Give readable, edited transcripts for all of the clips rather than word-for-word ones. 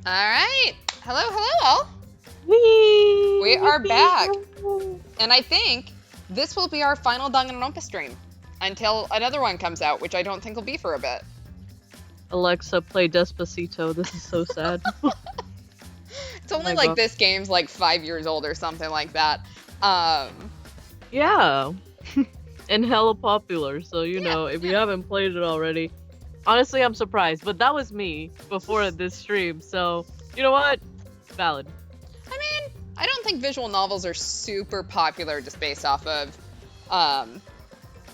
All right. Hello, hello, all. Whee! We are back. Yippee! And I think this will be our final Danganronpa stream until another one comes out, which I don't think will be for a bit. Alexa, play Despacito. This is so sad. It's Oh only my like God. this game's like 5 years old or something like that. Yeah. And hella popular, so if you haven't played it already. Honestly, I'm surprised, but that was me before this stream, so you know what? Valid. I mean, I don't think visual novels are super popular just based off of,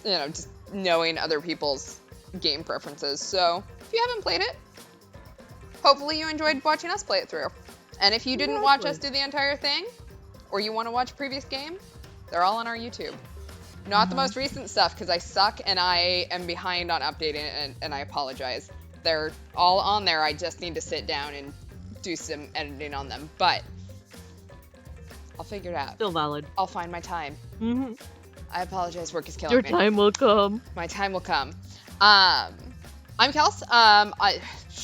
just knowing other people's game preferences. So if you haven't played it, hopefully you enjoyed watching us play it through. And if you didn't watch us do the entire thing, or you want to watch a previous game, they're all on our YouTube. Not the most recent stuff, because I suck and I am behind on updating it, and I apologize. They're all on there. I just need to sit down and do some editing on them. But I'll figure it out. Still valid. I'll find my time. Mm-hmm. I apologize. Work is killing Your me. time will come. My time will come. I'm Kels.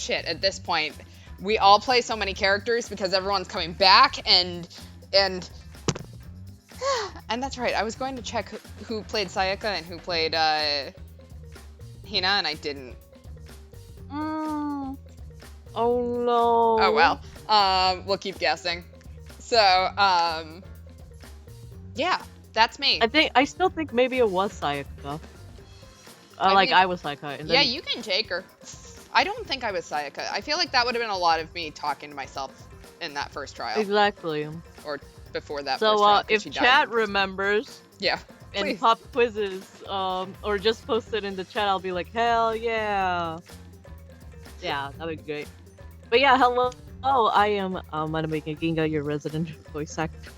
At this point, we all play so many characters because everyone's coming back, and that's right. I was going to check who played Sayaka and who played Hina, and I didn't. Oh no. Oh well. We'll keep guessing. So, yeah, that's me. I still think maybe it was Sayaka though. I was Sayaka. And then... Yeah, you can take her. I don't think I was Sayaka. I feel like that would have been a lot of me talking to myself in that first trial. Exactly. Or before that so, first trial. if chat remembers, yeah, and please. pop quizzes, or just post it in the chat, I'll be like, hell yeah. Yeah, that'd be great. But yeah, hello. Oh, I am Manabingu Ginga, your resident voice actor,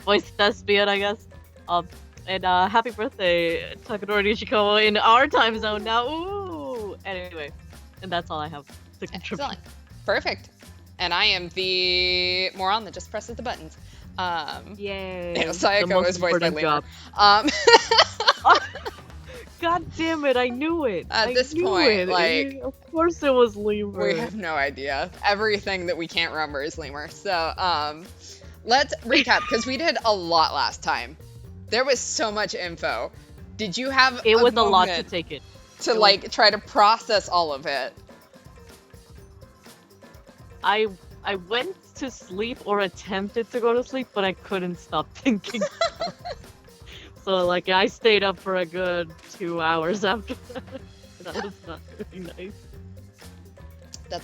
voice thespian, I guess. And happy birthday, Takadori Nishikawa, in our time zone now. Ooh. Anyway, and that's all I have to contribute. Excellent. Perfect. And I am the moron that just presses the buttons. Yay. Sayaka was voiced by Lemur. God damn it, I knew it. At this point, of course it was Lemur. We have no idea. Everything that we can't remember is Lemur. So, let's recap, because we did a lot last time. There was so much info. Did you have a lot to take it. To, try to process all of it? I went to sleep, or attempted to go to sleep, but I couldn't stop thinking. So, I stayed up for a good 2 hours after that. That was not really nice.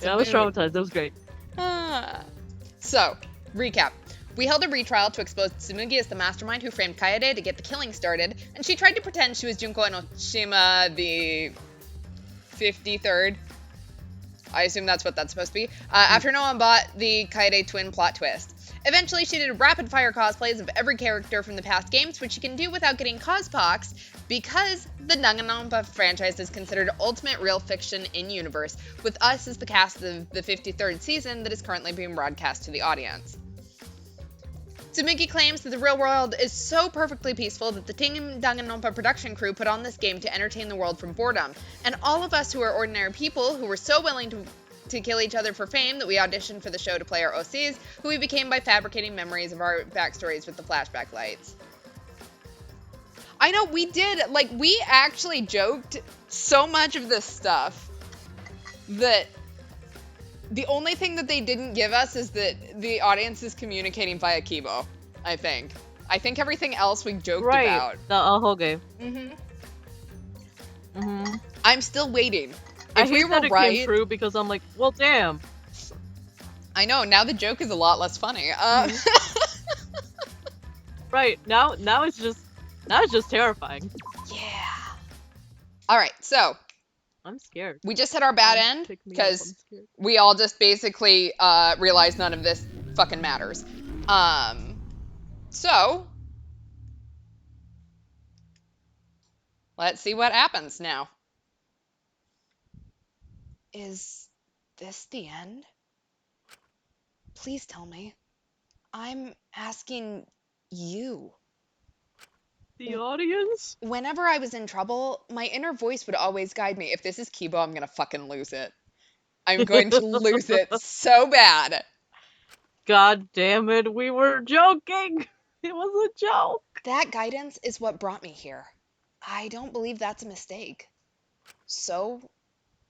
I was traumatized. That was great. So, recap. We held a retrial to expose Tsumugi as the mastermind who framed Kaede to get the killing started, and she tried to pretend she was Junko Enoshima, the 53rd. I assume that's what that's supposed to be. After no one bought the Kaede twin plot twist. Eventually, she did rapid-fire cosplays of every character from the past games, which she can do without getting cospox, because the Danganronpa franchise is considered ultimate real fiction in universe, with us as the cast of the 53rd season that is currently being broadcast to the audience. Tsumugi claims that the real world is so perfectly peaceful that the Team Danganronpa production crew put on this game to entertain the world from boredom, and all of us who are ordinary people who were so willing to kill each other for fame that we auditioned for the show to play our OCs, who we became by fabricating memories of our backstories with the flashback lights. I know, we did, we actually joked so much of this stuff that the only thing that they didn't give us is that the audience is communicating via Kibo, I think. I think everything else we joked about. The Ahoge. I'm still waiting. I hate that it came true, because I'm like, well, damn. I know, now the joke is a lot less funny. Right, now it's just terrifying. Yeah. Alright, so. I'm scared. We just hit our bad end, because we all just basically realized none of this fucking matters. So. Let's see what happens now. Is this the end? Please tell me. I'm asking you. The audience? Whenever I was in trouble, my inner voice would always guide me. If this is Kibo, I'm gonna fucking lose it. I'm going to lose it so bad. God damn it, we were joking! It was a joke! That guidance is what brought me here. I don't believe that's a mistake. So,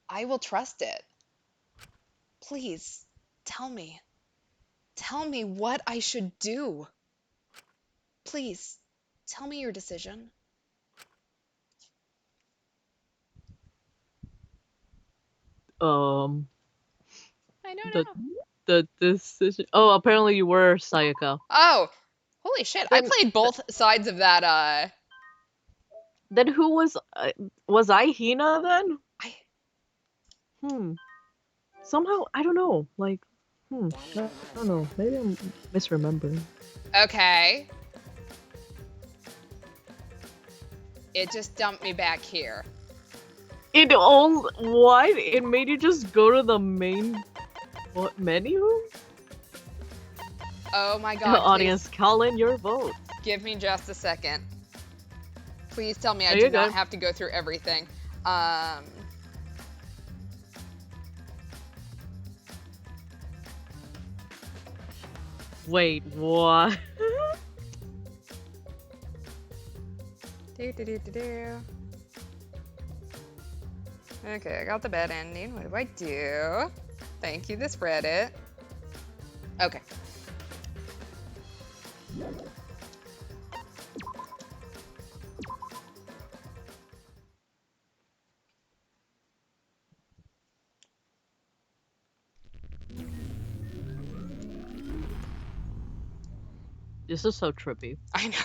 I will trust it. Please, tell me. Tell me what I should do. Please, tell me your decision. Um, I don't the know. the decision. Oh, apparently you were Sayaka. Oh, holy shit. I Then, played both sides of that. then who was I Hina then? I Hmm. Somehow I don't know. Like, I don't know. Maybe I'm misremembering. Okay. It just dumped me back here. It all what? It made you just go to the main menu? Oh my god, Audience, call in your vote. give me just a second. Please tell me I There do you not go. have to go through everything. Wait, what? Okay, I got the bad ending. What do I do? Thank you, this Reddit. Okay. This is so trippy. I know.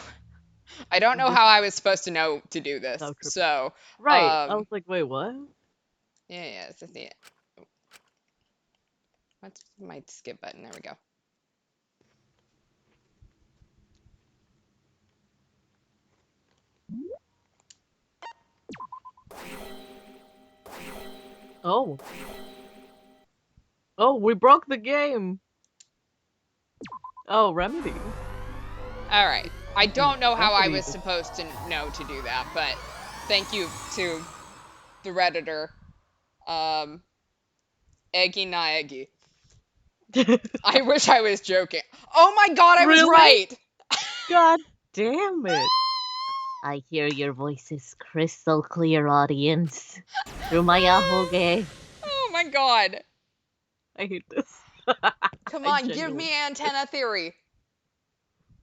I don't know how I was supposed to know to do this. So trippy. So, Right. I was like, wait, what? yeah, it's just the. What's my skip button? There we go. Oh. Oh, we broke the game. Oh, Remedy. All right. I don't know how I Remedy was is- supposed to know to do that, but thank you to the Redditor. Eggy na eggy. I wish I was joking. Oh my god, I was Really? right! God damn it. I hear your voices crystal clear, audience. Through my ahoge. Oh my god. I hate this. Come I on, give genuinely- me antenna theory.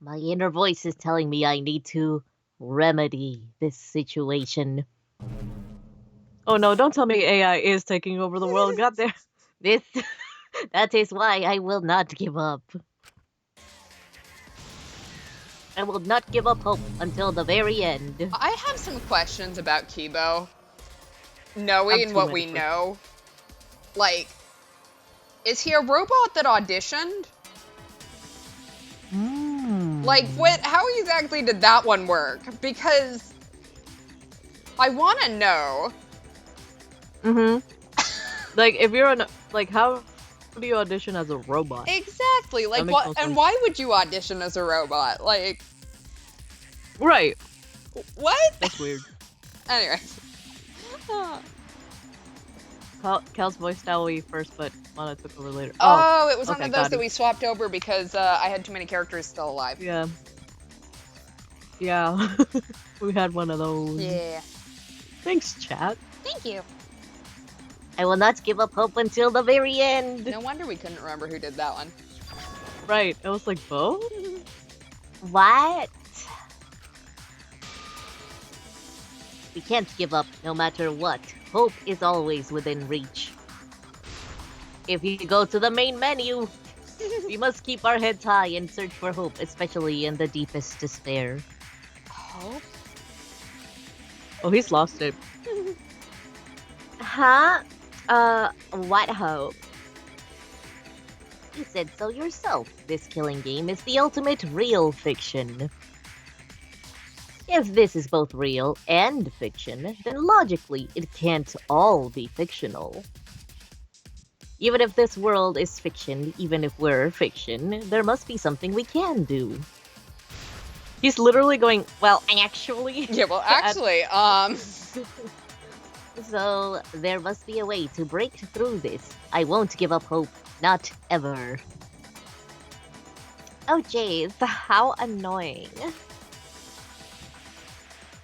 My inner voice is telling me I need to remedy this situation. Oh no, don't tell me AI is taking over the world. God damn. This. That is why I will not give up. I will not give up hope until the very end. I have some questions about Kibo. I Knowing have too what many we know. Like, is he a robot that auditioned? Like, how exactly did that one work? Because I want to know. Like, if you're how do you audition as a robot? Exactly. Like, makes what? no And sense. why would you audition as a robot? Like, Right. what? That's weird. Anyway. Cal's voice style we first, but Mana took over later. Oh, it was one okay, of those got that it. we swapped over because I had too many characters still alive. Yeah. Yeah. We had one of those. Yeah. Thanks, chat. Thank you. I will not give up hope until the very end. No wonder we couldn't remember who did that one. Right. I was like, Bo? What? We can't give up no matter what. Hope is always within reach. If you go to the main menu, we must keep our heads high and search for hope, especially in the deepest despair. Hope? Oh, he's lost it. Huh? What hope? You said so yourself. This killing game is the ultimate real fiction. If this is both real and fiction, then logically it can't all be fictional. Even if this world is fiction, even if we're fiction, there must be something we can do. He's literally going, well, actually. Yeah, well, actually, So there must be a way to break through this. I won't give up hope. Not ever. Oh jeez, how annoying.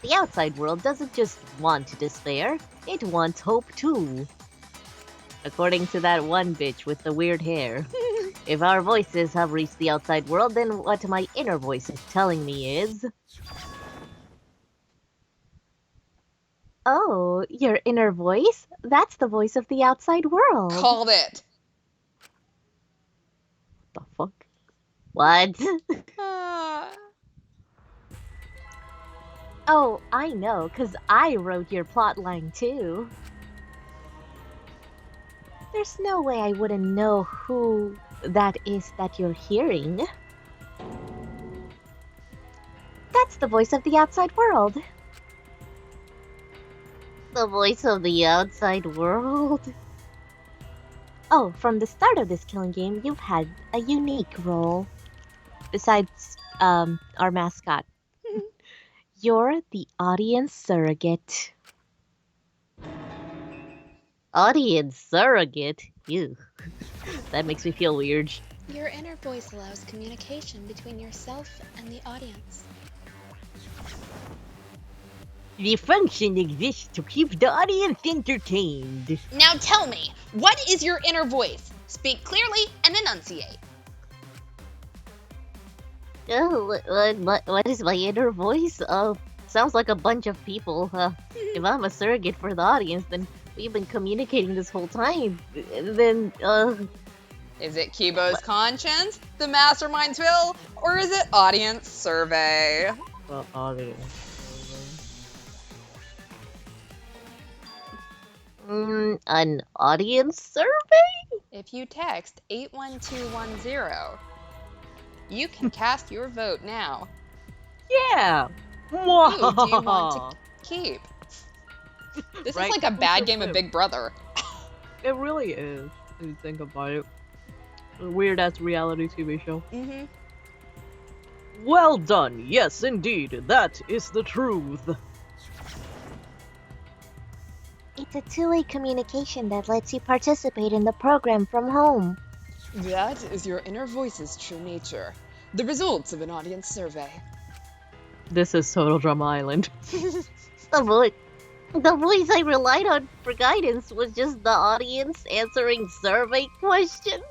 The outside world doesn't just want despair, it wants hope too. According to that one bitch with the weird hair. If our voices have reached the outside world, then what my inner voice is telling me is... Oh, your inner voice? That's the voice of the outside world. Called it. The fuck? What? Ah. Oh, I know, 'cause I wrote your plotline too. There's no way I wouldn't know who that is that you're hearing. That's the voice of the outside world. The voice of the outside world? Oh, from the start of this killing game, you've had a unique role. Besides, our mascot. You're the audience surrogate. Audience surrogate? Ew. That makes me feel weird. Your inner voice allows communication between yourself and the audience. The function exists to keep the audience entertained. Now tell me, what is your inner voice? Speak clearly and enunciate. Oh, what is my inner voice? Sounds like a bunch of people. If I'm a surrogate for the audience, then we've been communicating this whole time. Then, Is it Kibo's conscience, the mastermind's will, or is it audience survey? Audience. An audience survey? If you text 81210, you can cast your vote now. Yeah! Who do you want to keep? This Right? is like a Who's bad your game of vote? Big Brother. It really is, if you think about it. A weird-ass reality TV show. Mm-hmm. Well done! Yes, indeed, that is the truth. It's a two-way communication that lets you participate in the program from home. That is your inner voice's true nature. The results of an audience survey. This is Total Drama Island. The voice I relied on for guidance was just the audience answering survey questions.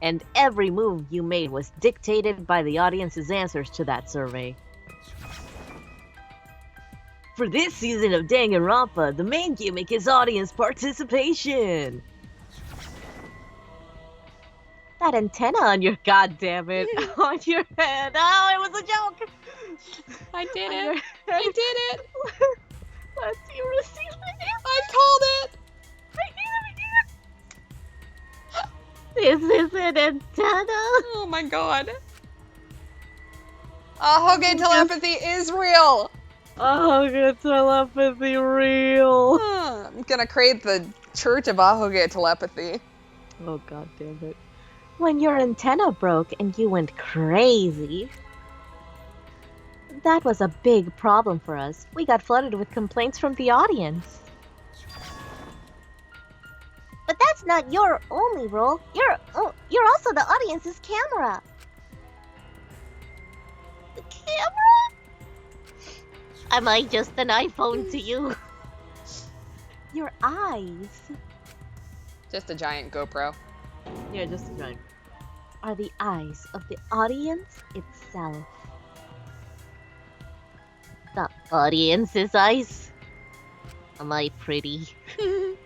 And every move you made was dictated by the audience's answers to that survey. For this season of Danganronpa, the main gimmick is audience participation. That antenna on your goddamn on your head. Oh, it was a joke. I did On it. your I head. did it. Let's see receive it. I called it. This is an antenna. Oh my god. Hoge telepathy is real. Oh, good telepathy real. I'm gonna create the Church of Ahoge telepathy. Oh, god damn it. When your antenna broke and you went crazy. That was a big problem for us. We got flooded with complaints from the audience. But that's not your only role. You're also the audience's camera. The camera? Am I just an iPhone to you? Your eyes Just a giant GoPro. Yeah, just a giant. are the eyes of the audience itself. The audience's eyes? Am I pretty? The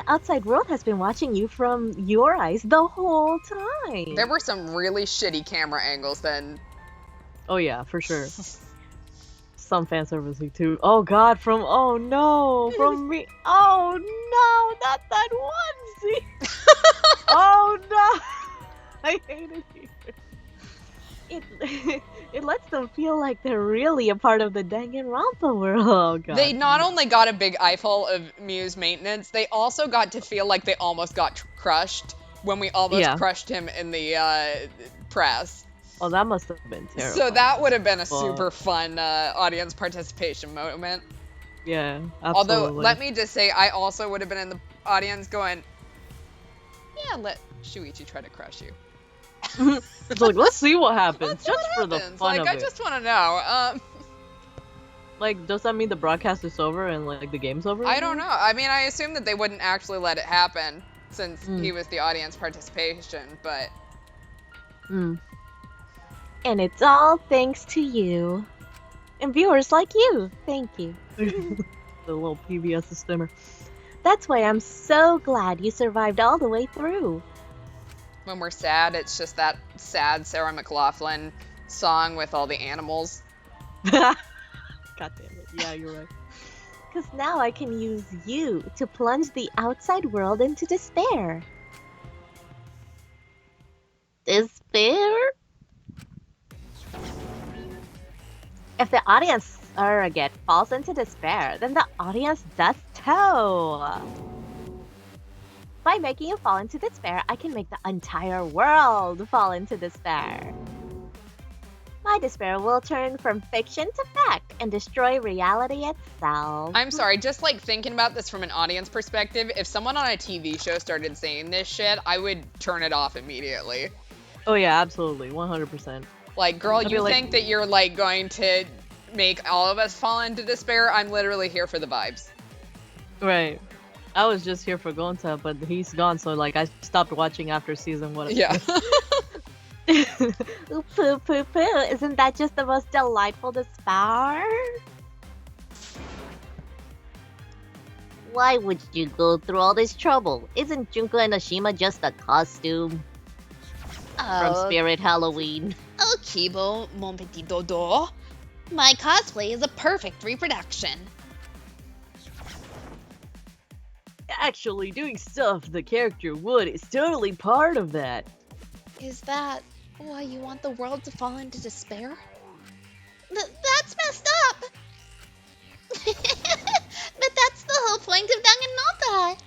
outside world has been watching you from your eyes the whole time. There were some really shitty camera angles then. Oh yeah, for sure. Some fan servicing too. Oh god, oh no, from me. Oh no, not that onesie. Oh no, I hate it here. It lets them feel like they're really a part of the Danganronpa world. Oh god. They not only got a big eyeful of Mew's maintenance, they also got to feel like they almost got crushed when we almost Yeah. crushed him in the press. Oh, that must have been terrible. So that would have been a But- super fun audience participation moment. Yeah, absolutely. Although, let me just say, I also would have been in the audience going, yeah, let Shuichi try to crush you. It's like, let's see what happens, Let's see just what for the happens. fun Like, of I it. just want to know. Like, does that mean the broadcast is over and like the game's over? I don't know. I mean, I assume that they wouldn't actually let it happen since Mm. he was the audience participation, but Hmm. And it's all thanks to you. And viewers like you. Thank you. The little PBS disclaimer. That's why I'm so glad you survived all the way through. when we're sad, it's just that sad Sarah McLachlan song with all the animals. God damn it. Yeah, you're right. Because now I can use you to plunge the outside world into despair. Despair? If the audience surrogate falls into despair, then the audience does too. By making you fall into despair, I can make the entire world fall into despair. My despair will turn from fiction to fact and destroy reality itself. I'm sorry, just like thinking about this from an audience perspective, if someone on a TV show started saying this shit, I would turn it off immediately. Oh yeah, absolutely, 100%. Like, girl, I'd be you like- think that you're like going to make all of us fall into despair? I'm literally here for the vibes. Right. I was just here for Gonta, but he's gone, so like I stopped watching after season 1. Yeah. Ooh, poo poo poo. Isn't that just the most delightful despair? Why would you go through all this trouble? Isn't Junko Enoshima just a costume from Spirit Halloween? Oh, Kibo, mon petit dodo. My cosplay is a perfect reproduction. Actually, doing stuff the character would is totally part of that. Is that why you want the world to fall into despair? That's messed up! But that's the whole point of Danganronpa!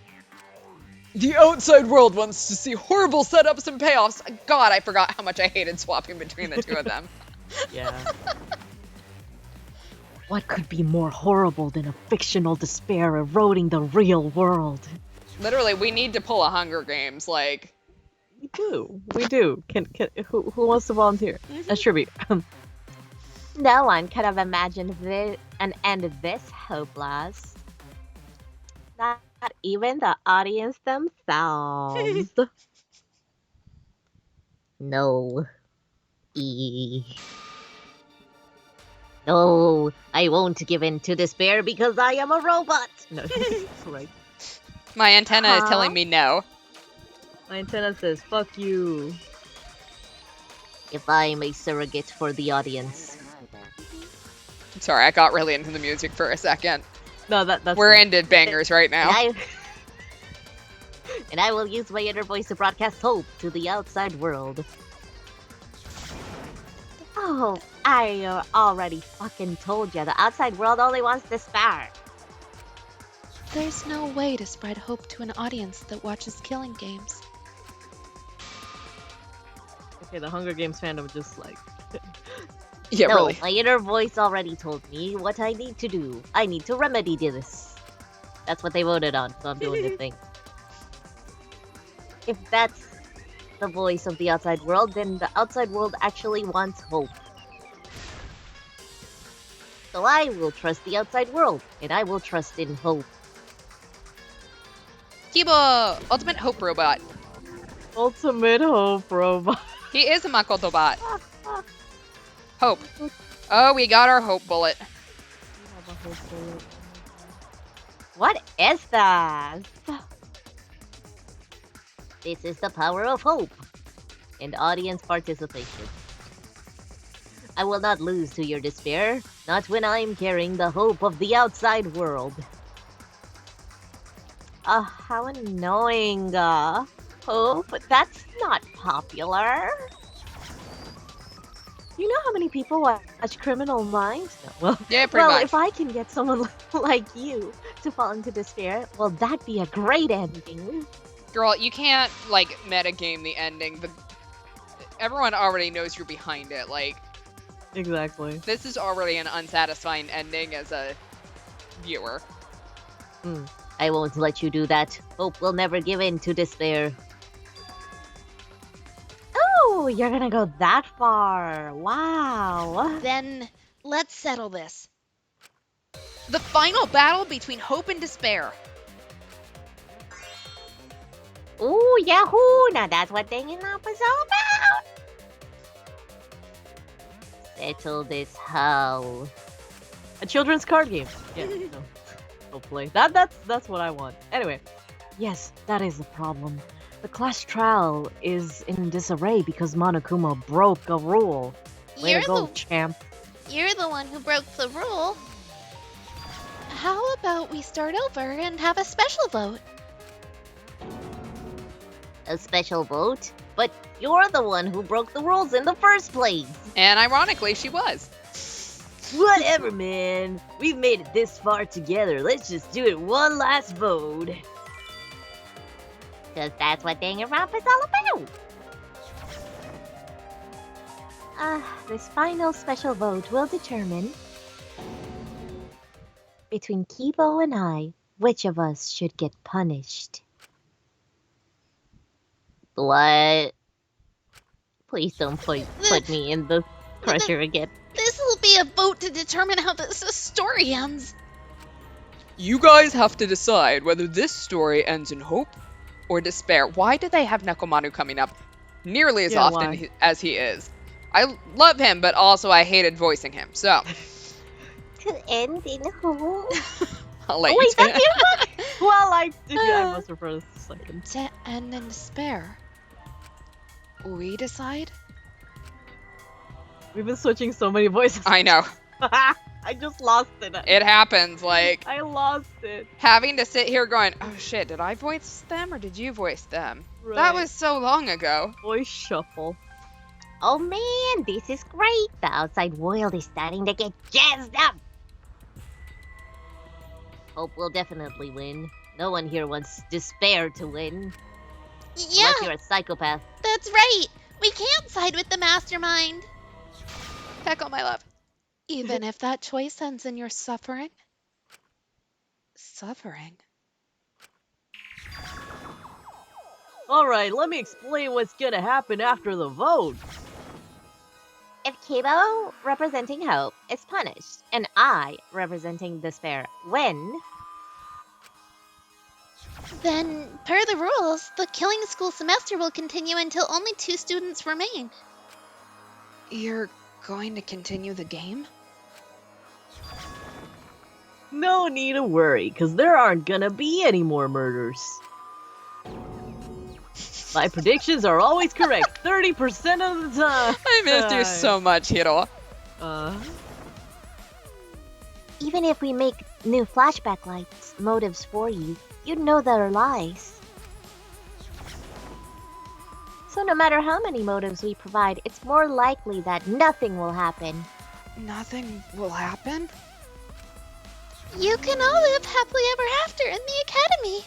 The outside world wants to see horrible setups and payoffs. God, I forgot how much I hated swapping between the two of them. Yeah. What could be more horrible than a fictional despair eroding the real world? Literally, we need to pull a Hunger Games, like... We do. Can who wants to volunteer as tribute? No one could have imagined an end this hopeless. Not even the audience themselves. No. No, I won't give in to despair because I am a robot. No, right. My antenna is Huh? telling me no. My antenna says "fuck you." If I'm a surrogate for the audience. Sorry, I got really into the music for a second. No, that's We're fine. into bangers right now. And I will use my inner voice to broadcast hope to the outside world. Oh, I already fucking told you. The outside world only wants despair. There's no way to spread hope to an audience that watches killing games. Okay, the Hunger Games fandom just like. Yeah, No, really. my inner voice already told me what I need to do. I need to remedy this. That's what they voted on, so I'm doing the thing. If that's the voice of the outside world, then the outside world actually wants hope. So I will trust the outside world, and I will trust in hope. Kibo, ultimate hope robot. Ultimate hope robot. He is a Makoto bot. Hope. Oh, we got our hope bullet. What is this? This is the power of hope and audience participation. I will not lose to your despair, not when I'm carrying the hope of the outside world. How annoying. Hope, that's not popular. You know how many people watch Criminal Minds? Well, Yeah, pretty Well, much. if I can get someone like you to fall into despair, well, that'd be a great ending. Girl, you can't, like, metagame the ending. everyone already knows you're behind it. Like, Exactly. this is already an unsatisfying ending as a viewer. I won't let you do that. Hope will never give in to despair. Oh, you're gonna go that far. Wow. Then let's settle this. The final battle between hope and despair. Ooh, yahoo! Now that's what Danganronpa's all about. Settle this how? A children's card game. Yeah. No. Hopefully. That's what I want. Anyway. Yes, that is the problem. The class trial is in disarray because Monokuma broke a rule. Way to go, champ. You're the one who broke the rule. How about we start over and have a special vote? A special vote? But you're the one who broke the rules in the first place. And ironically, she was. Whatever, man. We've made it this far together. Let's just do it one last vote. Because that's what Danganronpa's all about. This final special vote will determine between Kibo and I which of us should get punished. What? Please don't put me in the pressure again. This will be a vote to determine how this story ends. You guys have to decide whether this story ends in hope or despair. Why do they have Nekomanu coming up nearly as often as he is? I love him, but also I hated voicing him. So To end in hope. I'll let Oh, you wait, take that's you? Well, I must refer this a second. To end in despair. We decide? We've been switching so many voices. I know. I just lost it. It happens. Like, I lost it. having to sit here going, oh shit, did I voice them or did you voice them? Right. That was so long ago. Voice shuffle. Oh man, this is great. The outside world is starting to get jazzed up. Hope will definitely win. No one here wants despair to win. Yeah, Unless you're a psychopath. that's right. We can't side with the mastermind. Heckle, my love. Even if that choice ends in your suffering. Suffering? Alright, let me explain what's gonna happen after the vote. If Kibo, representing hope, is punished, and I, representing despair, win, Then, per the rules, the killing school semester will continue until only 2 students remain. You're going to continue the game? No need to worry, because there aren't gonna be any more murders. My predictions are always correct, 30% of the time. I missed you so much, Hiro. even if we make new flashback lights motives for you, you'd know they're lies. So no matter how many motives we provide, it's more likely that nothing will happen. Nothing will happen? You can all live happily ever after in the academy.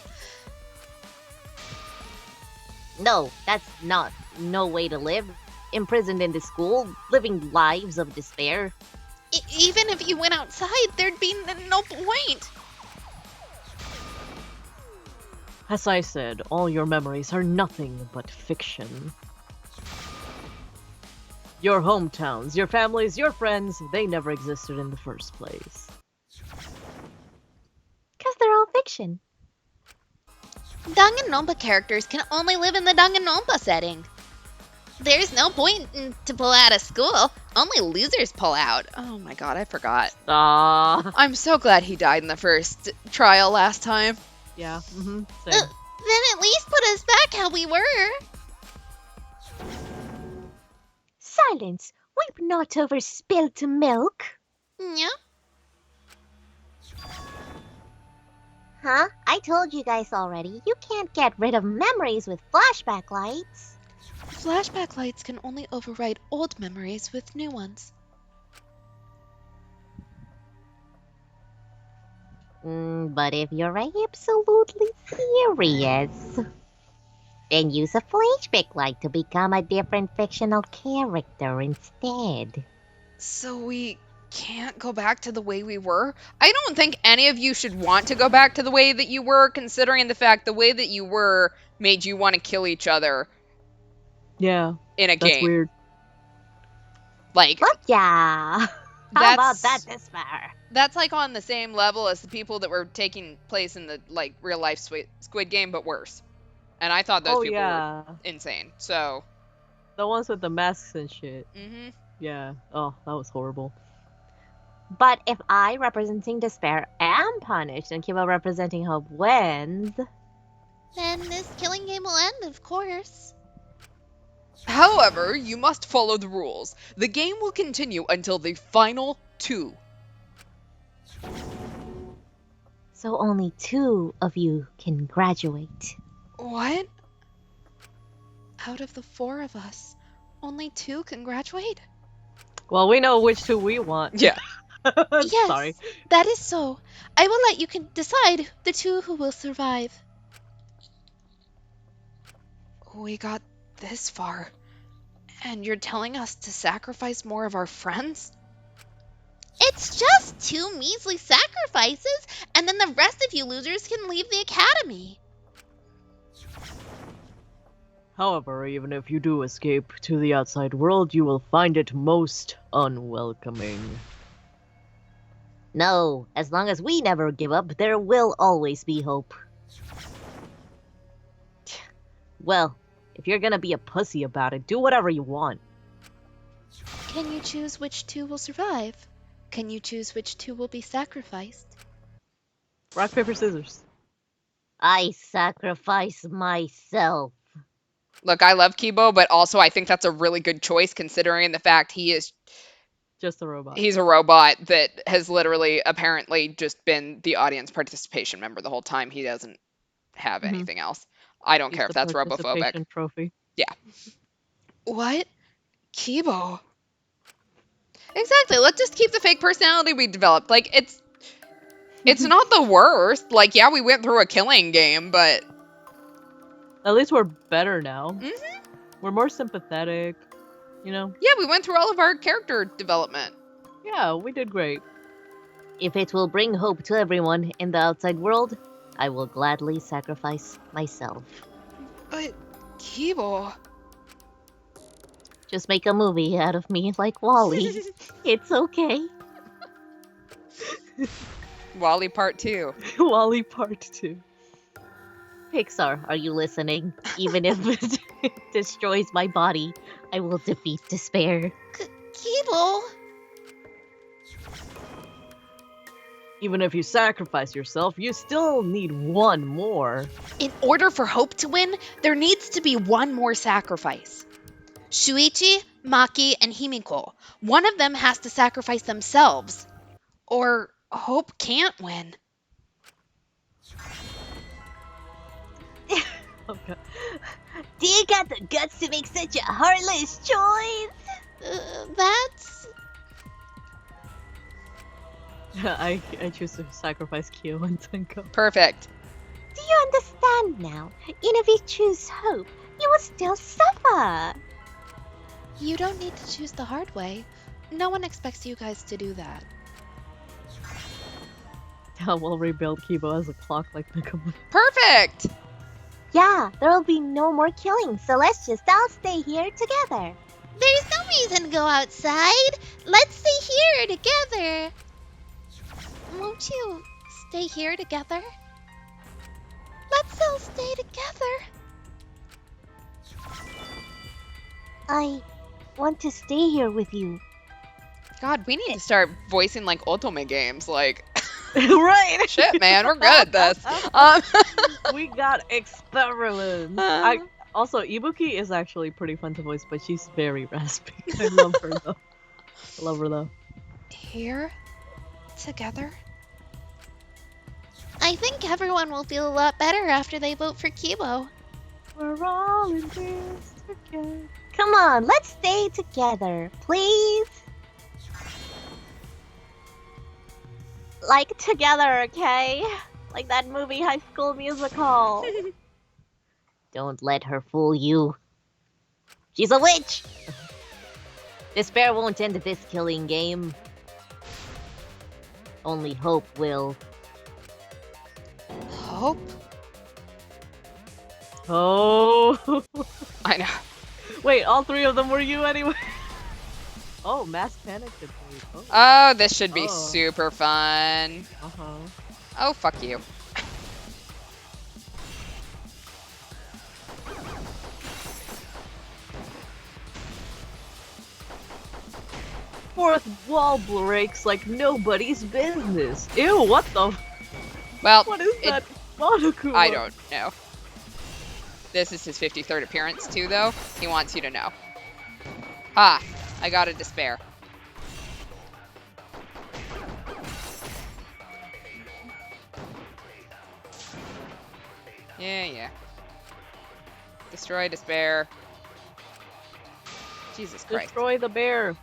No, that's not no way to live. Imprisoned in the school, living lives of despair. Even if you went outside, there'd be no point. As I said, all your memories are nothing but fiction. Your hometowns, your families, your friends, they never existed in the first place. Because they're all fiction. Danganronpa characters can only live in the Danganronpa setting. There's no point to pull out of school. Only losers pull out. Oh my god, I forgot. Ah, I'm so glad he died in the first trial last time. yeah, same. Then at least put us back how we were. Silence! Weep not over spilt milk. Yeah. Huh? I told you guys already, you can't get rid of memories with flashback lights. Flashback lights can only override old memories with new ones. But if you're absolutely serious... Then use a flashback light to become a different fictional character instead. So we can't go back to the way we were? I don't think any of you should want to go back to the way that you were, considering the fact the way that you were made you want to kill each other Yeah, in a that's game. weird. Like, But yeah. How about that, Despair? that's like on the same level as the people that were taking place in the like real life Squid Game, but worse. And I thought those Oh people yeah, were insane. So, the ones with the masks and shit. mhm. Yeah. Oh, that was horrible. But if I, representing Despair, am punished and Kiba representing Hope wins, Then this killing game will end, of course. However, you must follow the rules. The game will continue until the final 2. so only 2 of you can graduate. What? Out of the 4 of us, only 2 can graduate? Well, we know which 2 we want. Yeah. Yes, Sorry. that is so. I will let you decide the 2 who will survive. We got this far, and you're telling us to sacrifice more of our friends? It's just 2 measly sacrifices, and then the rest of you losers can leave the academy. However, even if you do escape to the outside world, you will find it most unwelcoming. No, as long as we never give up, there will always be hope. Well, if you're gonna be a pussy about it, do whatever you want. Can you choose which 2 will survive? Can you choose which 2 will be sacrificed? Rock, paper, scissors. I sacrifice myself. Look, I love Kibo, but also I think that's a really good choice considering the fact he's Just a robot. a robot that has literally apparently just been the audience participation member the whole time. He doesn't have Mhm. anything else. I don't He's care the if that's robophobic. participation trophy. What? Kibo? Exactly. Let's just keep the fake personality we developed. Like it's not the worst. Like, yeah, we went through a killing game, but At least we're better now. Mhm. We're more sympathetic. You know? yeah, we went through all of our character development. Yeah, we did great. If it will bring hope to everyone in the outside world, I will gladly sacrifice myself. But Kibo. Just make a movie out of me like Wally. It's okay. Wally Part 2. Wally Part 2. Pixar, are you listening? Even if it destroys my body, I will defeat despair. Keeble! Even if you sacrifice yourself, you still need one more. In order for Hope to win, there needs to be one more sacrifice. Shuichi, Maki, and Himiko. One of them has to sacrifice themselves. Or Hope can't win. Okay. Do you got the guts to make such a heartless choice? That's... I choose to sacrifice Kyo and Tenko. Perfect. Do you understand now? Even if you choose hope, you will still suffer. You don't need to choose the hard way. No one expects you guys to do that. We'll rebuild Kibo as a clock like Nakamura. Perfect. Yeah, there will be no more killing, so let's just all stay here together. There's no reason to go outside. Let's stay here together. Won't you stay here together? Let's all stay together. I want to stay here with you. God, we need to start voicing like Otome games. Like, Right! shit, man, we're good at this. We got experiments. Also, Ibuki is actually pretty fun to voice, but she's very raspy. I love her though. I love her though. Here, together. I think everyone will feel a lot better after they vote for Kibo. We're all in this together. Come on, let's stay together, please. Like together, okay? Like that movie High School Musical. Don't let her fool you. She's a witch! Despair won't end this killing game. Only hope will. Hope? Oh. I know. Wait, all three of them were you anyway? Oh, mass panic debate. Oh. Oh, this should be Oh. super fun. Uh-huh. Oh, fuck you. Fourth wall breaks like nobody's business. Ew, what the? Well, What is that? Monokuma? I don't know. This is his 53rd appearance too, though. He wants you to know. Ah, I got a despair. Yeah. Destroy despair. Jesus Christ. Destroy the bear.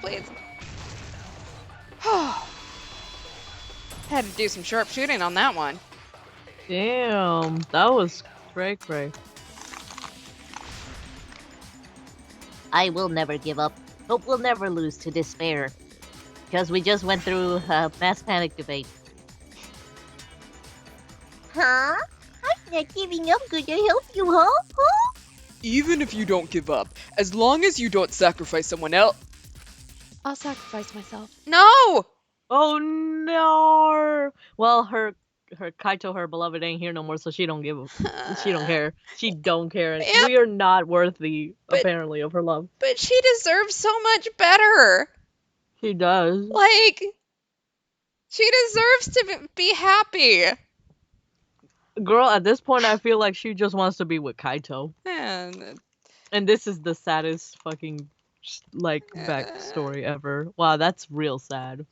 Please. Had to do some sharpshooting on that one. Damn, that was cray. I will never give up. Hope will never lose to despair. Because we just went through a mass panic debate. Huh? I'm not giving up. Gonna help you, huh? Even if you don't give up, as long as you don't sacrifice someone else. I'll sacrifice myself. No! Oh no! Well, her Kaito, her beloved, ain't here no more, so she don't give a, she don't care. She don't care. Yep. We are not worthy, But- apparently, of her love. But she deserves so much better. She does. Like, she deserves to be happy. Girl, at this point, I feel like she just wants to be with Kaito. And And this is the saddest fucking, like, backstory ever. Wow, that's real sad.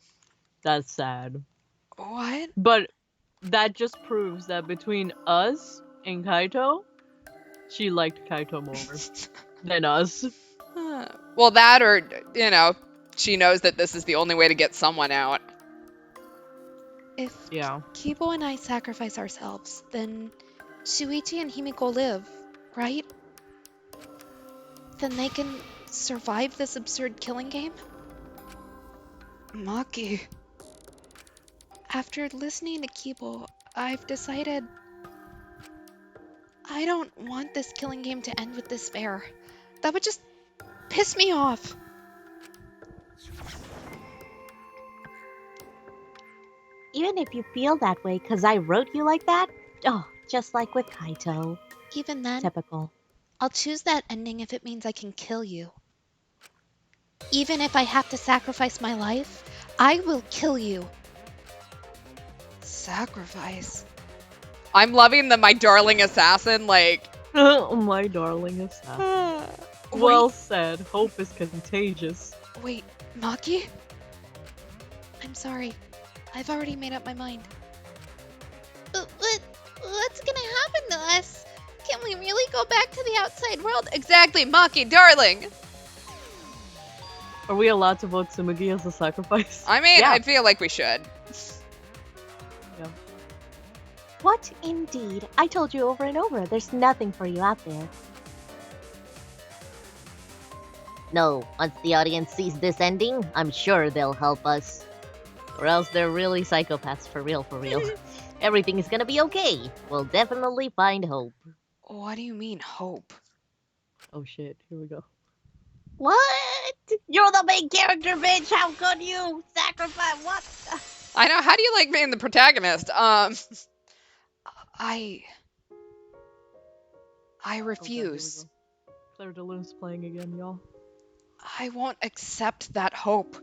That's sad. what? But that just proves that between us and Kaito, she liked Kaito more than us. Well, that or, she knows that this is the only way to get someone out. If Yeah. Kibo and I sacrifice ourselves, then Shuichi and Himiko live, right? Then they can survive this absurd killing game? Maki. After listening to Kibo, I've decided I don't want this killing game to end with despair. That would just piss me off. Even if you feel that way because I wrote you like that, oh, just like with Kaito. Even then, Typical. I'll choose that ending if it means I can kill you. Even if I have to sacrifice my life, I will kill you. Sacrifice. I'm loving the my darling assassin, like. My darling assassin. Well said. Hope is contagious. Wait, Maki? I'm sorry. I've already made up my mind. What's gonna happen to us? Can we really go back to the outside world? Exactly, Maki, darling. Are we allowed to vote Tsumugi as a sacrifice? I mean, Yeah. I feel like we should. What indeed? I told you over and over, there's nothing for you out there. No, once the audience sees this ending, I'm sure they'll help us. Or else they're really psychopaths for real. Everything is gonna be okay. We'll definitely find hope. What do you mean, hope? Oh shit, here we go. What? You're the main character, bitch! How could you sacrifice what? I know, how do you like being the protagonist? I Oh, God, here we refuse. go. Claire de Lune's playing again, y'all. I won't accept that hope.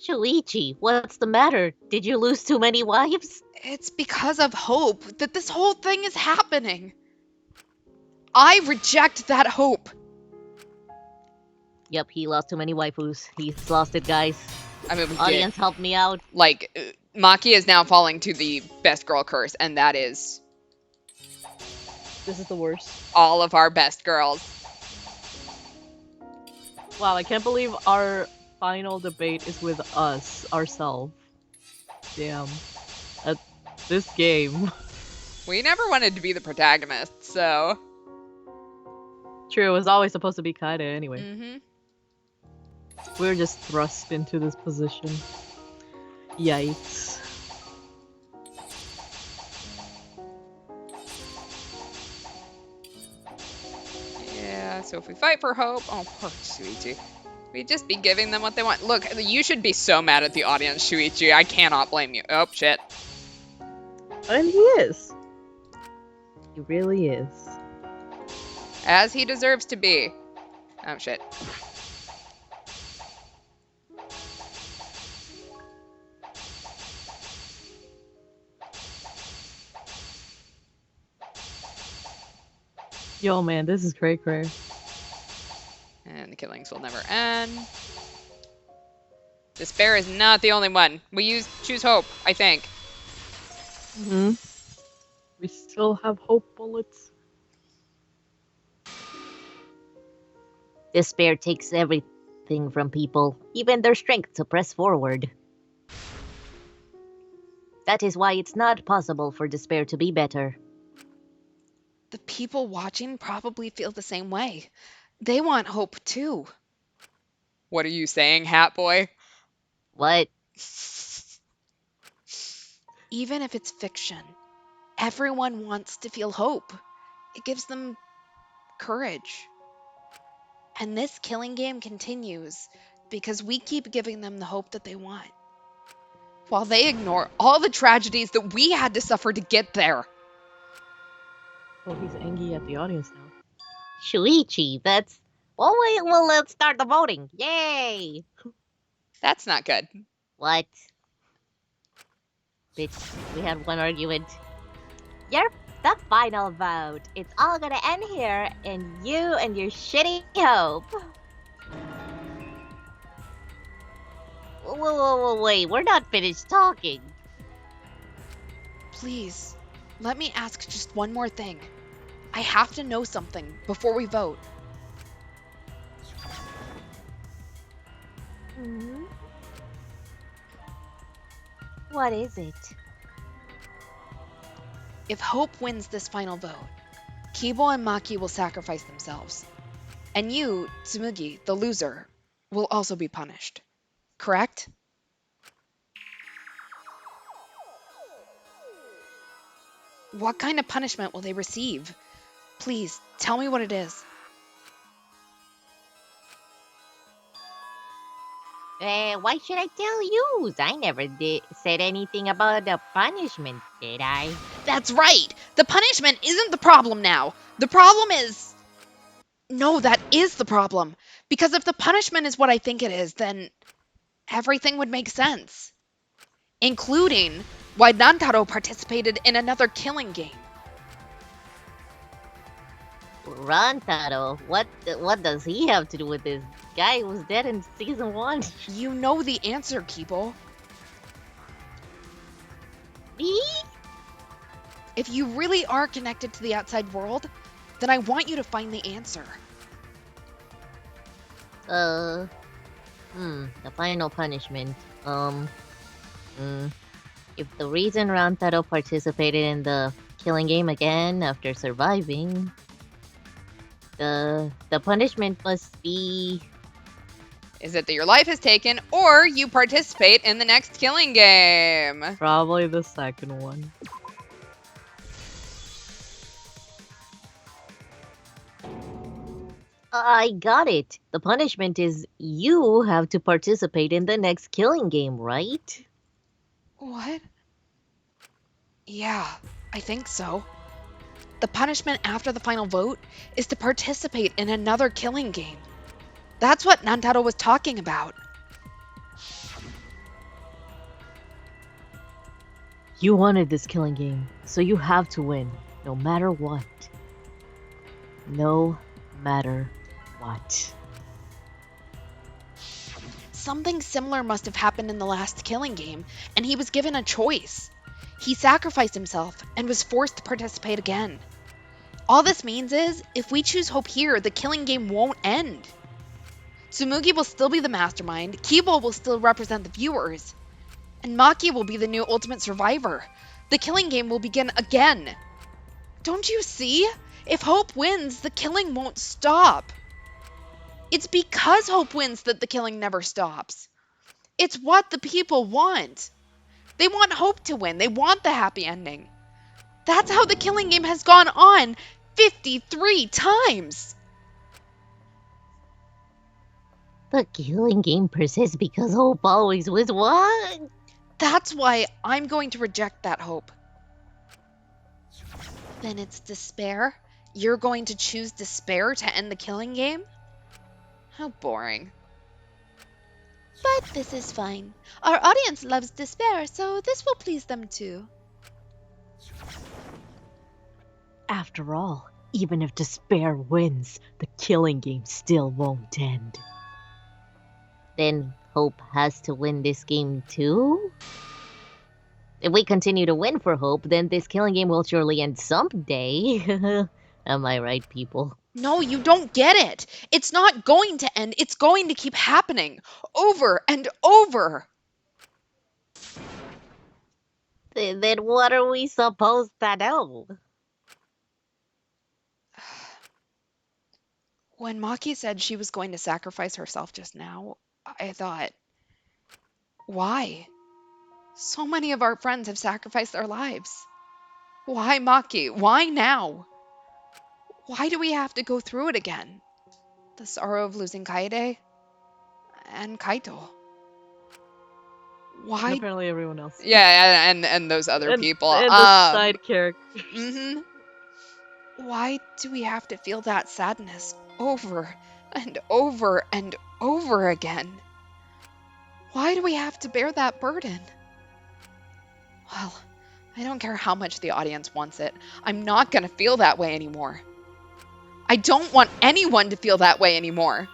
Shuichi, what's the matter? Did you lose too many wives? It's because of hope that this whole thing is happening. I reject that hope. Yep, he lost too many waifus. He's lost it, guys. I mean, we Audience, help me out. Like, Maki is now falling to the best girl curse, and that is This is the worst. all of our best girls. Wow, I can't believe our final debate is with us, ourselves. Damn. At this game. We never wanted to be the protagonist, so. True, it was always supposed to be Kaede anyway. Mm-hmm. We were just thrust into this position. Yikes. Yeah, so if we fight for hope, oh, poor Shuichi. We'd just be giving them what they want. Look, you should be so mad at the audience, Shuichi. I cannot blame you. Oh, shit. And he is. He really is. As he deserves to be. Oh, shit. Yo, man, this is cray cray. And the killings will never end. Despair is not the only one. We choose hope, I think. Mm-hmm. We still have hope bullets. Despair takes everything from people, even their strength to press forward. That is why it's not possible for despair to be better. The people watching probably feel the same way. They want hope too. What are you saying, Hat Boy? What? Even if it's fiction, everyone wants to feel hope. It gives them courage. And this killing game continues because we keep giving them the hope that they want, while they ignore all the tragedies that we had to suffer to get there. Oh, he's angry at the audience now. Shuichi, that's... Well, wait, well, let's start the voting. Yay! That's not good. What? Bitch, we had one argument. You're the final vote. It's all gonna end here, and you and your shitty hope. Whoa, wait, we're not finished talking. Please, let me ask just one more thing. I have to know something before we vote. Hmm? What is it? If Hope wins this final vote, Kibo and Maki will sacrifice themselves. And you, Tsumugi, the loser, will also be punished. Correct? What kind of punishment will they receive? Please, tell me what it is. Why should I tell you? I never said anything about the punishment, did I? That's right! The punishment isn't the problem now. The problem is... No, that is the problem. Because if the punishment is what I think it is, then everything would make sense. Including why Nantaro participated in another killing game. Rantaro, what does he have to do with this? Guy was dead in season 1. You know the answer, Kibo. Me? If you really are connected to the outside world, then I want you to find the answer. The final punishment. If the reason Rantaro participated in the killing game again after surviving, the punishment must be... Is it that your life is taken, or you participate in the next killing game? Probably the second one. I got it. The punishment is you have to participate in the next killing game, right? What? Yeah, I think so. The punishment after the final vote is to participate in another killing game. That's what Nantaro was talking about. You wanted this killing game, so you have to win, no matter what. No matter what. Something similar must have happened in the last killing game, and he was given a choice. He sacrificed himself and was forced to participate again. All this means is, if we choose hope here, the killing game won't end. Tsumugi will still be the mastermind, Kibo will still represent the viewers, and Maki will be the new ultimate survivor. The killing game will begin again. Don't you see? If hope wins, the killing won't stop. It's because hope wins that the killing never stops. It's what the people want. They want hope to win. They want the happy ending. That's how the killing game has gone on 53 times. The killing game persists because hope always wins. What? That's why I'm going to reject that hope. Then it's despair? You're going to choose despair to end the killing game? How boring. But this is fine. Our audience loves despair, so this will please them too. After all, even if despair wins, the killing game still won't end. Then hope has to win this game too? If we continue to win for hope, then this killing game will surely end someday. Am I right, people? No, you don't get it. It's not going to end. It's going to keep happening over and over. Then what are we supposed to do? When Maki said she was going to sacrifice herself just now, I thought, why? So many of our friends have sacrificed their lives. Why Maki? Why now? Why do we have to go through it again? The sorrow of losing Kaede and Kaito. And Why? apparently everyone else. Yeah, and those other people. And the side characters. Mm-hmm. Why do we have to feel that sadness over and over and over again? Why do we have to bear that burden? Well, I don't care how much the audience wants it. I'm not going to feel that way anymore. I don't want anyone to feel that way anymore.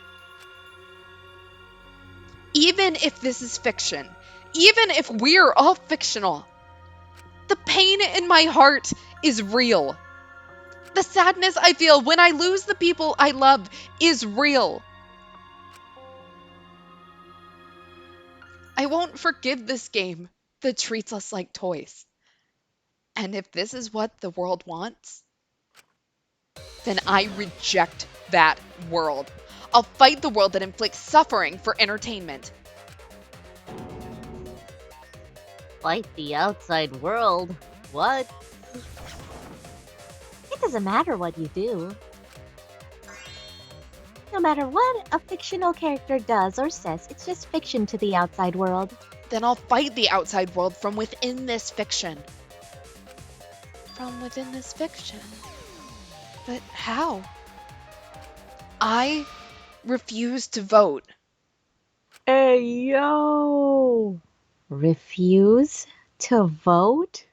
Even if this is fiction, even if we're all fictional, the pain in my heart is real. The sadness I feel when I lose the people I love is real. I won't forgive this game that treats us like toys. And if this is what the world wants, then I reject that world. I'll fight the world that inflicts suffering for entertainment. Fight the outside world? What? It doesn't matter what you do. No matter what a fictional character does or says, it's just fiction to the outside world. Then I'll fight the outside world from within this fiction. From within this fiction? But how? I refuse to vote. Hey, yo! Refuse to vote?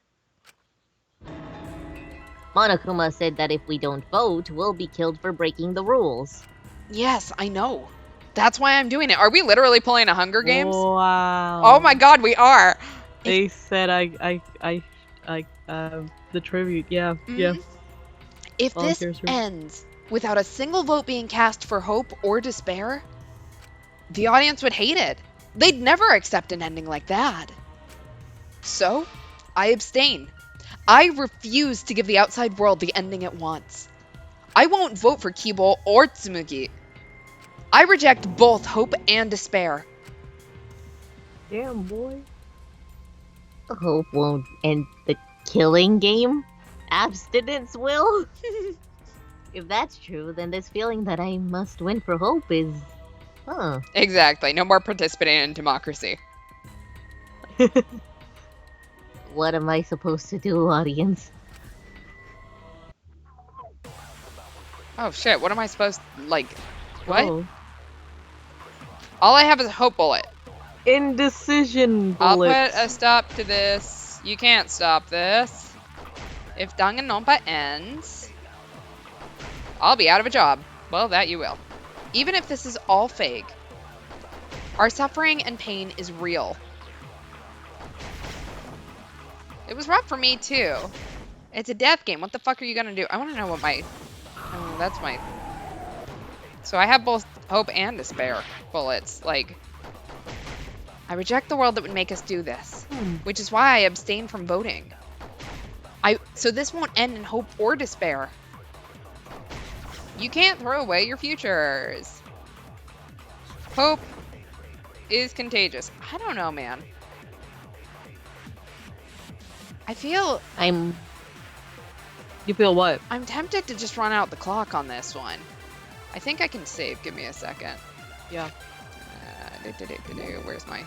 Monokuma said that if we don't vote, we'll be killed for breaking the rules. Yes, I know. That's why I'm doing it. Are we literally playing a Hunger Games? Wow. Oh my god, we are. They said the tribute. Yeah, yeah. If this Volunteers were- ends without a single vote being cast for hope or despair, the audience would hate it. They'd never accept an ending like that. So, I abstain. I refuse to give the outside world the ending it wants. I won't vote for Kibo or Tsumugi. I reject both hope and despair. Damn, boy. Hope won't end the killing game? Abstinence will? If that's true, then this feeling that I must win for hope is... Huh. Exactly. No more participating in democracy. What am I supposed to do, audience? Oh shit, what am I supposed like what? Oh. All I have is a hope bullet. Indecision I'll bullets. put a stop to this. You can't stop this. If Danganronpa ends, I'll be out of a job. Well, that you will. Even if this is all fake, our suffering and pain is real. It was rough for me, too. It's a death game. What the fuck are you gonna do? I want to know what my... Oh, that's my... So I have both hope and despair bullets. Like, I reject the world that would make us do this, which is why I abstain from voting. So this won't end in hope or despair. You can't throw away your futures. Hope is contagious. I don't know, man. I feel... You feel what? I'm tempted to just run out the clock on this one. I think I can save. Give me a second. Yeah. Where's my...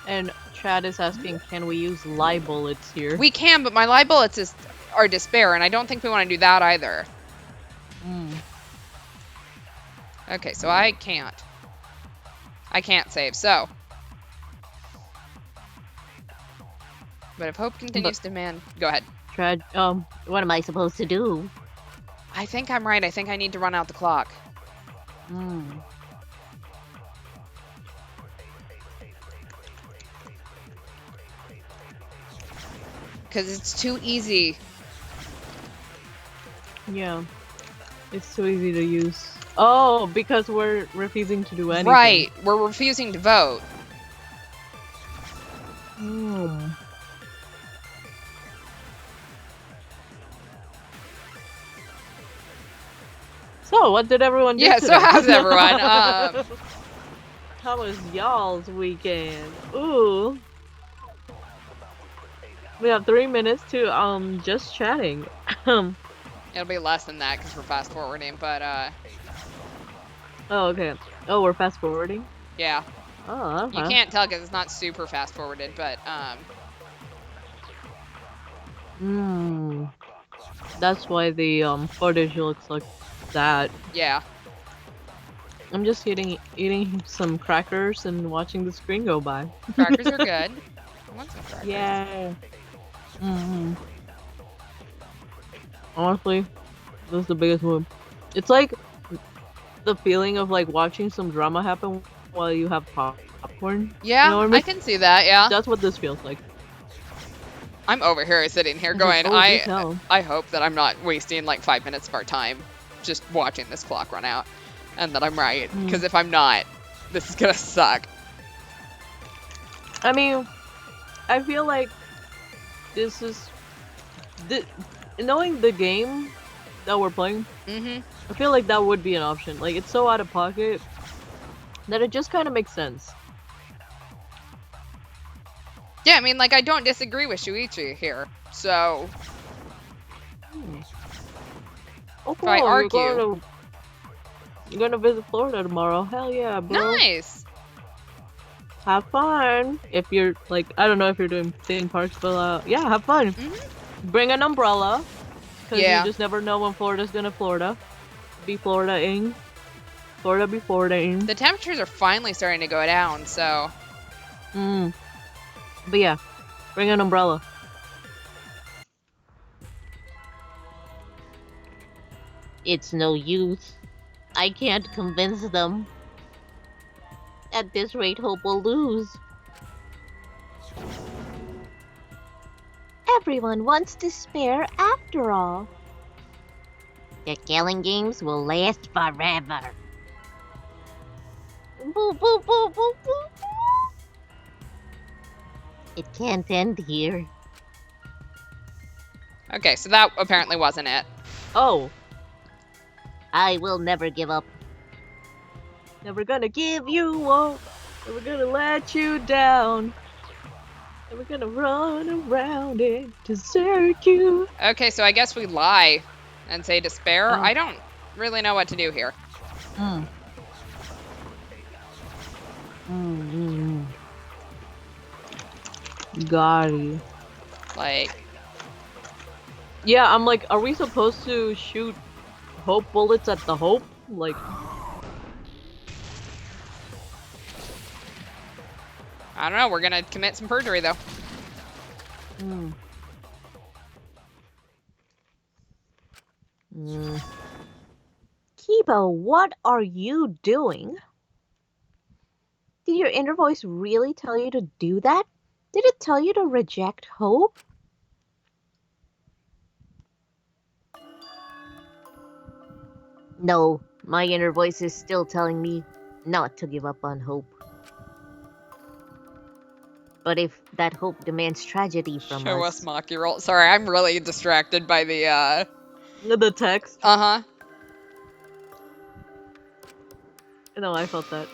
And Chad is asking, can we use lie bullets here? We can, but my lie bullets are despair, and I don't think we want to do that either. Okay, so I can't. I can't save, so. But if hope continues to demand... Go ahead. Chad, what am I supposed to do? I think I'm right. I think I need to run out the clock. Because it's too easy. Yeah. It's too easy to use. Oh, because we're refusing to do anything. Right. We're refusing to vote. So, what did everyone do Yeah, today? so how's everyone? How was y'all's weekend? Ooh. We have 3 minutes to just chatting. It'll be less than that because we're fast forwarding, but Oh, okay. Oh, we're fast forwarding? yeah. Oh, okay. You can't tell because it's not super fast forwarded, but That's why the footage looks like that. yeah. I'm just eating some crackers and watching the screen go by. Crackers are good. I want some crackers. Yeah. Honestly, this is the biggest one. It's like the feeling of like watching some drama happen while you have popcorn. Yeah, You know what I mean? I can see that, yeah. That's what this feels like. I'm over here sitting here going, Oh, do tell. I hope that I'm not wasting like 5 minutes of our time just watching this clock run out. And that I'm right. Because if I'm not, this is gonna suck. I mean, I feel like this is... knowing the game that we're playing, I feel like that would be an option. Like, it's so out of pocket that it just kind of makes sense. Yeah, I mean, like, I don't disagree with Shuichi here. So, Oh, if I argue... You're gonna visit Florida tomorrow. Hell yeah, bro. Nice! Have fun. If you're, like, I don't know if you're doing theme parks, but, yeah, have fun. Bring an umbrella. Because you just never know when Florida's gonna be Florida-ing. Florida be Florida-ing. The temperatures are finally starting to go down, so... But yeah, bring an umbrella. It's no use. I can't convince them. At this rate, Hope will lose. Everyone wants despair after all. The killing games will last forever. Boo, boo, boo, boo, boo. It can't end here. Okay, so that apparently wasn't it. Oh, I will never give up. never gonna give you up. Never gonna let you down. Never gonna run around and desert you. Okay, so I guess we lie and say despair. I don't really know what to do here. Gotti. Like, Yeah, I'm like, are we supposed to shoot hope bullets at the hope? Like, I don't know. We're gonna commit some perjury, though. Hmm. Kibo, what are you doing? Did your inner voice really tell you to do that? Did it tell you to reject hope? No, my inner voice is still telling me not to give up on hope. But if that hope demands tragedy from Show us us, Maki roll. Sorry, I'm really distracted by the The text. uh-huh. No, I felt that.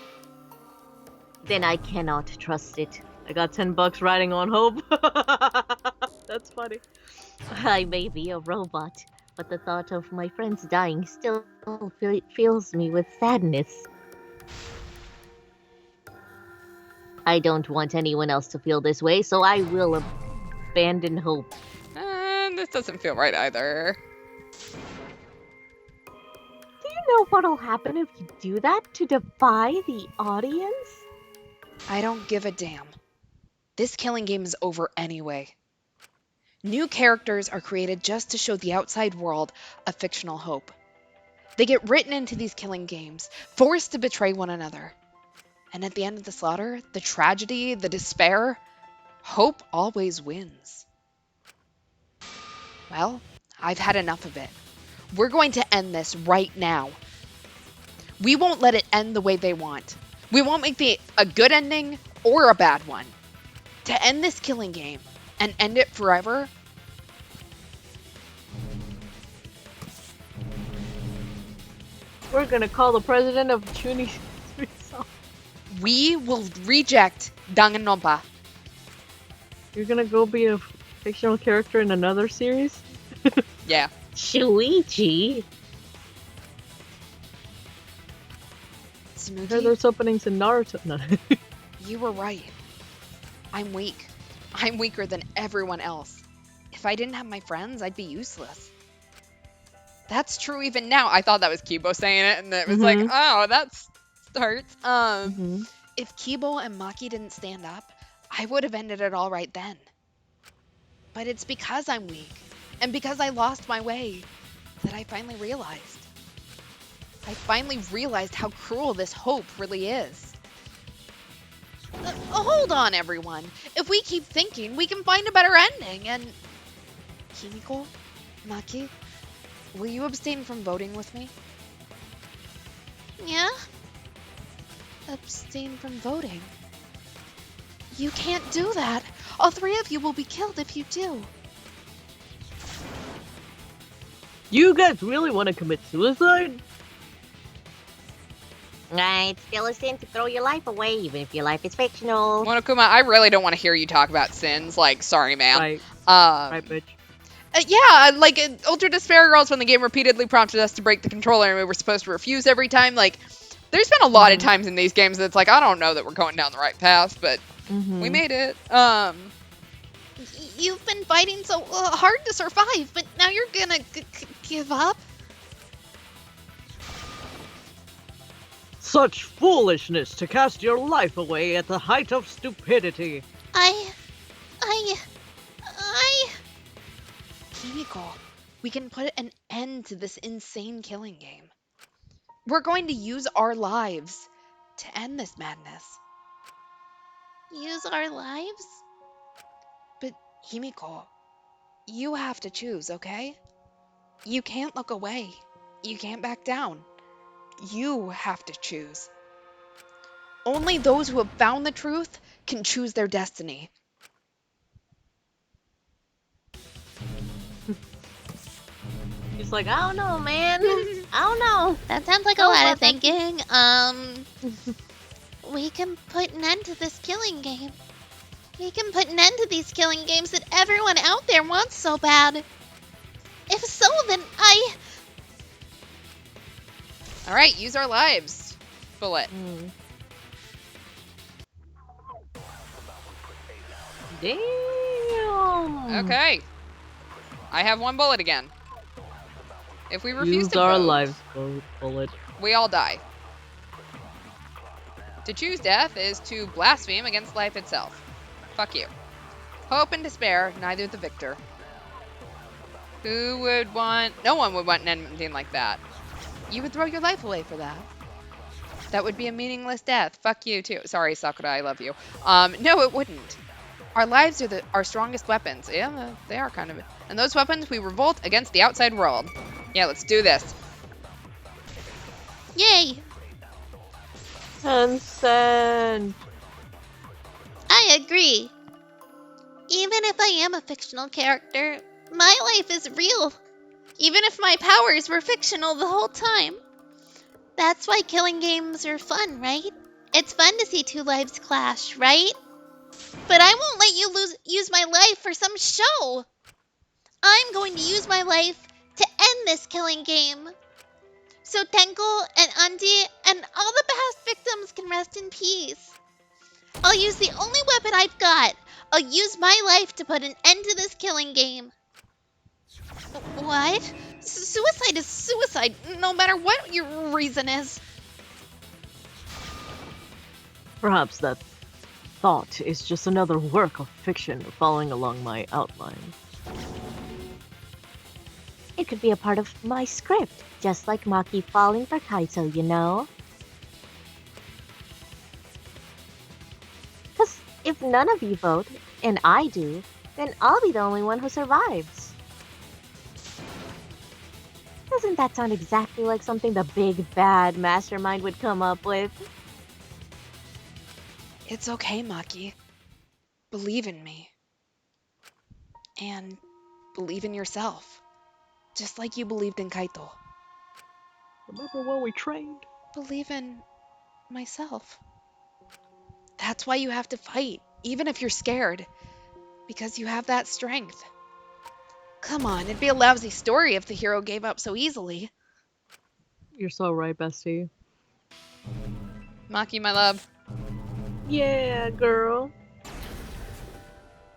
then I cannot trust it. I got $10 riding on hope. That's funny. I may be a robot, but the thought of my friends dying still fills me with sadness. I don't want anyone else to feel this way, so I will abandon hope. This doesn't feel right either. Do you know what'll happen if you do that to defy the audience? I don't give a damn. This killing game is over anyway. New characters are created just to show the outside world a fictional hope. They get written into these killing games, forced to betray one another. And at the end of the slaughter, the tragedy, the despair, hope always wins. Well, I've had enough of it. We're going to end this right now. We won't let it end the way they want. We won't make a good ending or a bad one. To end this killing game and end it forever, We're gonna call the president of Chuni. we will reject Danganronpa. You're gonna go be a fictional character in another series? Yeah. Shuichi? I heard Tsumugi, there's openings in Naruto. No. you were right. I'm weak. I'm weaker than everyone else. If I didn't have my friends, I'd be useless. That's true even now. I thought that was Kibo saying it, and it was like, Mhm. oh, that starts. Mhm. If Kibo and Maki didn't stand up, I would have ended it all right then. But it's because I'm weak, and because I lost my way, that I finally realized. I finally realized how cruel this hope really is. Hold on, everyone. If we keep thinking, we can find a better ending, and... Himiko? Maki? Will you abstain from voting with me? Yeah? Abstain from voting? You can't do that. All three of you will be killed if you do. You guys really want to commit suicide? It's still a sin to throw your life away, even if your life is fictional. Monokuma, I really don't want to hear you talk about sins. Like, sorry, man. Right, Um, right, bitch. Yeah, like Ultra Despair Girls, when the game repeatedly prompted us to break the controller and we were supposed to refuse every time, like, there's been a lot of times in these games that's like, I don't know that we're going down the right path, but we made it. You've been fighting so hard to survive, but now you're gonna give up? Such foolishness to cast your life away at the height of stupidity. Himiko, we can put an end to this insane killing game. We're going to use our lives to end this madness. Use our lives? But Himiko, you have to choose, okay? You can't look away. You can't back down. You have to choose. Only those who have found the truth can choose their destiny. He's like, I don't know, man. I don't know. That sounds like a lot of thinking. We can put an end to this killing game. We can put an end to these killing games that everyone out there wants so bad. If so, then All right, use our lives. Bullet. Damn. Okay. I have one bullet again. If we refuse Use to our vote, lives, bullet. we all die. To choose death is to blaspheme against life itself. Fuck you. Hope and despair, neither the victor. Who would want... No one would want an ending like that. You would throw your life away for that. That would be a meaningless death. Fuck you, too. Sorry, Sakura, I love you. No, it wouldn't. Our lives are our strongest weapons. Yeah, they are kind of. And those weapons, we revolt against the outside world. Yeah, let's do this. Yay! Consent. I agree. Even if I am a fictional character, my life is real. Even if my powers were fictional the whole time. That's why killing games are fun, right? It's fun to see two lives clash, right? But I won't let you use my life for some show. I'm going to use my life to end this killing game. So Tenko and Andy and all the past victims can rest in peace. I'll use the only weapon I've got. I'll use my life to put an end to this killing game. What? Suicide is suicide, no matter what your reason is. Perhaps that thought is just another work of fiction following along my outline. It could be a part of my script, just like Maki falling for Kaito, you know? Because if none of you vote, and I do, then I'll be the only one who survives. Doesn't that sound exactly like something the big bad mastermind would come up with? It's okay, Maki. Believe in me. And believe in yourself. Just like you believed in Kaito. Remember when we trained? Believe in myself. That's why you have to fight, even if you're scared. Because you have that strength. Come on, it'd be a lousy story if the hero gave up so easily. You're so right, bestie. Maki, my love. Yeah, girl.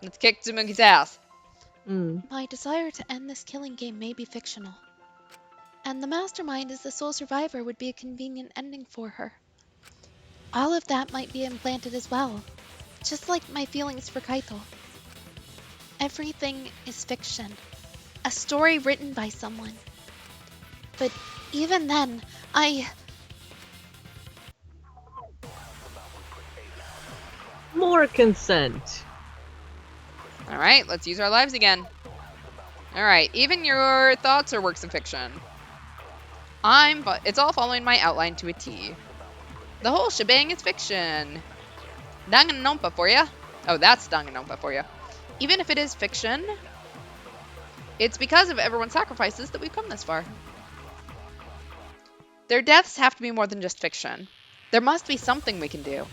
Let's kick Tsumugi's ass. My desire to end this killing game may be fictional. And the mastermind as the sole survivor would be a convenient ending for her. All of that might be implanted as well, just like my feelings for Kaito. Everything is fiction, a story written by someone. But even then, More consent. All right, let's use our lives again. All right, even your thoughts are works of fiction. It's all following my outline to a T. The whole shebang is fiction. Danganronpa for ya. Oh, that's Danganronpa for ya. Even if it is fiction, it's because of everyone's sacrifices that we've come this far. Their deaths have to be more than just fiction. There must be something we can do.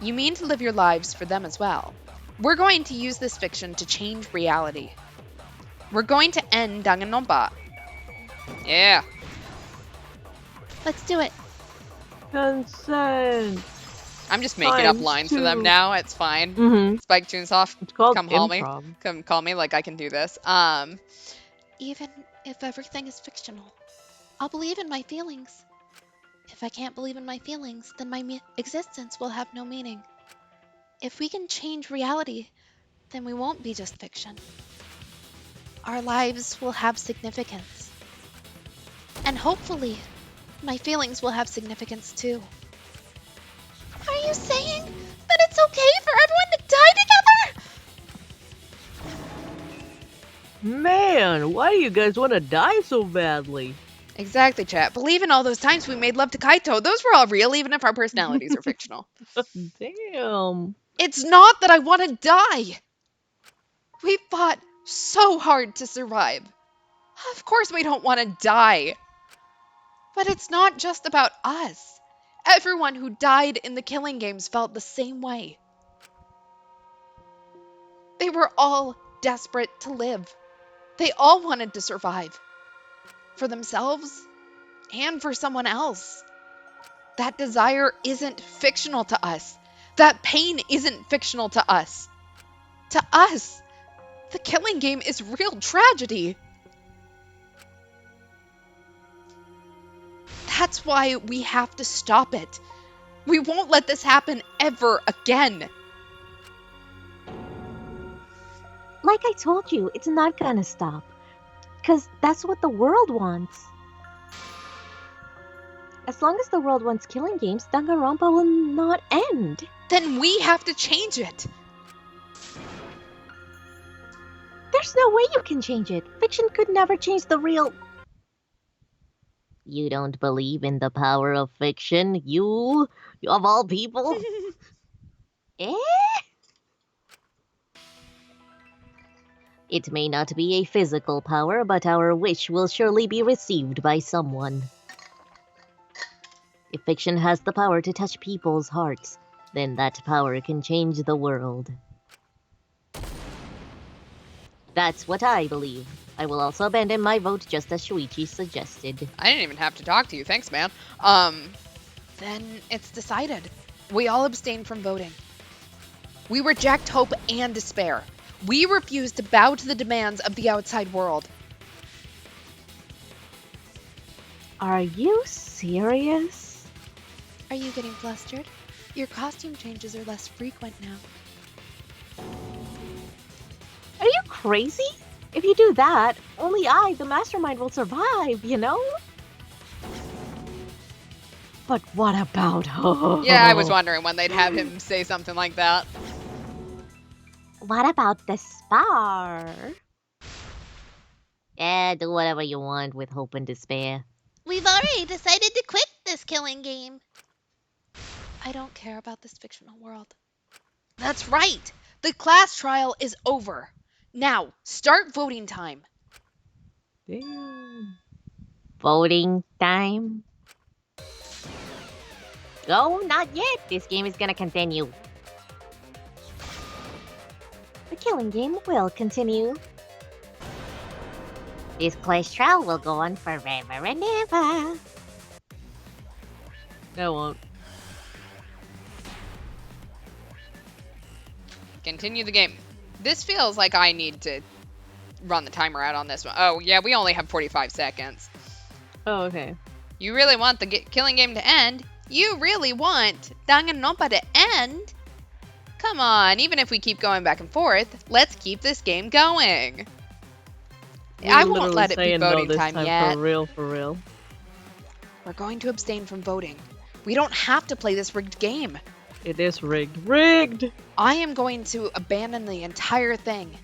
You mean to live your lives for them as well. We're going to use this fiction to change reality. We're going to end Danganronpa. Yeah. let's do it. Consent. I'm just making up Times lines for them two. now. It's fine. Mm-hmm. Spike Tunes off. It's called Come call me. improv. Come call me like I can do this. Even if everything is fictional, I'll believe in my feelings. If I can't believe in my feelings, then my existence will have no meaning. If we can change reality, then we won't be just fiction. Our lives will have significance. And hopefully, my feelings will have significance too. Are you saying that it's okay for everyone to die together? Man, why do you guys want to die so badly? Exactly, chat. Believe in all those times we made love to Kaito. Those were all real, even if our personalities are fictional. Damn. It's not that I want to die. We fought so hard to survive. Of course we don't want to die. But it's not just about us. Everyone who died in the killing games felt the same way. They were all desperate to live. They all wanted to survive. For themselves and for someone else. That desire isn't fictional to us. That pain isn't fictional to us. To us, the killing game is real tragedy. That's why we have to stop it. We won't let this happen ever again. Like I told you, it's not gonna stop. Because that's what the world wants. As long as the world wants killing games, Danganronpa will not end. Then we have to change it. There's no way you can change it. Fiction could never change the real. You don't believe in the power of fiction? You of all people? Eh? It may not be a physical power, but our wish will surely be received by someone. If fiction has the power to touch people's hearts, then that power can change the world. That's what I believe. I will also abandon my vote just as Shuichi suggested. I didn't even have to talk to you. Thanks, man. Then it's decided. We all abstain from voting. We reject hope and despair. We refuse to bow to the demands of the outside world. Are you serious? Are you getting flustered? Your costume changes are less frequent now. Are you crazy? If you do that, only I, the mastermind, will survive, you know? But what about Yeah, I was wondering when they'd have him say something like that. What about the spar? Do whatever you want with hope and despair. We've already decided to quit this killing game. I don't care about this fictional world. That's right! The class trial is over. Now, start voting time. Damn. Voting time? No, not yet. This game is gonna continue. The killing game will continue. This class trial will go on forever and ever. I won't. Continue the game. This feels like I need to run the timer out on this one. Oh, yeah, we only have 45 seconds. Oh, okay. You really want the killing game to end? You really want Danganronpa to end? Come on, even if we keep going back and forth, let's keep this game going. I We're won't let it be literally saying no voting this time time yet. For real, for real. We're going to abstain from voting. We don't have to play this rigged game. It is rigged. Rigged! I am going to abandon the entire thing.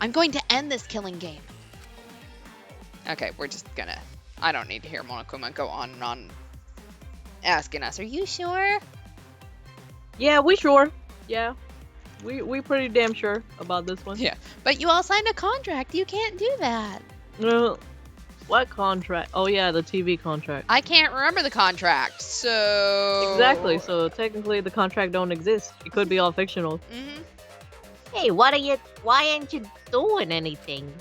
I'm going to end this killing game. Okay, we're just gonna... I don't need to hear Monokuma go on and on asking us, are you sure? Yeah, we sure. Yeah. We pretty damn sure about this one. Yeah. But you all signed a contract. You can't do that. What contract? Oh yeah, the TV contract. I can't remember the contract, so... Exactly, so technically the contract don't exist. It could be all fictional. Mhm. Hey, why aren't you doing anything?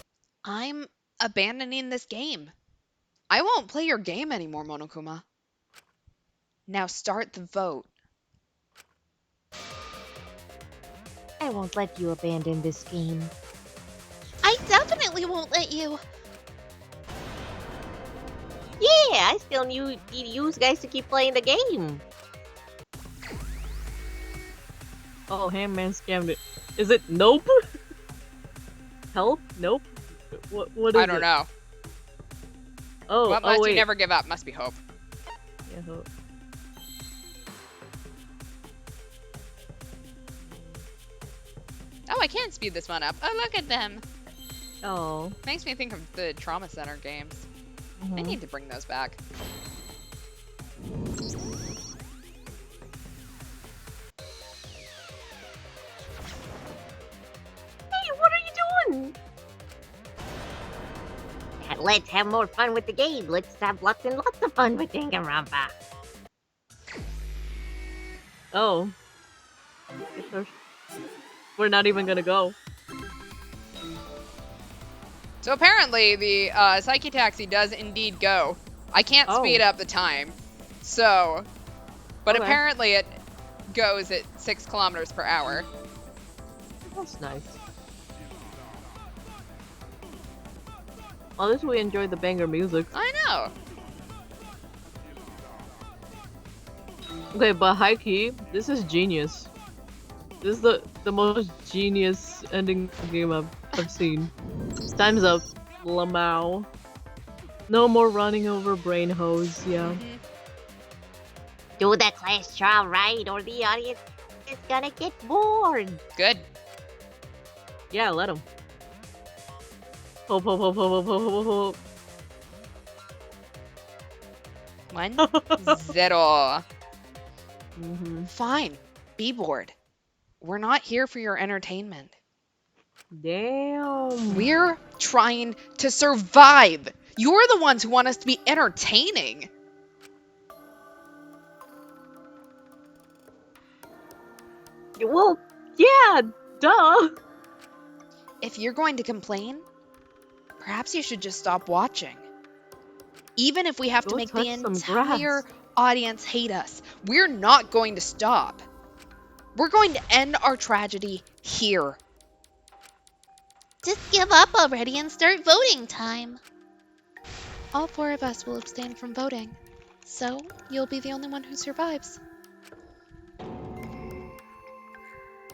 I'm abandoning this game. I won't play your game anymore, Monokuma. Now start the vote. I won't let you abandon this game. I definitely won't let you. Yeah, I still need you guys to keep playing the game. Oh, Handman scammed it. Is it nope? Help? Nope? What is it? I don't know. Oh, What must wait. you never give up? Must be hope. Yeah, hope. Oh, I can speed this one up. Oh, look at them. Oh. Makes me think of the Trauma Center games. They Mhm. need to bring those back. Hey, what are you doing? Let's have more fun with the game. Let's have lots and lots of fun with Danganronpa. Oh. We're not even gonna go. So apparently the Psyche Taxi does indeed go. I can't Oh. speed up the time. So, but Okay. apparently it goes at 6 kilometers per hour. That's nice. At least we enjoyed the banger music. I know. Okay, but high key, this is genius. This is the most genius ending game I've seen. Time's up, Lamau. No more running over brain hose, yeah. Mhm. Do the class trial right, or the audience is gonna get bored. Good. Yeah, let him. Hope, hope, hope, hope, hope, hope, hope, 1-0. Mm-hmm. Fine. Be bored. We're not here for your entertainment. Damn. We're trying to survive. You're the ones who want us to be entertaining. Well, yeah, duh. If you're going to complain, perhaps you should just stop watching. Even if we have to Go make the touch some entire grass. audience hate us, we're not going to stop. We're going to end our tragedy here. Just give up already and start voting time. All 4 of us will abstain from voting. So, you'll be the only one who survives.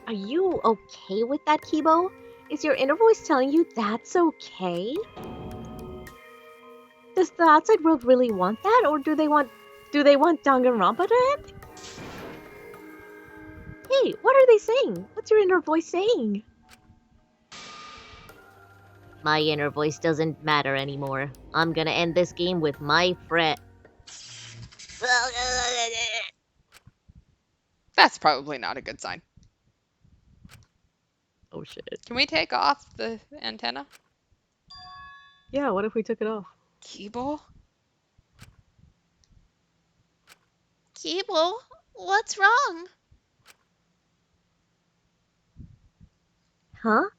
Are you okay with that, Kibo? Is your inner voice telling you that's okay? Does the outside world really want that, or do they want Danganronpa to end? Hey, what are they saying? What's your inner voice saying? My inner voice doesn't matter anymore. I'm gonna end this game with my friend. That's probably not a good sign. Oh shit. Can we take off the antenna? Yeah, what if we took it off? Keeble? Keeble, what's wrong? Huh?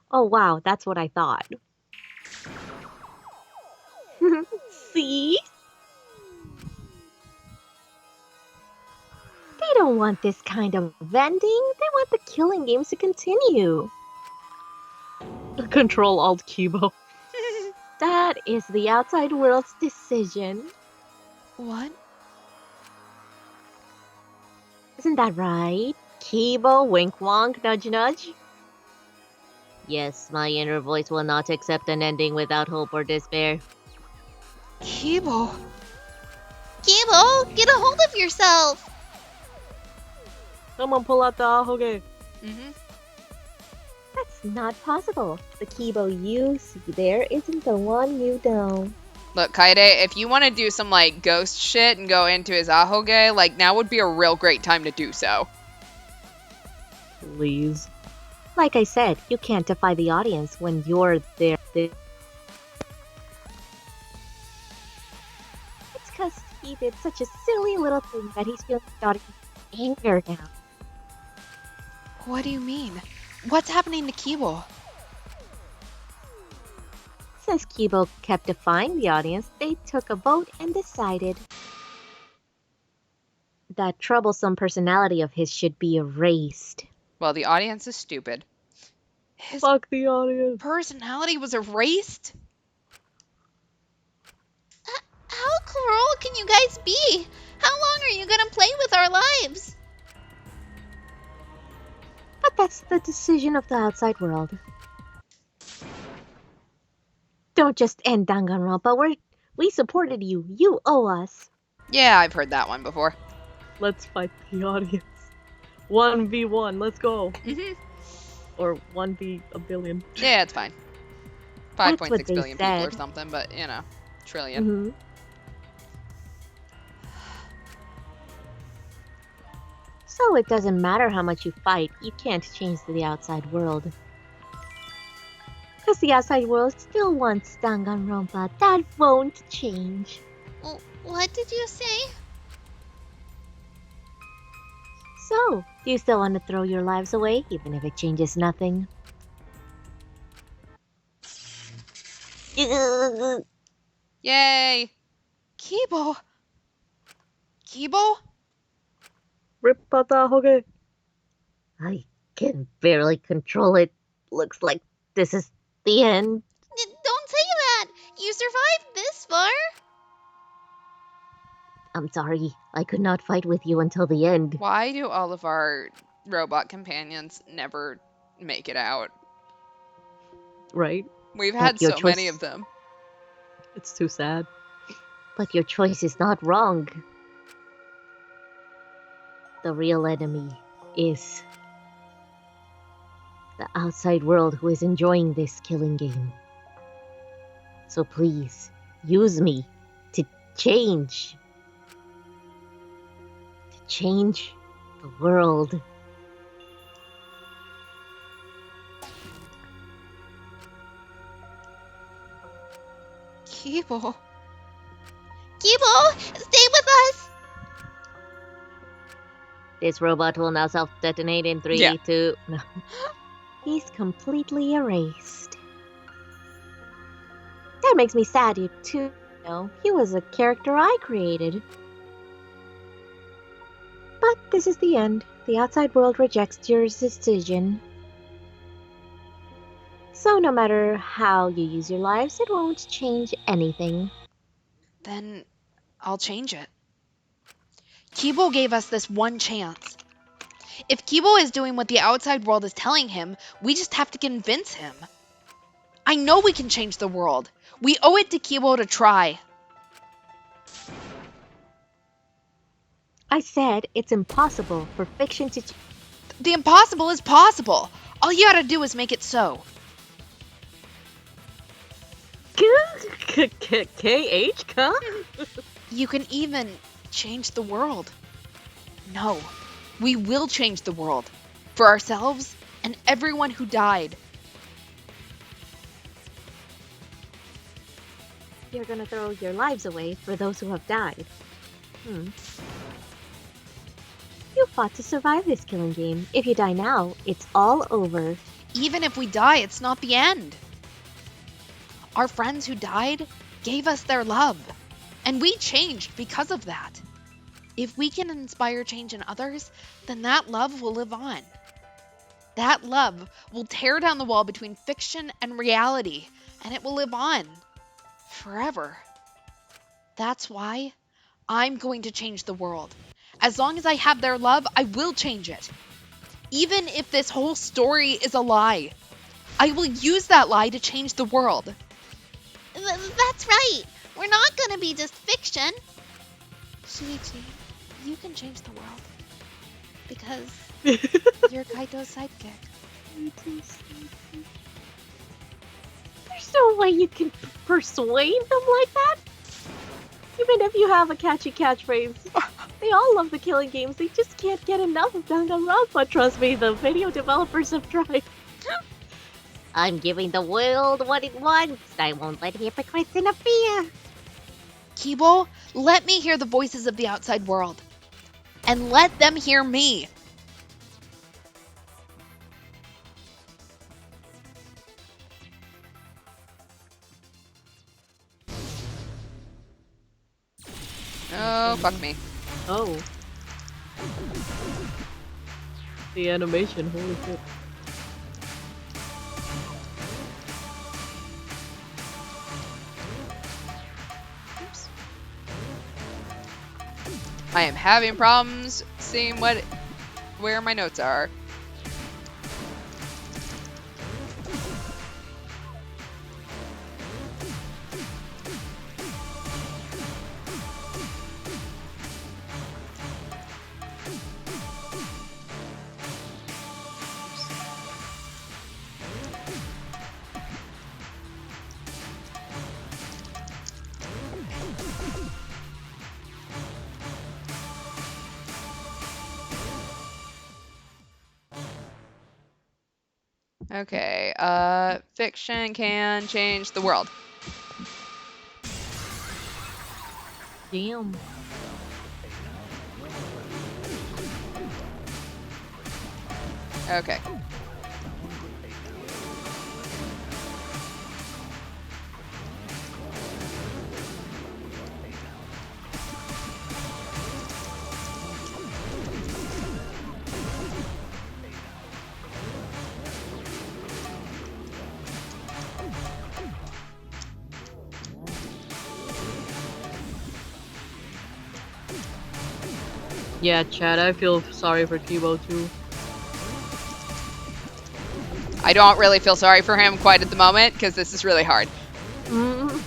Oh wow, that's what I thought. See? They don't want this kind of vending. They want the killing games to continue. Control Alt Cubo. That is the outside world's decision. What? Isn't that right? Kibo, wink wonk, nudge nudge. Yes, my inner voice will not accept an ending without hope or despair. Keeble? Keeble, get a hold of yourself. Someone pull out the ahoge. Mm-hmm. That's not possible. The Kibo you see there isn't the one you know. Look, Kaede, if you want to do some, like, ghost shit and go into his ahoge, like, now would be a real great time to do so. Please. Like I said, you can't defy the audience when you're there. It's because he did such a silly little thing that he's feeling the audience anger now. What do you mean? What's happening to Keeble? Since Kibo kept defying the audience, they took a vote and decided that troublesome personality of his should be erased. Well, the audience is stupid. His Fuck the audience. personality was erased? How cruel can you guys be? How long are you gonna play with our lives? But that's the decision of the outside world. Don't just end Danganronpa. We supported you. You owe us. Yeah, I've heard that one before. Let's fight the audience. 1v1, let's go. Mm-hmm. Or 1v a billion. Yeah, it's fine. That's what 5.6 they billion people or said. something, but, you know, trillion. Mhm. So it doesn't matter how much you fight, you can't change the outside world. Because the outside world still wants Danganronpa. That won't change. What did you say? So, do you still want to throw your lives away, even if it changes nothing? Yay! Keeble? Keeble? Rip out the ahoge. I can barely control it. Looks like this is the end. Don't say that. You survived this far. I'm sorry, I could not fight with you until the end. Why do all of our robot companions never make it out? Right? We've But had your so many choice- of them. It's too sad. But your choice is not wrong. The real enemy is the outside world who is enjoying this killing game. So please, use me to change. To change the world. Kibo. Kibo, stay with us. This robot will now self-detonate in 3, Yeah. 2... No. He's completely erased. That makes me sad, you too. You know, he was a character I created. But this is the end. The outside world rejects your decision. So no matter how you use your lives, it won't change anything. Then I'll change it. Kibo gave us this one chance. If Kibo is doing what the outside world is telling him, we just have to convince him. I know we can change the world. We owe it to Kibo to try. I said it's impossible for fiction to... The impossible is possible. All you gotta do is make it so. KH, huh? You can even change the world. No, we will change the world. For ourselves and everyone who died. You're gonna throw your lives away for those who have died. You fought to survive this killing game. If you die now, it's all over. Even if we die, it's not the end. Our friends who died gave us their love, and we changed because of that. If we can inspire change in others, then that love will live on. That love will tear down the wall between fiction and reality, and it will live on forever. That's why I'm going to change the world. As long as I have their love, I will change it. Even if this whole story is a lie, I will use that lie to change the world. That's right. We're not gonna be just fiction. Shuichi, you can change the world. Because you're Kaito's sidekick. There's no way you can persuade them like that. Even if you have a catchy catchphrase. They all love the killing games. They just can't get enough of Danganronpa. Trust me, the video developers have tried. I'm giving the world what it wants. I won't let hypocrites interfere. Kibo, let me hear the voices of the outside world. And let them hear me. Oh, fuck me. Oh. The animation, holy shit. I am having problems seeing where my notes are. Okay, fiction can change the world. Damn. Okay. Yeah, Chad, I feel sorry for Kibo too. I don't really feel sorry for him quite at the moment because this is really hard. Mm.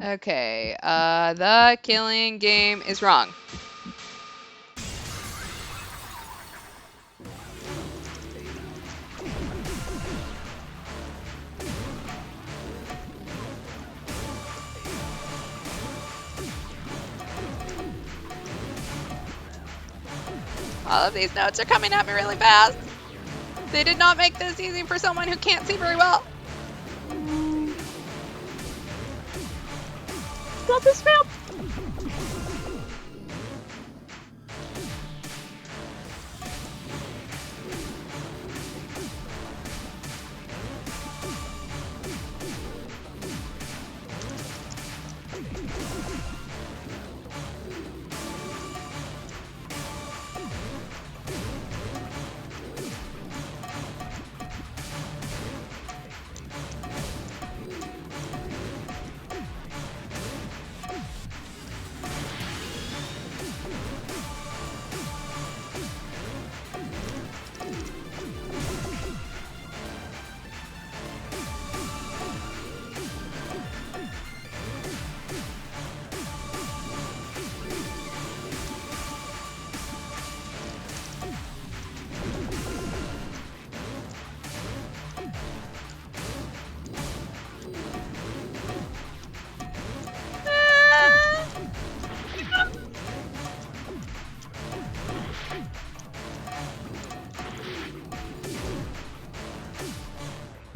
Okay, the killing game is wrong. All of these notes are coming at me really fast. They did not make this easy for someone who can't see very well. Got this, fam.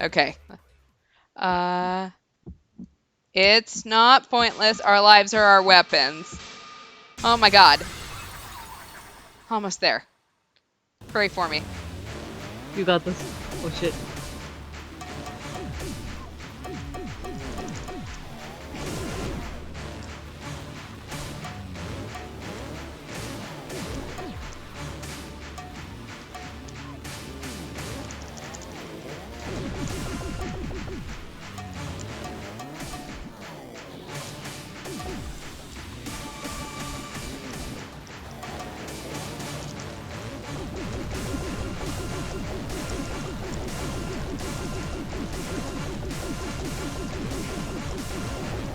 Okay. It's not pointless. Our lives are our weapons. Oh my god. Almost there. Pray for me. You got this. Oh shit.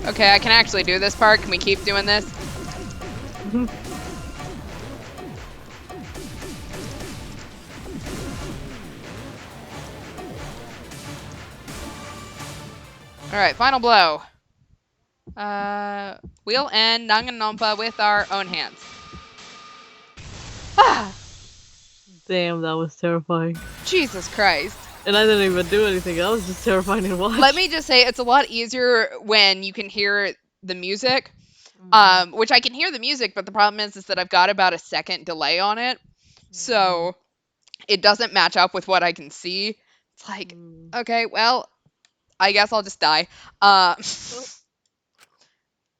Okay, I can actually do this part. Can we keep doing this? Alright, final blow. We'll end Danganronpa with our own hands. Ah! Damn, that was terrifying. Jesus Christ. And I didn't even do anything. That was just terrifying to watch. Let me just say, it's a lot easier when you can hear the music. Which I can hear the music, but the problem is that I've got about a second delay on it. So it doesn't match up with what I can see. It's like, okay, well, I guess I'll just die.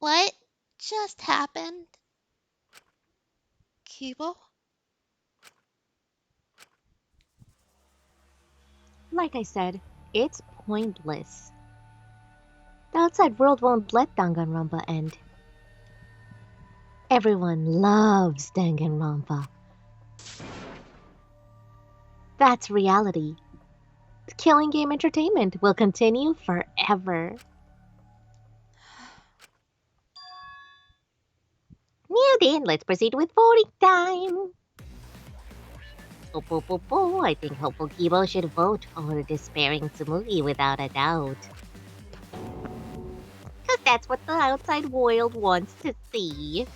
What just happened? Kibo? Like I said, it's pointless. The outside world won't let Danganronpa end. Everyone loves Danganronpa. That's reality. The killing game entertainment will continue forever. Now then, let's proceed with voting time. I think Hopeful Kibo should vote for the despairing Tsumugi without a doubt. Cause that's what the outside world wants to see.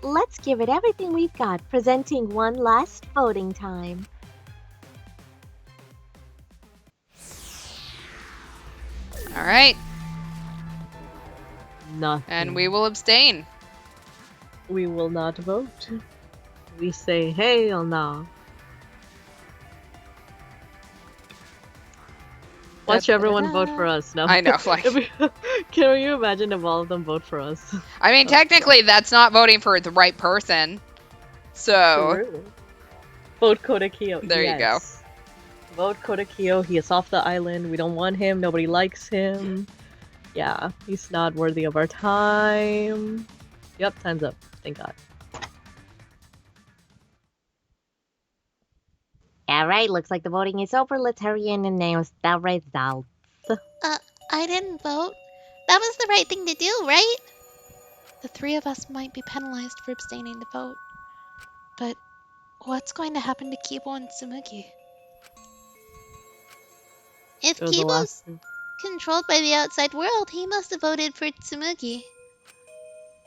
Let's give it everything we've got, presenting one last voting time. All right, Nothing. and we will abstain. We will not vote. We say hell no. Watch everyone vote for us. No, I know, like- Can you imagine if all of them vote for us? I mean, technically, that's not voting for the right person. So, True. Vote Kodakio. There you go. Vote Kodakio. He is off the island. We don't want him. Nobody likes him. Yeah, he's not worthy of our time. Yep, time's up. Thank God. Alright, looks like the voting is over. Let's hurry and announce the results. I didn't vote. That was the right thing to do, right? The three of us might be penalized for abstaining to vote. But what's going to happen to Kibo and Tsumugi? If It was the Kibo's last. controlled by the outside world, he must have voted for Tsumugi.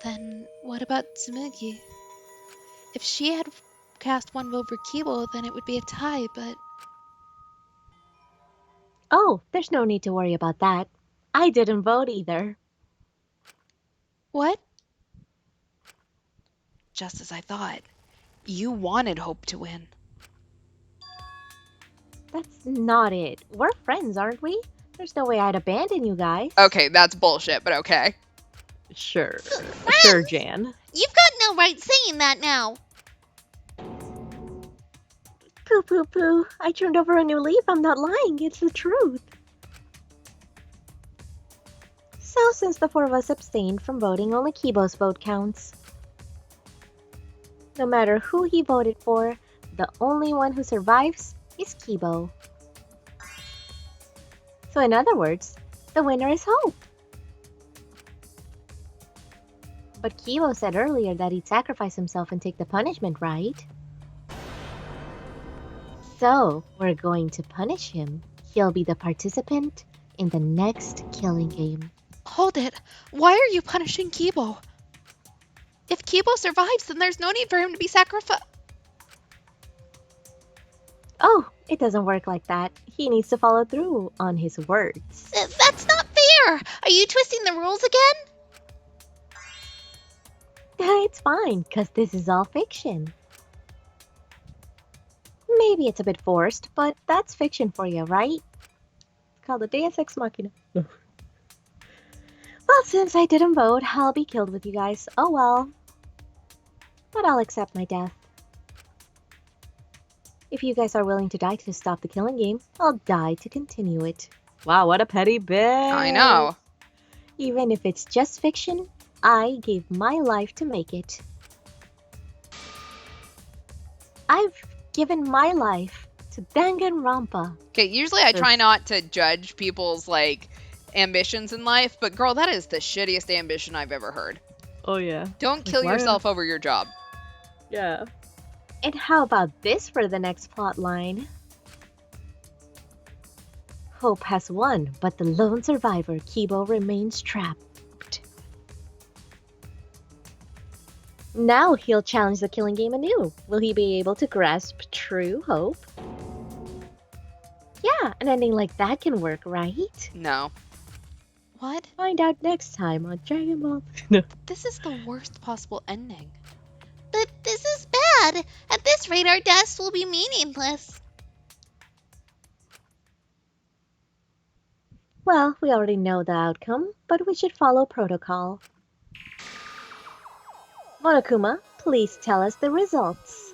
Then what about Tsumugi? If she had cast one vote for Kibo, then it would be a tie, but Oh, there's no need to worry about that. I didn't vote either. what? Just as I thought. You wanted Hope to win. That's not it. We're friends, aren't we? There's no way I'd abandon you guys. Okay, that's bullshit, but okay. Sure. Friends? Sure, Jan. You've got no right saying that now. Poo poo poo. I turned over a new leaf. I'm not lying. It's the truth. So, since the four of us abstained from voting, only Kibo's vote counts. No matter who he voted for, the only one who survives is Kibo. So, in other words, the winner is Hope. But Kibo said earlier that he'd sacrifice himself and take the punishment, right? So, we're going to punish him. He'll be the participant in the next killing game. Hold it. Why are you punishing Kibo? If Kibo survives, then there's no need for him to be sacrificed. Oh, it doesn't work like that. He needs to follow through on his words. That's not fair. Are you twisting the rules again? It's fine, because this is all fiction. Maybe it's a bit forced, but that's fiction for you, right? It's called a Deus Ex Machina. Well, since I didn't vote, I'll be killed with you guys. Oh well. But I'll accept my death. If you guys are willing to die to stop the killing game, I'll die to continue it. Wow, what a petty bitch. I know. Even if it's just fiction, I gave my life to make it. I've given my life to Danganronpa. Okay, usually I try not to judge people's, like, ambitions in life, but girl, that is the shittiest ambition I've ever heard. Oh, yeah. Don't kill why- yourself over your job. Yeah. And how about this for the next plot line? Hope has won, but the lone survivor, Kibo, remains trapped. Now he'll challenge the killing game anew. Will he be able to grasp true hope? Yeah, an ending like that can work, right? No. What? Find out next time on Dragon Ball. This is the worst possible ending. But this is bad. At this rate, our deaths will be meaningless. Well, we already know the outcome, but we should follow protocol. Monokuma, please tell us the results.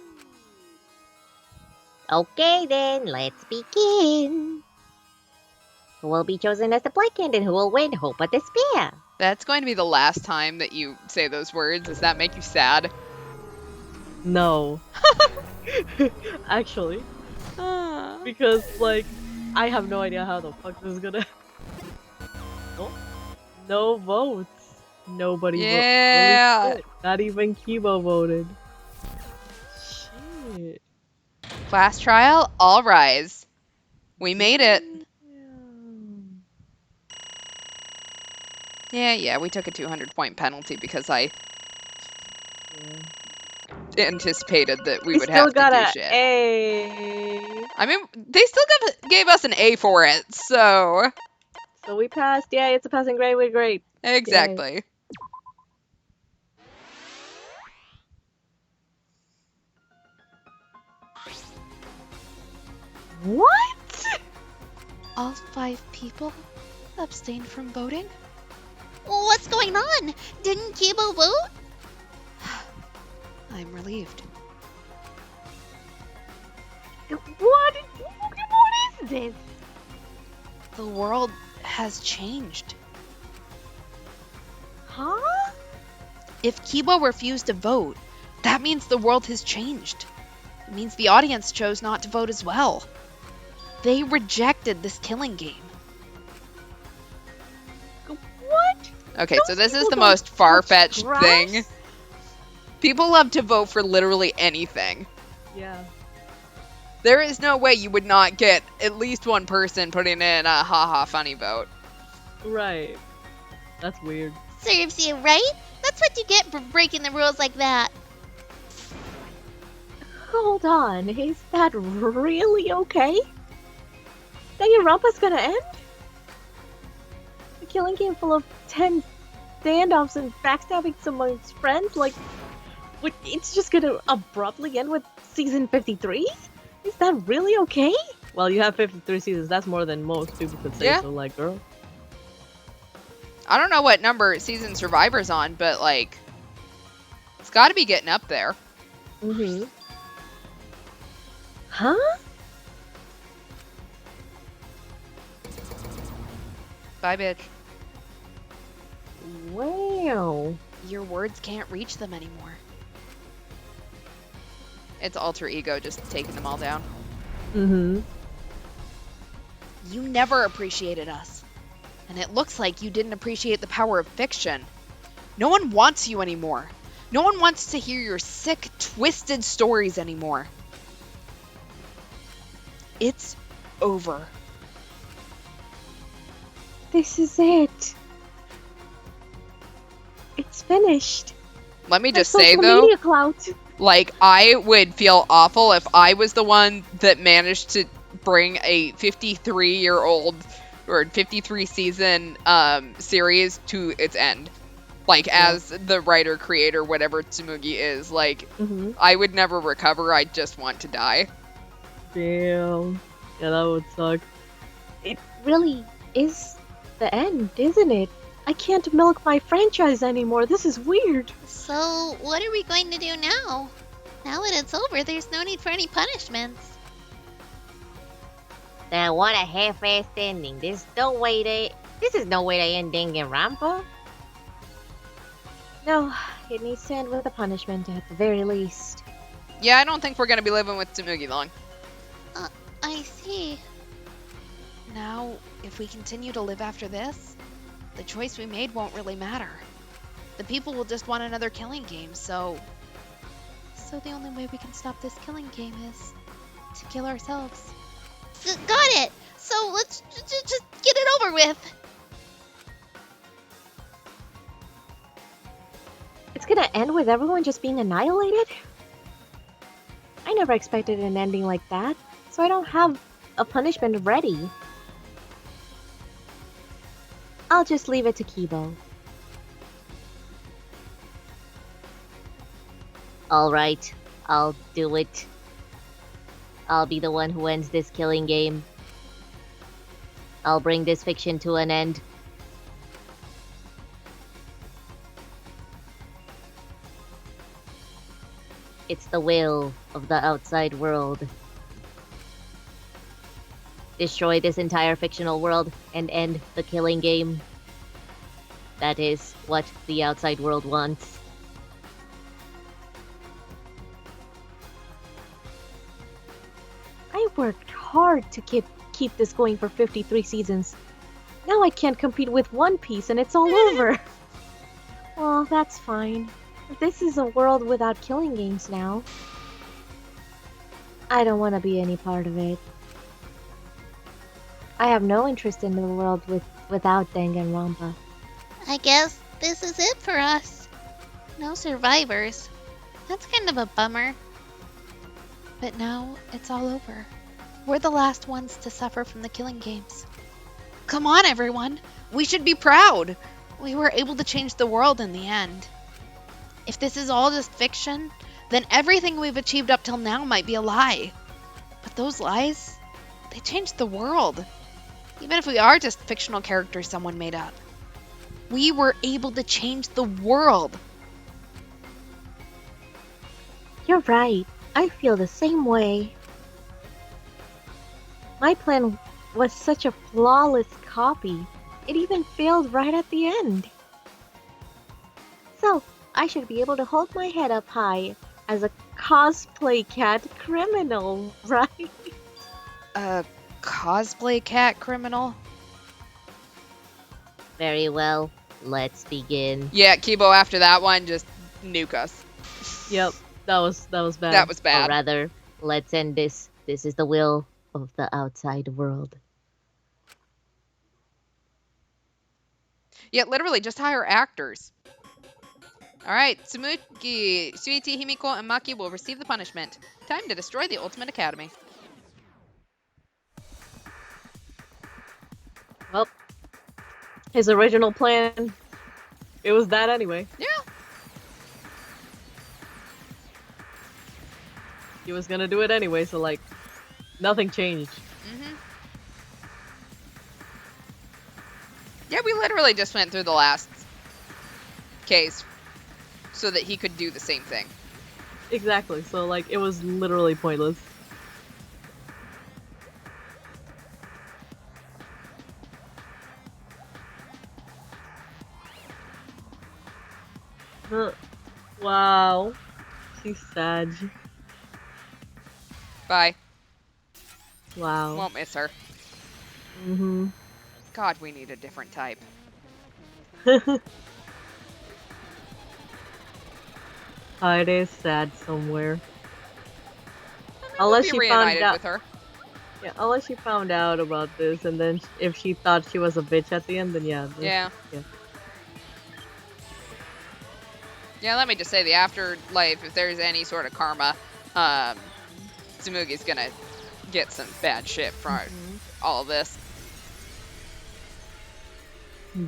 Okay then, let's begin. Who will be chosen as the Blackend and who will win Hope or Despair? That's going to be the last time that you say those words. Does that make you sad? No. Actually. Because, like, I have no idea how the fuck this is gonna... Oh, no votes. Nobody Yeah. voted. Not even Kibo voted. Shit. Class trial, all rise. We made it. Yeah, we took a 200-point penalty because I anticipated that we would have to got do a shit. A. I mean, they still gave us an A for it, so... So we passed. Yeah, it's a passing grade. We're great. Exactly. What? All 5 people abstained from voting? What's going on? Didn't Kibo vote? I'm relieved. What? What is this? The world has changed. Huh? If Kibo refused to vote, that means the world has changed. It means the audience chose not to vote as well. They rejected this killing game. What? Okay, so Those this is people the don't most touch far-fetched grass? thing. People love to vote for literally anything. Yeah. There is no way you would not get at least one person putting in a haha funny vote. Right. That's weird. Serves you, right? That's what you get for breaking the rules like that. Hold on, is that really okay? Danganronpa's gonna end? A killing game full of 10 standoffs and backstabbing amongst friends? Like, what, it's just gonna abruptly end with season 53? Is that really okay? Well, you have 53 seasons. That's more than most people could say. Yeah. So, like, girl. I don't know what number season Survivor's on, but like, it's got to be getting up there. Mm-hmm. Huh? Bye, bitch. Wow. Your words can't reach them anymore. It's alter ego just taking them all down. Mm-hmm. You never appreciated us. And it looks like you didn't appreciate the power of fiction. No one wants you anymore. No one wants to hear your sick, twisted stories anymore. It's over. This is it. It's finished. Let me My just say, social though, media clout. like, I would feel awful if I was the one that managed to bring a 53-year-old or 53 season series to its end. Like, as the writer, creator, whatever Tsumugi is, like, Mm-hmm. I would never recover. I just want to die. Damn. Yeah, that would suck. It really is the end, isn't it? I can't milk my franchise anymore. This is weird. So, what are we going to do now? Now that it's over, there's no need for any punishments. Then what a half-assed ending. This is no way to end Danganronpa. No, it needs to end with a punishment at the very least. Yeah, I don't think we're going to be living with Tsumugi long. I see. Now, if we continue to live after this, the choice we made won't really matter. The people will just want another killing game, so the only way we can stop this killing game is to kill ourselves. Got it! So, let's just get it over with. It's gonna end with everyone just being annihilated? I never expected an ending like that, so I don't have a punishment ready. I'll just leave it to Kibo. Alright, I'll do it. I'll be the one who ends this killing game. I'll bring this fiction to an end. It's the will of the outside world. Destroy this entire fictional world and end the killing game. That is what the outside world wants. I worked hard to keep this going for 53 seasons. Now I can't compete with One Piece and it's all over. Well, that's fine. This is a world without killing games now. I don't want to be any part of it. I have no interest in the world without Danganronpa. I guess this is it for us. No survivors. That's kind of a bummer. But now it's all over. We're the last ones to suffer from the killing games. Come on, everyone. We should be proud. We were able to change the world in the end. If this is all just fiction, then everything we've achieved up till now might be a lie. But those lies, they changed the world. Even if we are just fictional characters someone made up. We were able to change the world. You're right. I feel the same way. My plan was such a flawless copy. It even failed right at the end. So, I should be able to hold my head up high as a cosplay cat criminal, right? A cosplay cat criminal? Very well. Let's begin. Yeah, Kibo, after that one, just nuke us. Yep, that was bad. That was Or bad. rather, let's end this. This is the will of the outside world. Yeah, literally, just hire actors. Alright, Tsumugi, Shuichi, Himiko, and Maki will receive the punishment. Time to destroy the Ultimate Academy. Well, his original plan, it was that anyway. Yeah. He was gonna do it anyway, so like, nothing changed. Mm-hmm. Yeah, we literally just went through the last case so that he could do the same thing. Exactly, so like, it was literally pointless. Wow. She's sad. Bye. Wow. Won't miss her. Mm-hmm. God, we need a different type. Kaede is sad somewhere. I mean, Unless we'll be she found reunited out- with her. Yeah, unless she found out about this, and then if she thought she was a bitch at the end, then yeah. Yeah. Yeah. Yeah, let me just say, the afterlife, if there's any sort of karma, Tsumugi's gonna get some bad shit from all of this.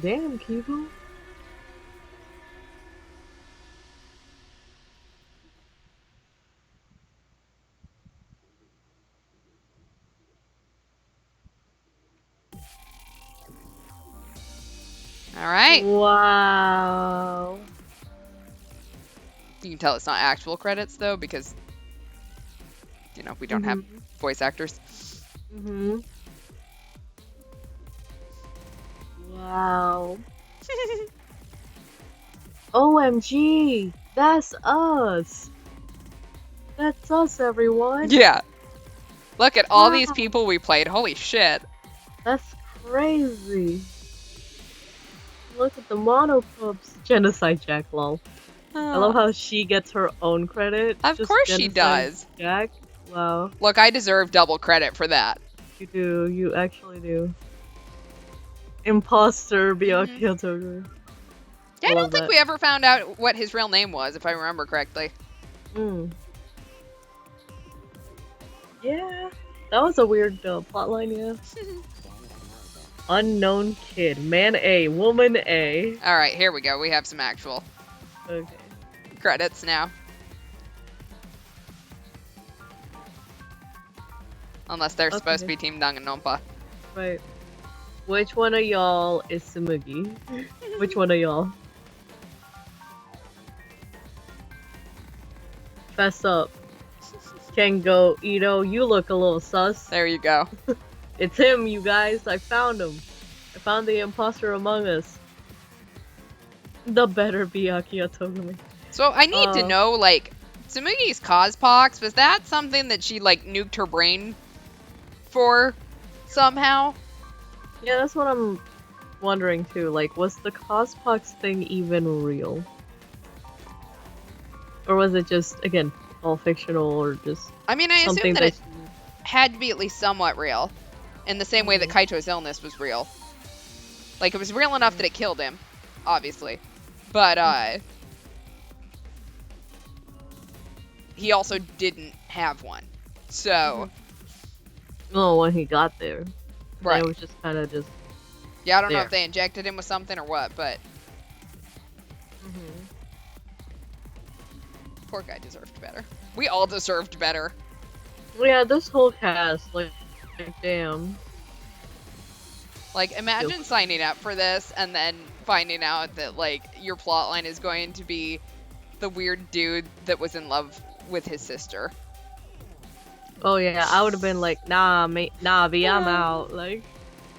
Damn, Kibo. All right. Wow. You can tell it's not actual credits, though, because, you know, we don't have voice actors. Mm-hmm. Wow. OMG! That's us! That's us, everyone! Yeah. Look at all these Wow. people we played. Holy shit. That's crazy! Look at the monopups! Genocide Jack, lol. I love how she gets her own credit. Of just course she Genocide does. Jack? Wow. Look, I deserve double credit for that. You do. You actually do. Imposter Byakuya Toru. Yeah, I love don't think that. we ever found out what his real name was, if I remember correctly. Mm. Yeah, that was a weird plotline, yeah. Unknown kid. Man A. Woman A. All right, here we go. We have some actual Okay. credits now. Unless they're supposed to be Team Danganronpa. Right. Which one of y'all is Tsumugi? Which one of y'all? Fess up. Kengo, Ito, you look a little sus. There you go. It's him, you guys. I found him. I found the imposter among us. The better Byakuya Togumi. So I need to know, like, Tsumugi's Cospox, was that something that she, like, nuked her brain for somehow? Yeah, that's what I'm wondering too. Like, was the Cospox thing even real? Or was it just, again, all fictional or just I mean, I assume something that it that had to be at least somewhat real. In the same way that Kaito's illness was real. Like, it was real enough that it killed him, obviously. But, he also didn't have one. So, Oh, when he got there. right. It was just kind of just... Yeah, I don't know there. if they injected him with something or what, but poor guy deserved better. We all deserved better. Yeah, this whole cast, like damn. Like, imagine signing up for this and then finding out that, like, your plotline is going to be the weird dude that was in love with his sister. Oh yeah, I would have been like, nah, mate, nah, B, I'm Yeah. out. Like,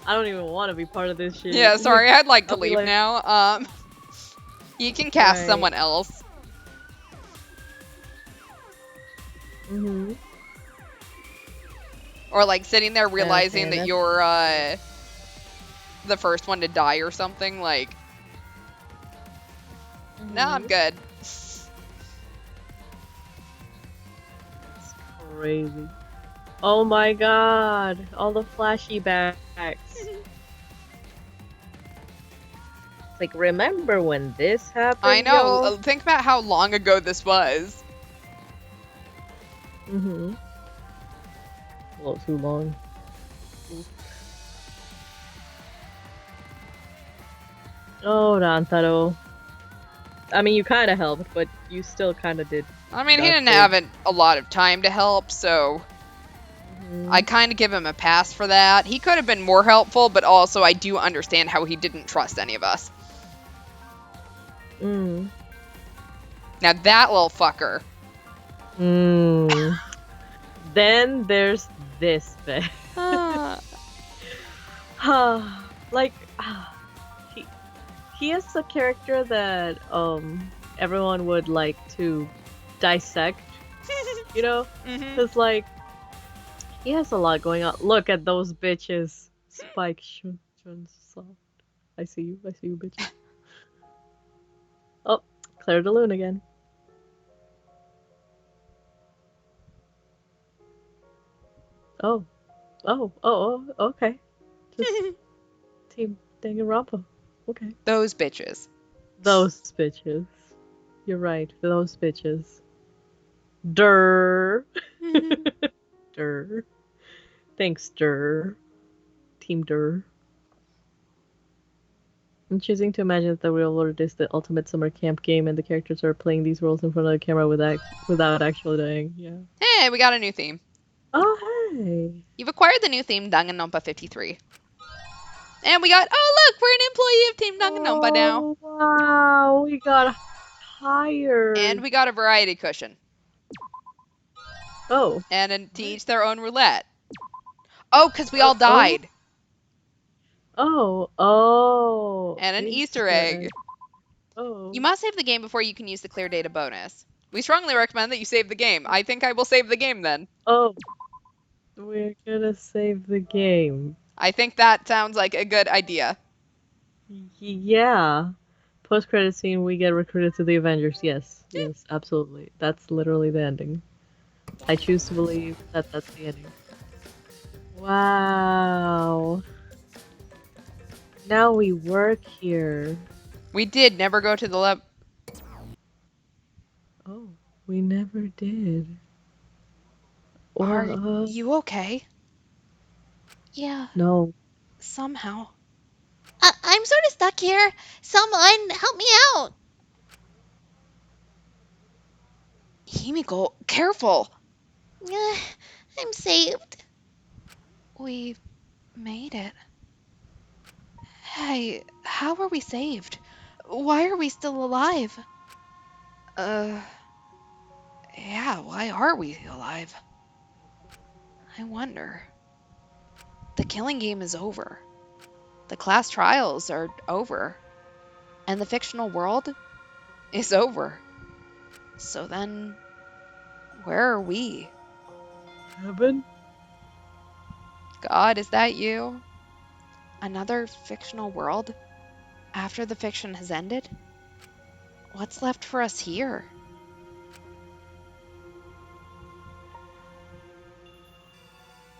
I don't even want to be part of this shit. Yeah, sorry, I'd like to I'll be leave like, now. You can cast right. someone else. Mm-hmm. Or like sitting there realizing Okay, that that's you're the first one to die or something, like, no, I'm good. crazy. Oh my god, all the flashbacks. It's like, remember when this happened, I know. y'all? Think about how long ago this was. Mm-hmm. A little too long. Oh, Rantaro. I mean, you kind of helped, but you still kind of did. I mean, he That's didn't good. have a lot of time to help, so I kind of give him a pass for that. He could have been more helpful, but also I do understand how he didn't trust any of us. Mm. Now that little fucker. Mm. Then there's this bit. Like, he he is a character that everyone would like to dissect, you know? Mhm. Cause like he has a lot going on. Look at those bitches. Spike Shun soft. I see you, bitches. Oh, Claire de Lune again. Oh, okay. Just Team Danganronpa. Okay. Those bitches. Those bitches. You're right, those bitches. Durr. Durr. Thanks, Durr. Team Durr. I'm choosing to imagine that the real world is the ultimate summer camp game and the characters are playing these roles in front of the camera without actually dying. Yeah. Hey, we got a new theme. Oh, hey. You've acquired the new theme, Danganronpa 53. And we got, oh look, we're an employee of Team Danganronpa now. Oh, wow. We got hired. And we got a variety cushion. Oh. And to each their own roulette. Oh, because we all died. Oh. And an Easter egg. Oh. You must save the game before you can use the clear data bonus. We strongly recommend that you save the game. I think I will save the game then. Oh. We're gonna save the game. I think that sounds like a good idea. Yeah. Post-credit scene, we get recruited to the Avengers. Yes, absolutely. That's literally the ending. I choose to believe that that's the ending. Wow. Now we work here. We did never go to the lab. Oh, we never did. Are What? you okay? Yeah. No. Somehow. I'm sort of stuck here. Someone help me out. Himiko, careful! I'm saved. We made it. Hey, how were we saved? Why are we still alive? Yeah, why are we alive? I wonder. The killing game is over. The class trials are over. And the fictional world is over. So then, where are we? Heaven? God, is that you? Another fictional world? After the fiction has ended? What's left for us here?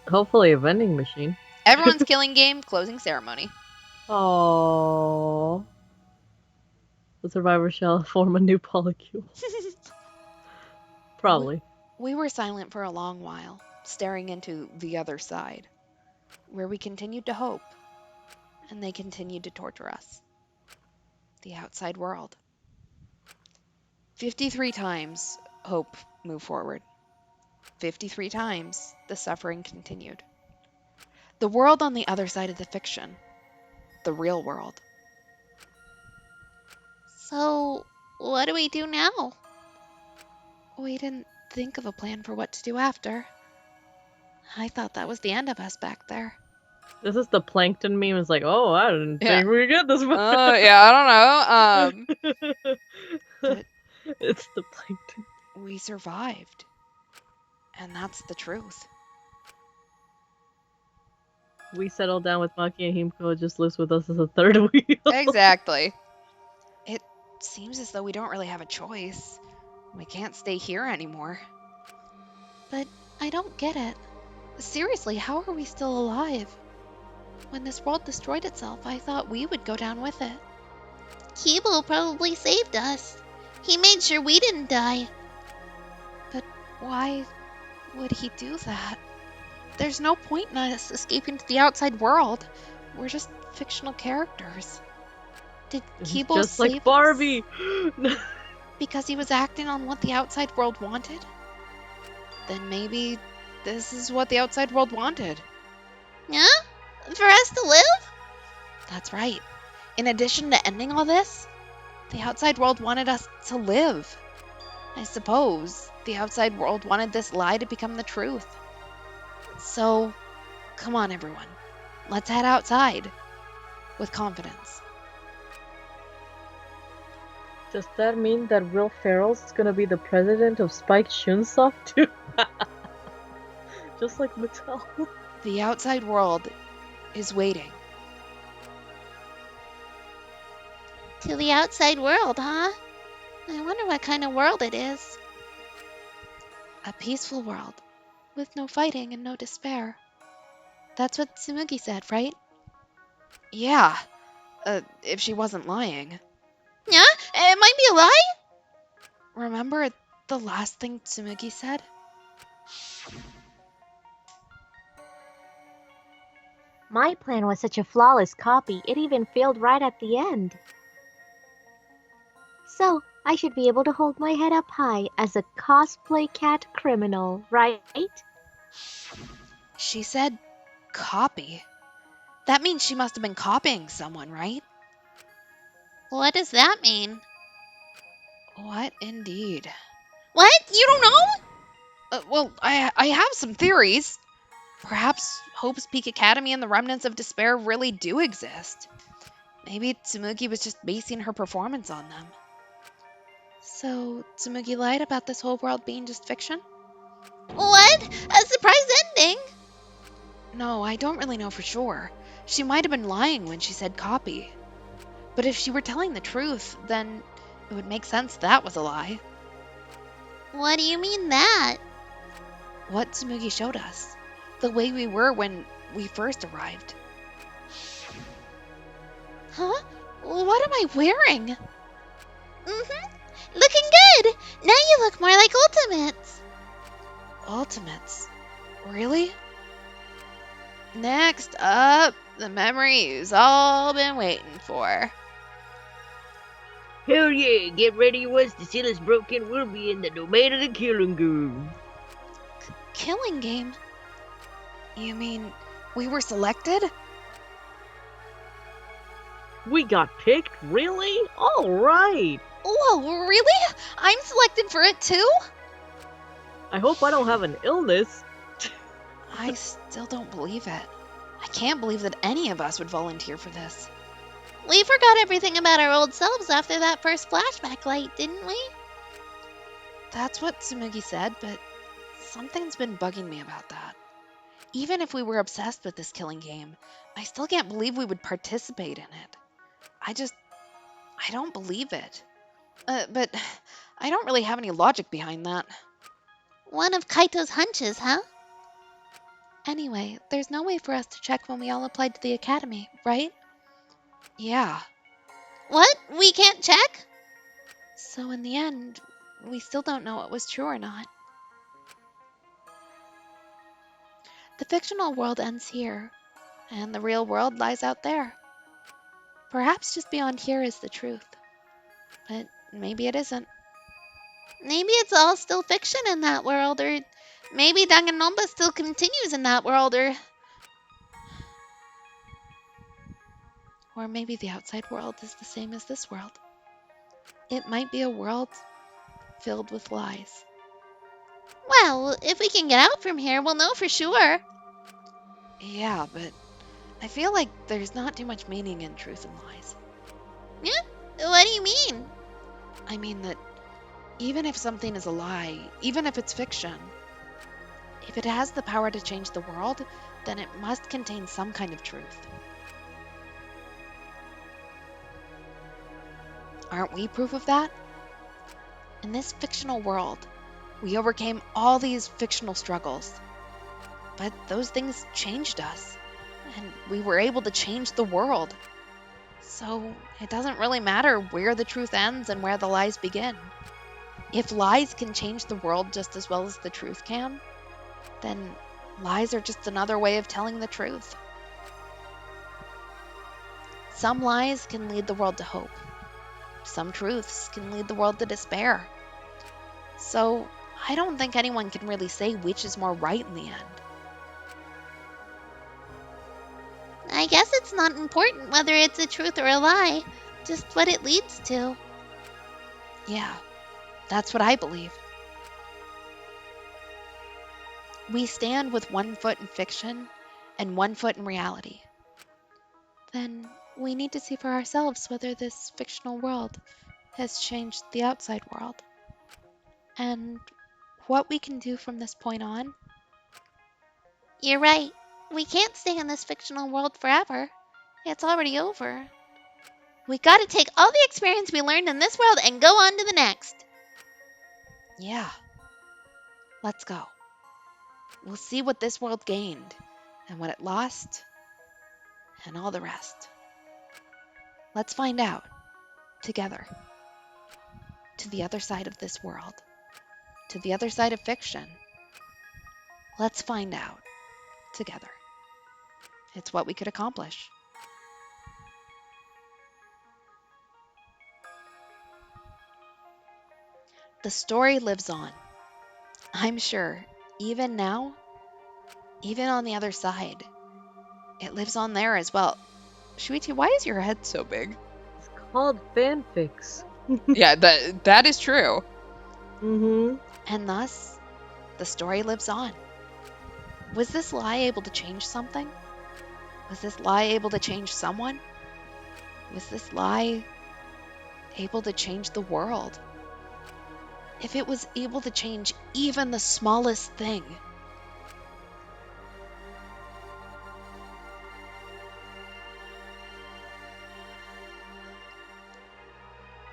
Hopefully a vending machine. Everyone's killing game, closing ceremony. Oh. The survivor shall form a new polycule. Probably. We were silent for a long while, staring into the other side, where we continued to hope, and they continued to torture us. The outside world. 53 times hope moved forward. 53 times the suffering continued. The world on the other side of the fiction. The real world. So, what do we do now? We didn't think of a plan for what to do after. I thought that was the end of us back there. This is the plankton meme. It's like, oh, I didn't Yeah. think we'd get this far. Yeah, I don't know. But It's the plankton. We survived. And that's the truth. We settled down with Maki and Himiko just lives with us as a third wheel. Exactly. It seems as though we don't really have a choice. We can't stay here anymore. But I don't get it. Seriously, how are we still alive? When this world destroyed itself, I thought we would go down with it. Kibo probably saved us. He made sure we didn't die. But why would he do that? There's no point in us escaping to the outside world. We're just fictional characters. Did This is Kibo just save like Barbie. us because he was acting on what the outside world wanted? Then maybe this is what the outside world wanted. Yeah? For us to live? That's right. In addition to ending all this, the outside world wanted us to live. I suppose the outside world wanted this lie to become the truth. So, come on, everyone. Let's head outside with confidence. Does that mean that Will Ferrell's gonna be the president of Spike Chunsoft too? Just like Mattel. The outside world is waiting. To the outside world, huh? I wonder what kind of world it is. A peaceful world with no fighting and no despair. That's what Tsumugi said, right? Yeah, if she wasn't lying. Yeah? It might be a lie? Remember the last thing Tsumugi said? My plan was such a flawless copy, it even failed right at the end. So, I should be able to hold my head up high as a cosplay cat criminal, right? She said copy. That means she must have been copying someone, right? What does that mean? What indeed? What? You don't know? Well, I have some theories. Perhaps Hope's Peak Academy and the remnants of despair really do exist. Maybe Tsumugi was just basing her performance on them. So, Tsumugi lied about this whole world being just fiction? What? A surprise ending? No, I don't really know for sure. She might have been lying when she said copy. But if she were telling the truth, then it would make sense that was a lie. What do you mean that? What Tsumugi showed us. The way we were when we first arrived. Huh? What am I wearing? Mm-hmm. Looking good. Now you look more like Ultimates. Ultimates? Really? Next up, the memory you've all been waiting for. Hell yeah, get ready once the seal is broken, we'll be in the domain of the killing game. Killing game? You mean we were selected? We got picked? Really? Alright! Whoa, really? I'm selected for it too? I hope I don't have an illness. I still don't believe it. I can't believe that any of us would volunteer for this. We forgot everything about our old selves after that first flashback light, didn't we? That's what Tsumugi said, but something's been bugging me about that. Even if we were obsessed with this killing game, I still can't believe we would participate in it. I don't believe it. But I don't really have any logic behind that. One of Kaito's hunches, huh? Anyway, there's no way for us to check when we all applied to the academy, right? Yeah. What? We can't check? So in the end, we still don't know what was true or not. The fictional world ends here, and the real world lies out there. Perhaps just beyond here is the truth. But maybe it isn't. Maybe it's all still fiction in that world, or maybe Danganronpa still continues in that world, Or maybe the outside world is the same as this world. It might be a world filled with lies. Well, if we can get out from here, we'll know for sure. Yeah, but I feel like there's not too much meaning in truth and lies. What do you mean? I mean that even if something is a lie, even if it's fiction, if it has the power to change the world, then it must contain some kind of truth. Aren't we proof of that? In this fictional world, we overcame all these fictional struggles. But those things changed us, and we were able to change the world. So it doesn't really matter where the truth ends and where the lies begin. If lies can change the world just as well as the truth can, then lies are just another way of telling the truth. Some lies can lead the world to hope. Some truths can lead the world to despair. So I don't think anyone can really say which is more right in the end. I guess it's not important whether it's a truth or a lie, just what it leads to. Yeah, that's what I believe. We stand with one foot in fiction and one foot in reality. Then we need to see for ourselves whether this fictional world has changed the outside world. And what we can do from this point on. You're right. We can't stay in this fictional world forever. It's already over. We gotta take all the experience we learned in this world and go on to the next. Yeah. Let's go. We'll see what this world gained, and what it lost, and all the rest. Let's find out, together. To the other side of this world. To the other side of fiction. Let's find out, together. It's what we could accomplish. The story lives on. I'm sure, even now, even on the other side, it lives on there as well. Shuichi, why is your head so big? It's called fanfics. Yeah, that is true. Mm-hmm. And thus, the story lives on. Was this lie able to change something? Was this lie able to change someone? Was this lie able to change the world? If it was able to change even the smallest thing,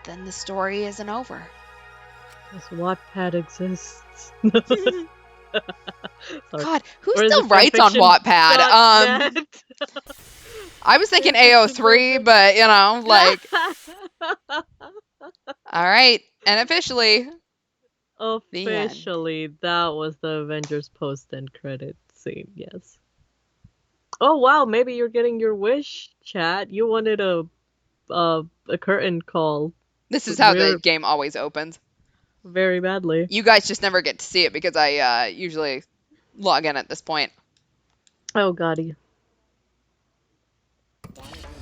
then the story isn't over. This Wattpad exists. Sorry. God, who Or is still it writes on Wattpad? fanfiction.net? I was thinking AO3, but like, all right, and officially, the end. Officially, that was the Avengers post-end credit scene, yes. Oh wow, maybe you're getting your wish, chat. You wanted a curtain call This is how the We're- game always opens. very badly. You guys just never get to see it because I usually log in at this point. Oh goddy.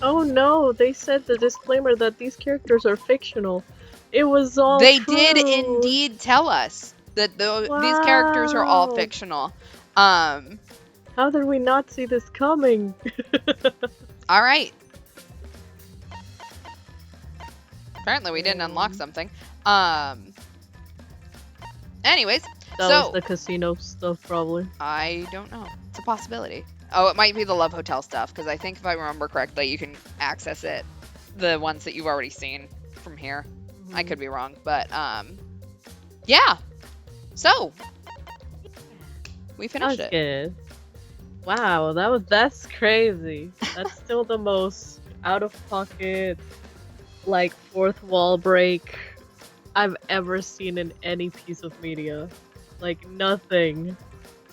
Oh no, they said the disclaimer that these characters are fictional. It was all They true. did indeed tell us that these characters are all Wow. fictional. How did we not see this coming? All right. Apparently we didn't unlock something. Anyways, That so was the casino stuff, probably. I don't know. It's a possibility. Oh, it might be the Love Hotel stuff because I think if I remember correctly, you can access it, the ones that you've already seen from here. I could be wrong, but yeah. So we That finished was it. good. Wow, that's crazy. That's still the most out of pocket, like fourth wall break I've ever seen in any piece of media. Like nothing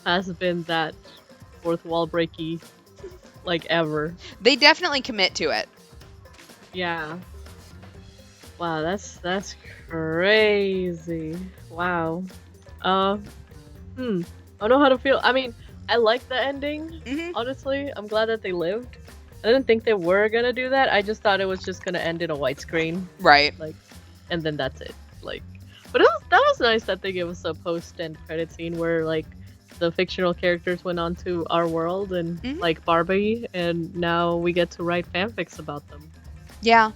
has been that fourth wall breaky, like ever. They definitely commit to it. Yeah. Wow, that's crazy. Wow. I don't know how to feel. I mean, I like the ending. Mhm. Honestly, I'm glad that they lived. I didn't think they were gonna do that. I just thought it was just gonna end in a white screen, Right. and then that's it. Like, But that was nice that they gave us a post-end credit scene where like the fictional characters went on to our world and Mhm. like Barbie, and now we get to write fanfics about them. Yeah.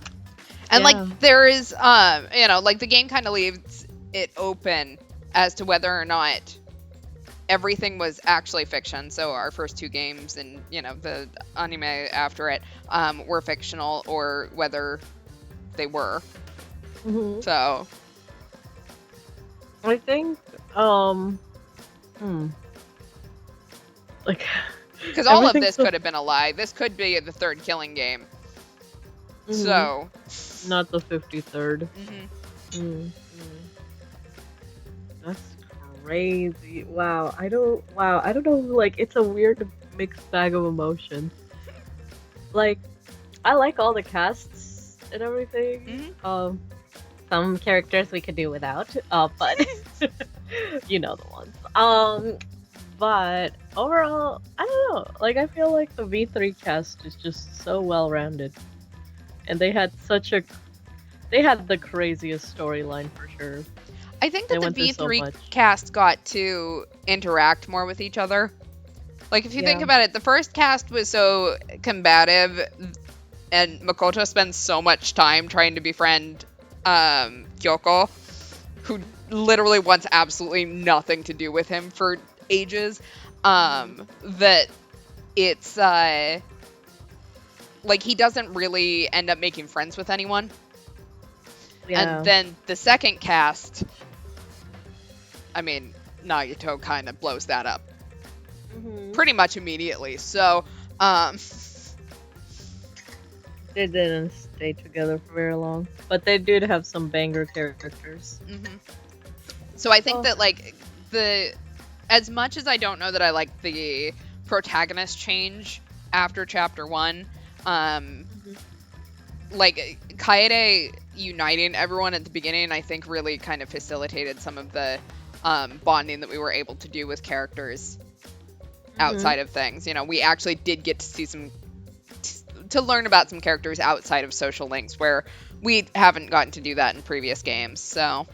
And Yeah. like there is like the game kind of leaves it open as to whether or not everything was actually fiction. So our first two games and the anime after it were fictional, or whether they were. Mhm. So I think like because all of everything's this so- could have been a lie. This could be the third Killing game. Mhm. So not the 53rd. mhm. Mm. That's crazy. Wow. I don't know, like it's a weird mixed bag of emotions. Like I like all the casts and everything. Some characters we could do without, but You know the ones. But overall, I don't know. Like I feel like the V3 cast is just so well rounded. And they had the craziest storyline for sure. I think They that the went through so V3 much. cast got to interact more with each other. Like, if you think Yeah. about it, the first cast was so combative, and Makoto spends so much time trying to befriend Kyoko, who literally wants absolutely nothing to do with him for ages, that it's, like, he doesn't really end up making friends with anyone. Yeah. And then the second cast, I mean, Nagito kind of blows that up Mhm. pretty much immediately. So, They didn't stay together for very long, but they did have some banger characters. so I think Oh. that like as much as I don't know that I like the protagonist change after chapter 1, like Kaede uniting everyone at the beginning, I think really kind of facilitated some of the bonding that we were able to do with characters outside of things. We actually did get to see to learn about some characters outside of social links, where we haven't gotten to do that in previous games. So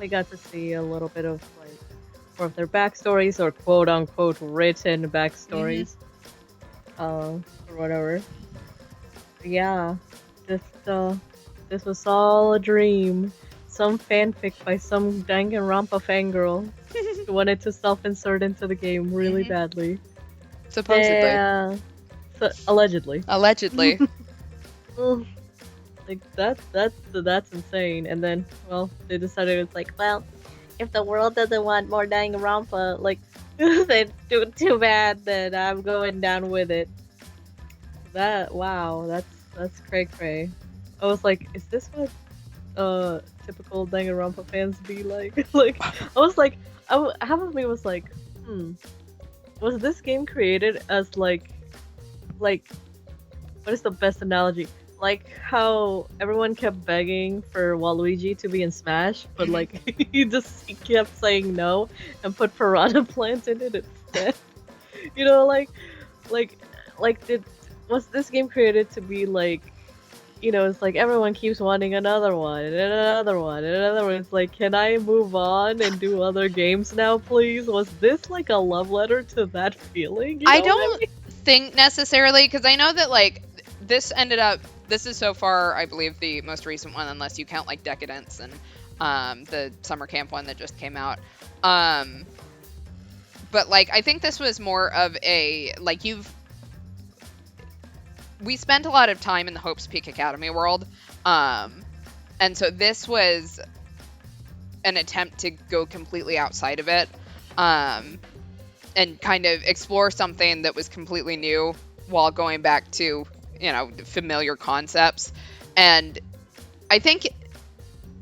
We got to see a little bit of like more of their backstories, or quote unquote written backstories, or whatever. Yeah, this was all a dream. Some fanfic by some Danganronpa fangirl who wanted to self-insert into the game really badly. supposedly, Yeah, allegedly. allegedly. Mm. Like that's insane. And then, well, they decided it's like, well, if the world doesn't want more Danganronpa, like, then too bad. Then I'm going down with it. that's cray. I was like, is this what typical Danganronpa fans be like? Like, I was like, half of me was like, was this game created as like, what is the best analogy? Like how everyone kept begging for Waluigi to be in Smash, but like he kept saying no and put Piranha Plant in it instead. Was this game created to be like, it's like everyone keeps wanting another one and another one and another one. It's like, can I move on and do other games now, please? Was this like a love letter to that feeling? I don't think necessarily, because I know that like this is so far, I believe, the most recent one, unless you count like Decadence and the summer camp one that just came out. But like I think this was more of a like we spent a lot of time in the Hope's Peak Academy world, and so this was an attempt to go completely outside of it, and kind of explore something that was completely new while going back to familiar concepts. And I think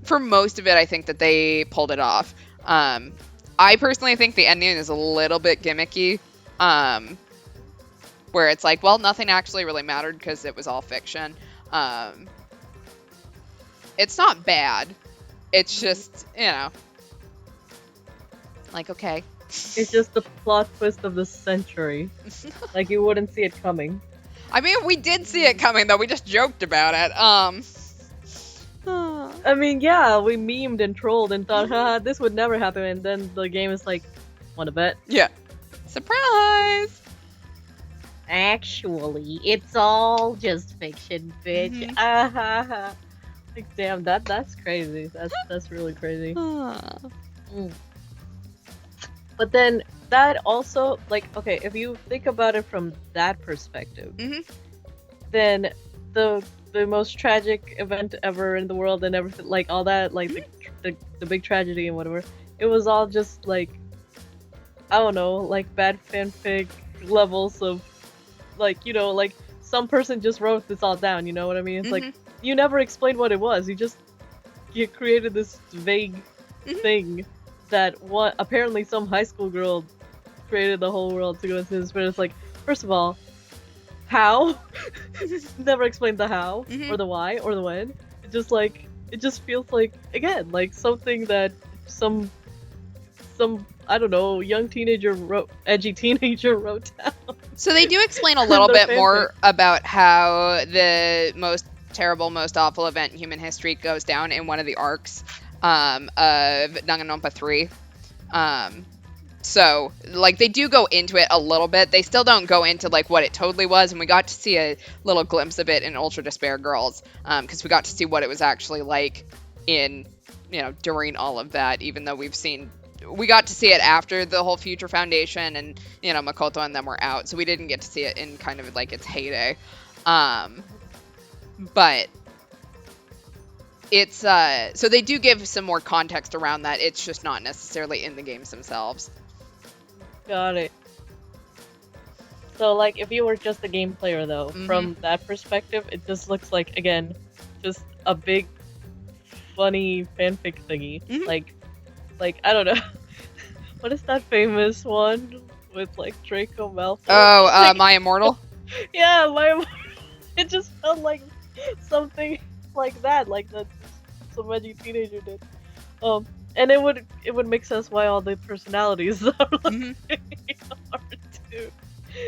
for most of it, I think that they pulled it off. I personally think the ending is a little bit gimmicky, where it's like, well, nothing actually really mattered because it was all fiction. It's not bad. It's just, like, okay. It's just the plot twist of the century. Like you wouldn't see it coming. I mean, we did see it coming, though. We just joked about it. I mean, yeah, we memed and trolled and thought, haha, this would never happen, and then the game is like, wanna bet? Yeah. Surprise! Actually, it's all just fiction, bitch. Mhm. Ah ha ha. Like, damn, that's crazy. That's really crazy. Huh. But then that also, like, okay, if you think about it from that perspective, Mhm. then the most tragic event ever in the world and everything, like all that, like the big tragedy and whatever, it was all just like, I don't know, like bad fanfic levels of, like, you know, like some person just wrote this all down. You know what I mean? It's like you never explained what it was. You created this vague thing that what apparently some high school girl created the whole world to go into this, but it's like, first of all, how? Never explained the how or the why or the when. It just feels like, again, like something that some I don't know, young teenager edgy teenager wrote down. So they do explain a little The bit fanfic. more about how the most terrible, most awful event in human history goes down in one of the arcs of Danganronpa 3. So, like, they do go into it a little bit. They still don't go into, like, what it totally was, and we got to see a little glimpse of it in Ultra Despair Girls, because we got to see what it was actually like in, you know, during all of that, even though we got to see it after the whole Future Foundation and, you know, Makoto and them were out, so we didn't get to see it in kind of, like, its heyday. But it's, so they do give some more context around that. It's just not necessarily in the games themselves. Got it. So, like, if you were just a game player, though, from that perspective, it just looks like, again, just a big, funny fanfic thingy. Like, I don't know. What is that famous one with, like, Draco Malfoy? Oh, My Immortal? Yeah, it just felt like something like that, like that some edgy teenager did. And it would make sense why all the personalities are like hard too.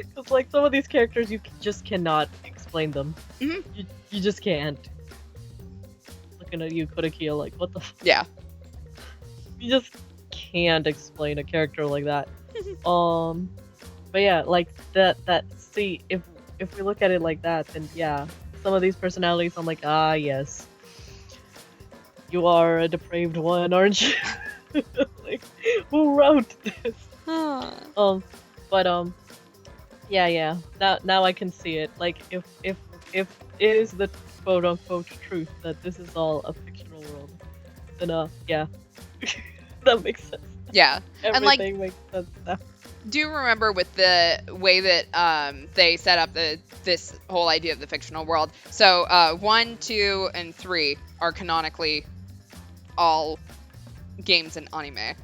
Because, like, some of these characters, you just cannot explain them. You just can't. Looking at you, Kodakia, like, what the Yeah. You just can't explain a character like that. But yeah, like, see, if we look at it like that, then yeah, some of these personalities, I'm like, ah, yes. You are a depraved one, aren't you? Like, who wrote this? Yeah. Now I can see it. Like, if it is the quote unquote truth that this is all a fictional world, then yeah, that makes sense. Yeah. And, like, Everything makes sense now. do remember with the way that they set up this whole idea of the fictional world. So 1, 2, and 3 are canonically all games in anime.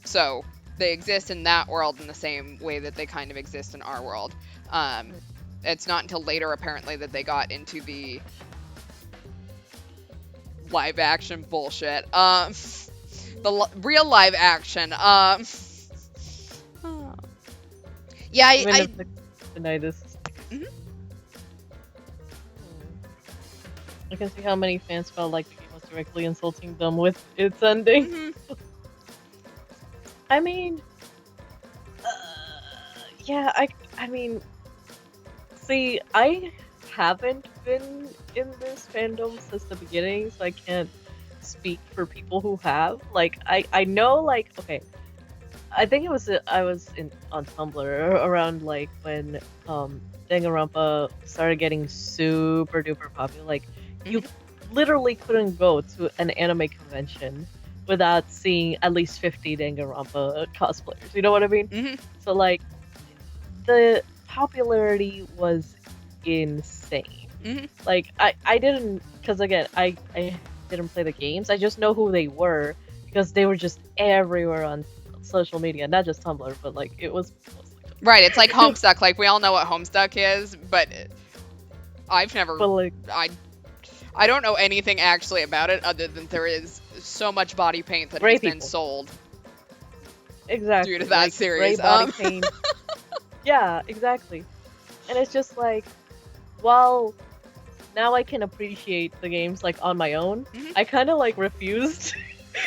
So they exist in that world in the same way that they kind of exist in our world. It's not until later, apparently, that they got into the live action bullshit. Real live action. Yeah, I deny this. Mhm. I can see how many fans felt like the game was directly insulting them with its ending. I mean, yeah, I mean, see, I haven't been in this fandom since the beginning, so I can't speak for people who have. Like, I know, like, okay, I think I was on Tumblr around, like, when Danganronpa started getting super duper popular. Like, you literally couldn't go to an anime convention without seeing at least 50 Danganronpa cosplayers. You know what I mean? So, like, the popularity was insane. Like, I didn't, because again, I didn't play the games. I just know who they were because they were just everywhere on social media, not just Tumblr, but, like, it was mostly Tumblr. Right, it's like Homestuck. Like, we all know what Homestuck is, but I've never. But, like, I don't know anything actually about it other than there is so much body paint that Gray has been people. sold exactly due to that like, series. gray body paint. Yeah, exactly. And it's just like, while now I can appreciate the games like on my own. Mhm. I kind of like refused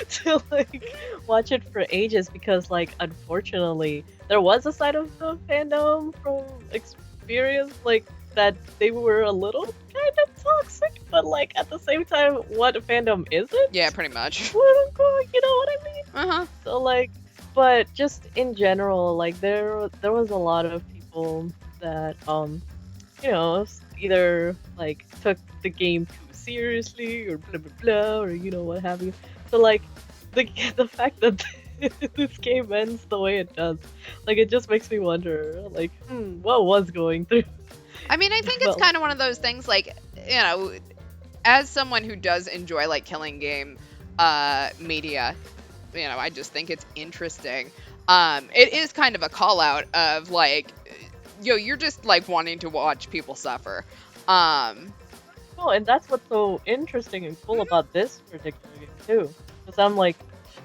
to like watch it for ages because like unfortunately there was a side of the fandom from experience like that they were a little kind of toxic, but like at the same time, what fandom isn't? Yeah, pretty much. Quote unquote, you know what I mean? Uh-huh. So like, but just in general, like there was a lot of people that you know either like took the game too seriously or blah blah blah or you know what have you. So like the fact that this game ends the way it does, like it just makes me wonder, like, what was going through? I mean, I think it's Well- kind of one of those things, like, you know, as someone who does enjoy, like, killing game media, you know, I just think it's interesting. It is kind of a call-out of, like, yo, you're just, like, wanting to watch people suffer. Oh, and that's what's so interesting and cool about this particular game too. Because I'm like,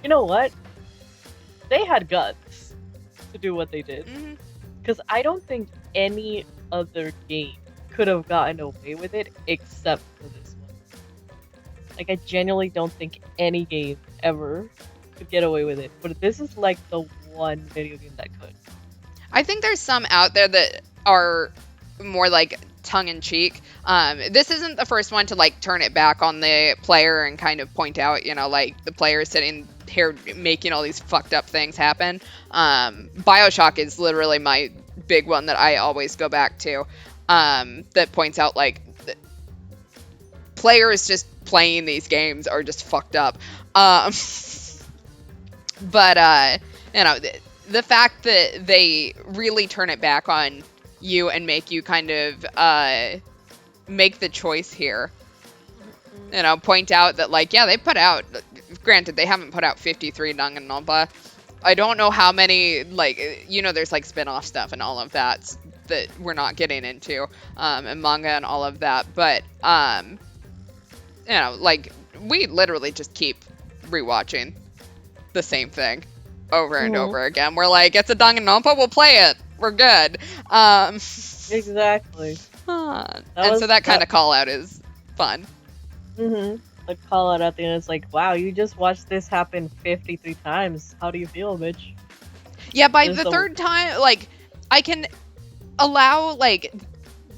you know what? They had guts to do what they did. Mhm. Because I don't think any other game could have gotten away with it except for this one. Like, I genuinely don't think any game ever could get away with it. But this is like the one video game that could. I think there's some out there that are more like tongue-in-cheek. This isn't the first one to like turn it back on the player and kind of point out, you know, like the player sitting here making all these fucked up things happen. BioShock is literally my big one that I always go back to, that points out like players just playing these games are just fucked up. But you know, the fact that they really turn it back on you and make you kind of make the choice here. You know, point out that like, yeah, they put out, granted they haven't put out 53 Danganronpa. I don't know how many, like, you know, there's like spin-off stuff and all of that that we're not getting into, and manga and all of that, but you know, like, we literally just keep rewatching the same thing over and over again. We're like, it's a Danganronpa, we'll play it. We're good. Exactly. And so that kind of call out is fun. The call out at the end is like, wow, you just watched this happen 53 times. How do you feel, bitch? Yeah, by There's the a- third time, like, I can allow, like,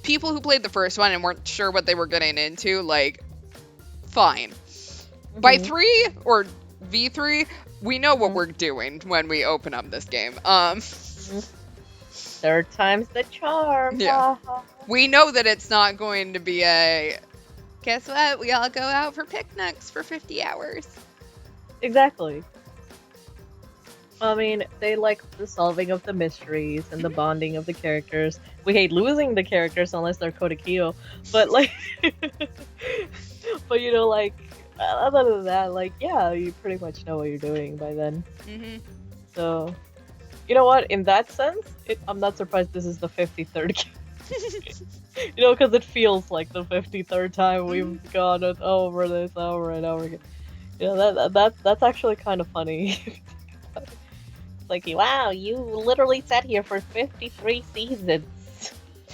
people who played the first one and weren't sure what they were getting into, like, fine. By 3 or V3, we know what we're doing when we open up this game. Third time's the charm. Yeah. We know that it's not going to be a, guess what, we all go out for picnics for 50 hours. Exactly. I mean, they like the solving of the mysteries and the bonding of the characters. We hate losing the characters unless they're Kodakiyo. But like, but you know, like, other than that, like, yeah, you pretty much know what you're doing by then. Mm-hmm. So, you know what? In that sense, I'm not surprised this is the 53rd game. You know, because it feels like the 53rd time we've gone over this over and over again. You know, that's actually kind of funny. It's like, wow, you literally sat here for 53 seasons.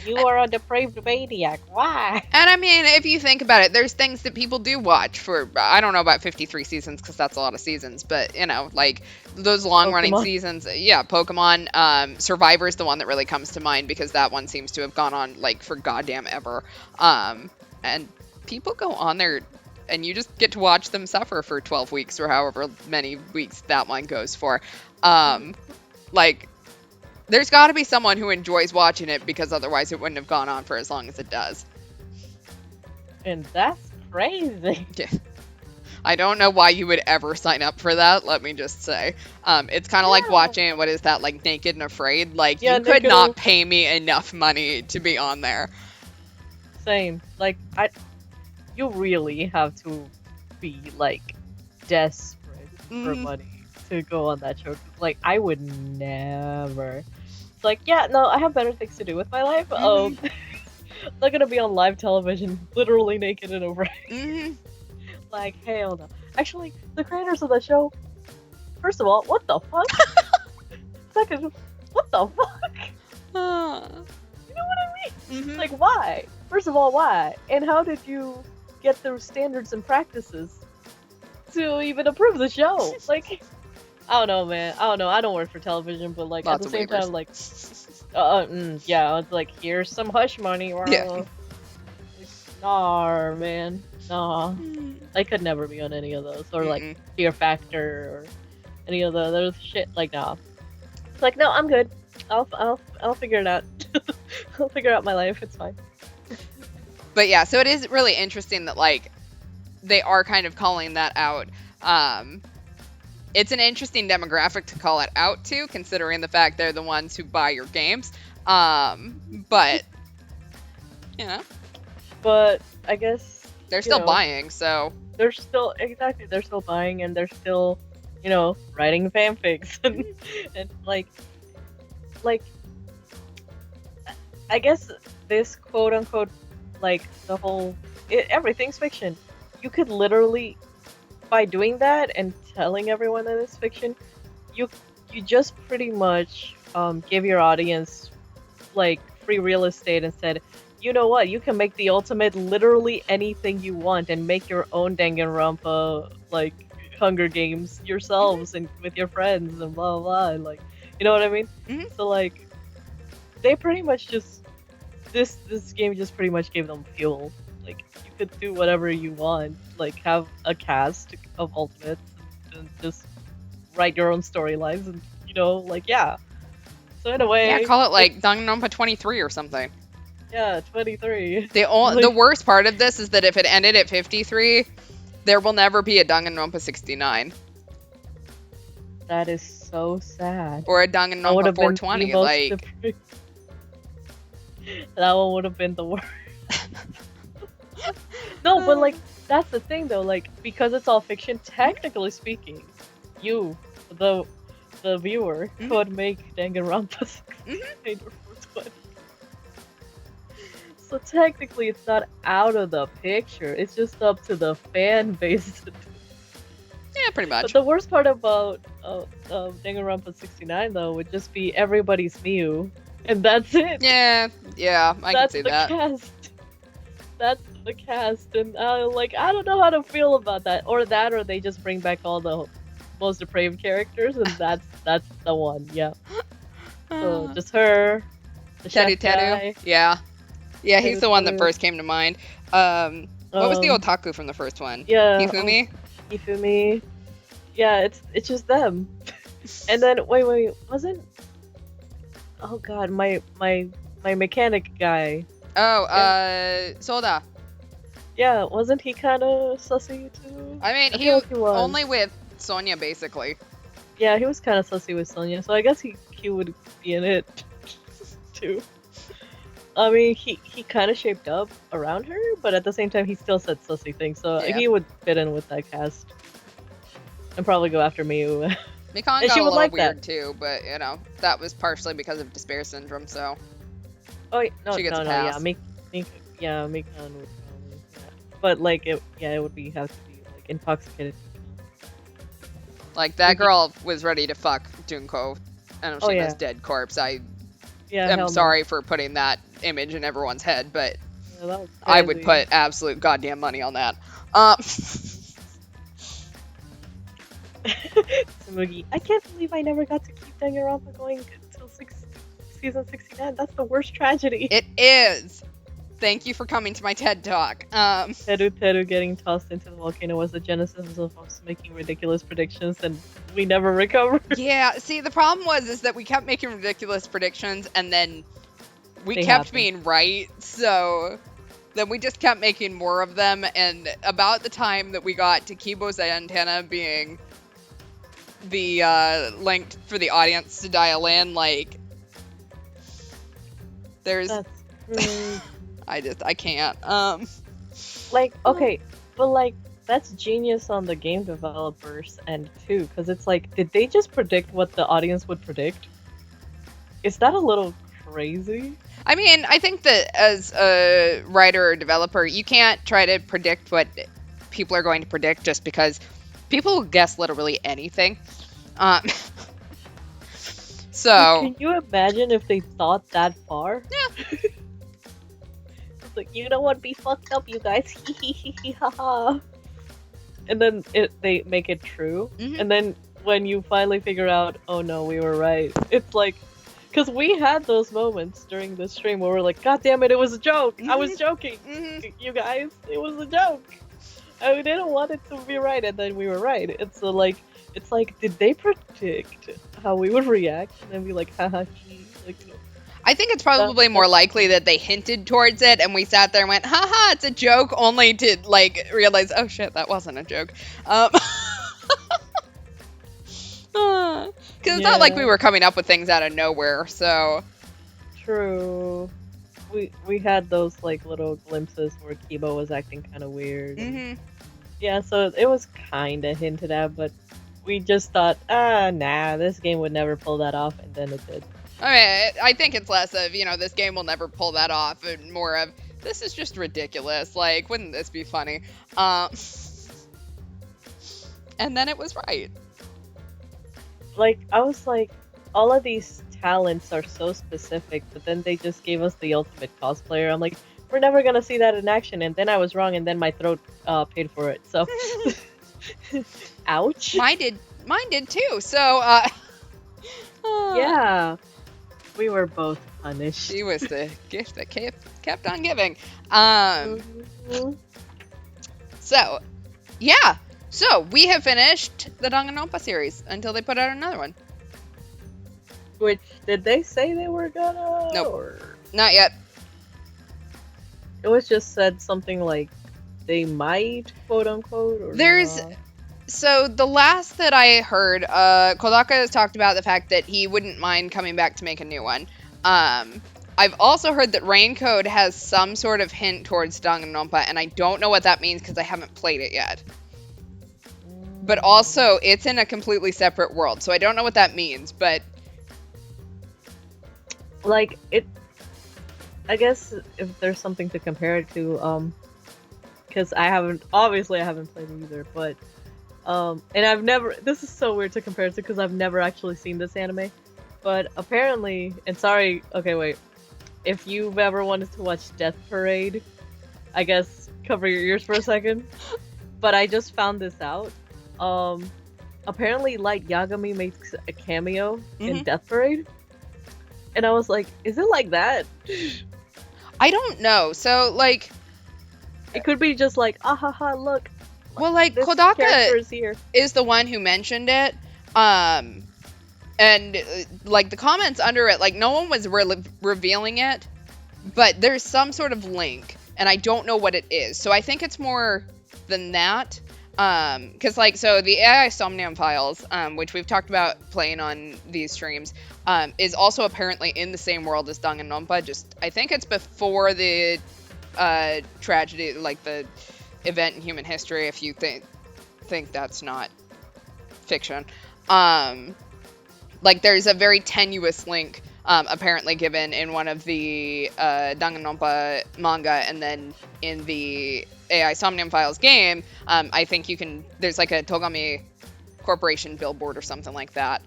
You are a depraved maniac. Why? And I mean, if you think about it, there's things that people do watch for, I don't know about 53 seasons because that's a lot of seasons, but you know, like those long running Pokemon. seasons, yeah, Pokemon, Survivor's the one that really comes to mind because that one seems to have gone on like for goddamn ever. And people go on there and you just get to watch them suffer for 12 weeks or however many weeks that one goes for. Like, there's got to be someone who enjoys watching it because otherwise it wouldn't have gone on for as long as it does. And that's crazy. Yeah. I don't know why you would ever sign up for that, let me just say. It's kind of like watching, what is that, like Naked and Afraid? Like, Yeah, you could Naked not and- pay me enough money to be on there. Same. Like, you really have to be like desperate for Mhm. money to go on that show. 'Cause, like, I would never. It's like, yeah, no, I have better things to do with my life. I'm not gonna be on live television, literally naked and over. Mhm. Like, hell no. Actually, the creators of the show, first of all, what the fuck? Second, what the fuck? Ah. You know what I mean? Mhm. Like, why? First of all, why? And how did you get those standards and practices to even approve the show? Like, I don't know, man. I don't know. I don't work for television, but like Lots at of the same waivers. time, like, yeah, it's like here's some hush money. Yeah. Like, nah, man, nah. I could never be on any of those, or like Mm-mm. Fear Factor, or any of the other shit. Like, nah. It's like, no, I'm good. I'll figure it out. I'll figure out my life. It's fine. But yeah, so it is really interesting that like they are kind of calling that out. It's an interesting demographic to call it out to, considering the fact they're the ones who buy your games. But you know, But I guess they're you still know, buying, so they're still buying, and they're still writing fanfics and like I guess this quote unquote like the whole everything's fiction. You could literally, by doing that and telling everyone that it's fiction, you just pretty much give your audience like free real estate and said, you know what, you can make the ultimate literally anything you want and make your own Danganronpa like Hunger Games yourselves and with your friends and blah blah blah, and like, you know what I mean? Mhm. So like they pretty much just this game just pretty much gave them fuel. Like you could do whatever you want, like have a cast of ultimates and just write your own storylines, and like, yeah. So in a way, yeah, call it like Danganronpa 23 or something. yeah, 23. The worst part of this is that if it ended at 53, there will never be a Danganronpa 69 That is so sad. or a That would Danganronpa have been the 420. most Like, depressing- that one would have been the worst. No, but like that's the thing though. Like because it's all fiction, technically speaking, you, the viewer, Mhm. could make Danganronpa 69 or 420. So technically, it's not out of the picture. It's just up to the fan base. yeah, pretty But much. the worst part about Danganronpa 69 though would just be everybody's Miu, and that's it. Yeah, I can That's see the that. cast. That's the cast, and like I don't know how to feel about that. Or they just bring back all the most depraved characters, and that's the one. Yeah. So just her, the Teru chef guy. Teru. Yeah, he's Teru the one that Teru. first came to mind. What was the Um, otaku from the first one? Yeah. Hifumi? Ifumi. Yeah, it's just them. And then wait, wasn't? Oh God, my mechanic guy. Oh, Soda. Yeah, wasn't he kind of sussy too? I mean, I he feel like he was. only with Sonya, basically. Yeah, he was kind of sussy with Sonya, so I guess he would be in it too. I mean, he kind of shaped up around her, but at the same time, he still said sussy things, so Yeah. he would fit in with that cast. And probably go after Miu. Mikan And got she a would little like weird that. too, but that was partially because of despair syndrome. So Oh wait, no, She gets no, a no, yeah, pass. Mikan would probably, yeah. But like it would be have to be like intoxicated. like that Like, girl was ready to fuck Junko, and Oh, Oshima's yeah. dead corpse. I Yeah, am hell no. sorry for putting that image in everyone's head, but Yeah, that was I would crazy. put absolute goddamn money on that. Tsumugi, I can't believe I never got to keep Danganronpa going until season 69. That's the worst tragedy. It is. Thank you for coming to my TED Talk. Teru getting tossed into the volcano was the genesis of us making ridiculous predictions, and we never recovered. Yeah, see, the problem is that we kept making ridiculous predictions, and then we They kept happened. being right, so then we just kept making more of them, and about the time that we got to Kibo's antenna being the link for the audience to dial in, like, there's... That's crazy. I can't. Like, okay, but like, that's genius on the game developers' end too, because it's like, did they just predict what the audience would predict? Is that a little crazy? I mean, I think that as a writer or developer, you can't try to predict what people are going to predict just because people will guess literally anything. So, Can you imagine if they thought that far? Yeah. like, you know what? Be fucked up, you guys. Ha. And then they make it true. Mhm. And then when you finally figure out, oh no, we were right. It's like, because we had those moments during the stream where we're like, God damn it, it was a joke. I was joking. You guys, it was a joke. I didn't want it to be right, and then we were right. It's like, did they predict how we would react? And then be like, haha, like, I think it's probably more likely that they hinted towards it and we sat there and went, haha, it's a joke, only to like realize, oh shit, that wasn't a joke. Because it's not like we were coming up with things out of nowhere, so. True. We had those like little glimpses where Kibo was acting kind of weird. Yeah, so it was kind of hinted at, but we just thought, nah, this game would never pull that off, and then it did. I mean, I think it's less of, this game will never pull that off, and more of, this is just ridiculous. Like, wouldn't this be funny? And then it was right. Like, I was like, all of these talents are so specific, but then they just gave us the ultimate cosplayer. I'm like, we're never gonna see that in action, and then I was wrong, and then my throat paid for it, so... Ouch. Mine did too, so, yeah. We were both punished. She was the gift that kept on giving. So, yeah. So, we have finished the Danganronpa series until they put out another one. Which, did they say they were gonna? Nope. Or... Not yet. It was just said something like, they might, quote unquote, or There's... not. So, the last that I heard, Kodaka has talked about the fact that he wouldn't mind coming back to make a new one. I've also heard that Raincode has some sort of hint towards Danganronpa, and I don't know what that means because I haven't played it yet. But also, it's in a completely separate world, so I don't know what that means, but... Like, I guess if there's something to compare it to, because I haven't played it either, but... and I've never, this is so weird to compare it to because I've never actually seen this anime, but apparently, and sorry, okay wait, if you've ever wanted to watch Death Parade, I guess cover your ears for a second, but I just found this out, apparently Light Yagami makes a cameo in Death Parade, and I was like, is it like that? I don't know, so, like... It could be just like, ahaha, look. Well, like, This Kodaka character is here. is the one who mentioned it, and, like, the comments under it, like, no one was revealing it, but there's some sort of link, and I don't know what it is, so I think it's more than that, because, like, so the AI Somnium Files, which we've talked about playing on these streams, is also apparently in the same world as Danganronpa, just, I think it's before the, tragedy, like, the event in human history, if you think that's not fiction. Like, there's a very tenuous link, apparently given in one of the, Danganronpa manga, and then in the AI Somnium Files game, I think there's like a Togami Corporation billboard or something like that.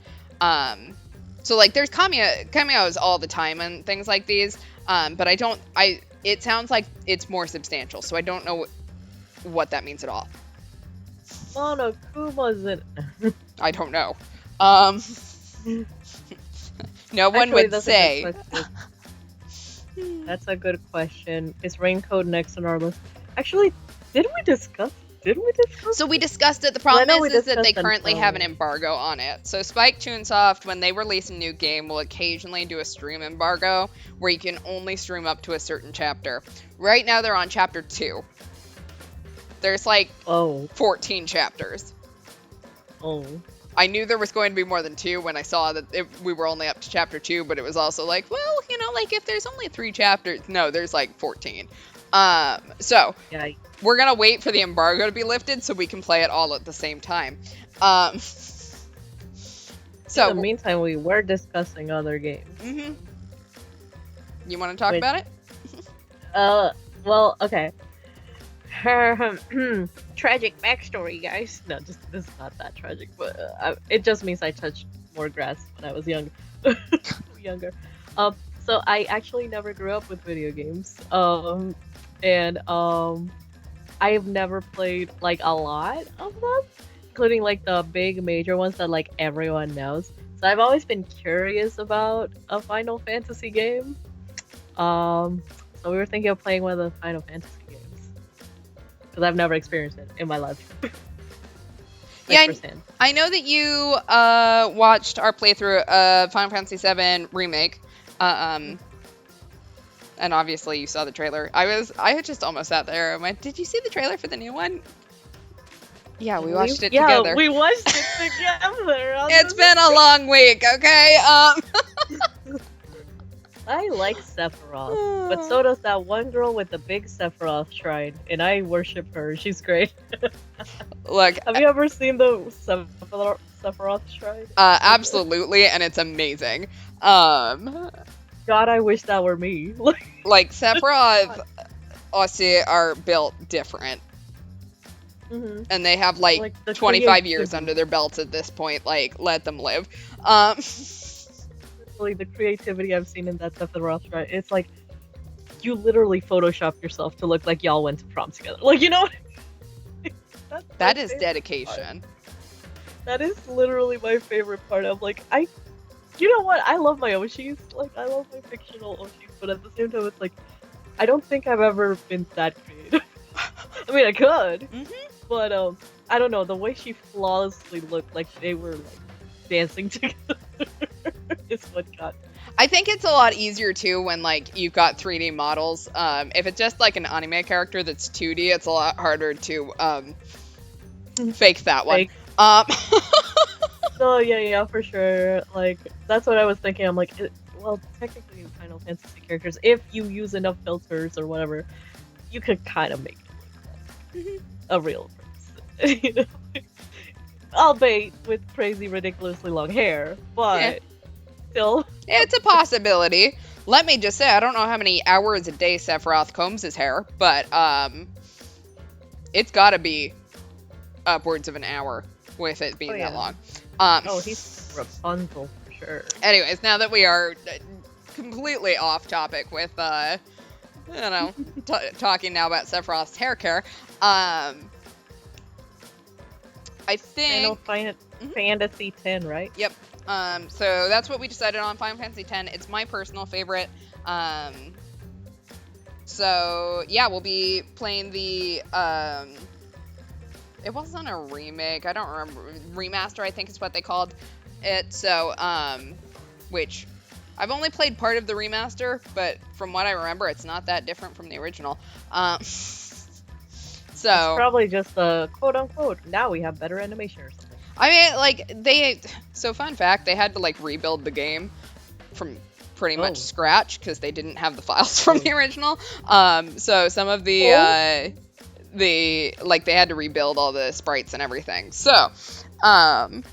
So, like, there's cameos all the time and things like these, but it sounds like it's more substantial, so I don't know what that means at all. Monokuma's in... I don't know. No one Actually, would that's say. A good question. That's a good question. Is Raincode next on our list? Actually, didn't we discuss? So we discussed it. The problem Well, I know we is that they discussed currently have an Unfold. embargo on it. So Spike Chunsoft, when they release a new game, will occasionally do a stream embargo where you can only stream up to a certain chapter. Right now they're on chapter 2. There's like 14 chapters. Oh. I knew there was going to be more than 2 when I saw that we were only up to chapter 2, but it was also like, well, like if there's only 3 chapters, no, there's like 14. So Yeah. we're gonna wait for the embargo to be lifted so we can play it all at the same time. So In the meantime, we were discussing other games. You want to talk Wait. about it? Well, okay. Tragic backstory, guys. No, this is not that tragic, but it just means I touched more grass when I was younger. So I actually never grew up with video games. and I have never played like a lot of them, including like the big major ones that like everyone knows. So I've always been curious about a Final Fantasy game. So we were thinking of playing one of the Final Fantasy games because I've never experienced it in my life. Yeah, firsthand. I know that you watched our playthrough of Final Fantasy VII Remake. And obviously you saw the trailer. I had just almost sat there and went, "Did you see the trailer for the new one?" Yeah, we watched it together. Yeah, we watched it together. It's been a long week, okay? I like Sephiroth, but so does that one girl with the big Sephiroth shrine, and I worship her. She's great. Look, have you ever seen the Sephiroth shrine? Absolutely, and it's amazing. God, I wish that were me. Like Sephiroth, Aussie are built different. Mm-hmm. And they have like the 25 years under their belts at this point. Like, let them live. The creativity I've seen in that Sephiroth shrine, it's like you literally Photoshop yourself to look like y'all went to prom together. Like, you know what I mean? That is dedication. That is literally my favorite part. I'm like, you know what? I love my Oshis. Like, I love my fictional Oshis, but at the same time, it's like, I don't think I've ever been that creative. I mean, I could, but I don't know. The way she flawlessly looked like they were like dancing together is what got me. I think it's a lot easier too when like you've got 3D models. If it's just like an anime character that's 2D, it's a lot harder to fake that one. So yeah, for sure. Like that's what I was thinking. I'm like, well, technically, Final Fantasy characters, if you use enough filters or whatever, you could kind of make it look like a real person. You know? Albeit with crazy, ridiculously long hair, but still. It's a possibility. Let me just say, I don't know how many hours a day Sephiroth combs his hair, but it's gotta be upwards of an hour with it being that long. He's Rapunzel for sure. Anyways, now that we are completely off topic with, talking now about Sephiroth's hair care, I think... Final Fantasy X, right? Yep. So that's what we decided on, Final Fantasy X. It's my personal favorite. So yeah, we'll be playing the, it wasn't a remake, I don't remember, remaster I think is what they called it. So, which I've only played part of the remaster, but from what I remember, it's not that different from the original. So it's probably just a quote unquote, now we have better animation or something. I mean, like, so fun fact, they had to, like, rebuild the game from pretty much scratch, because they didn't have the files from the original. So some of they had to rebuild all the sprites and everything. So, nothing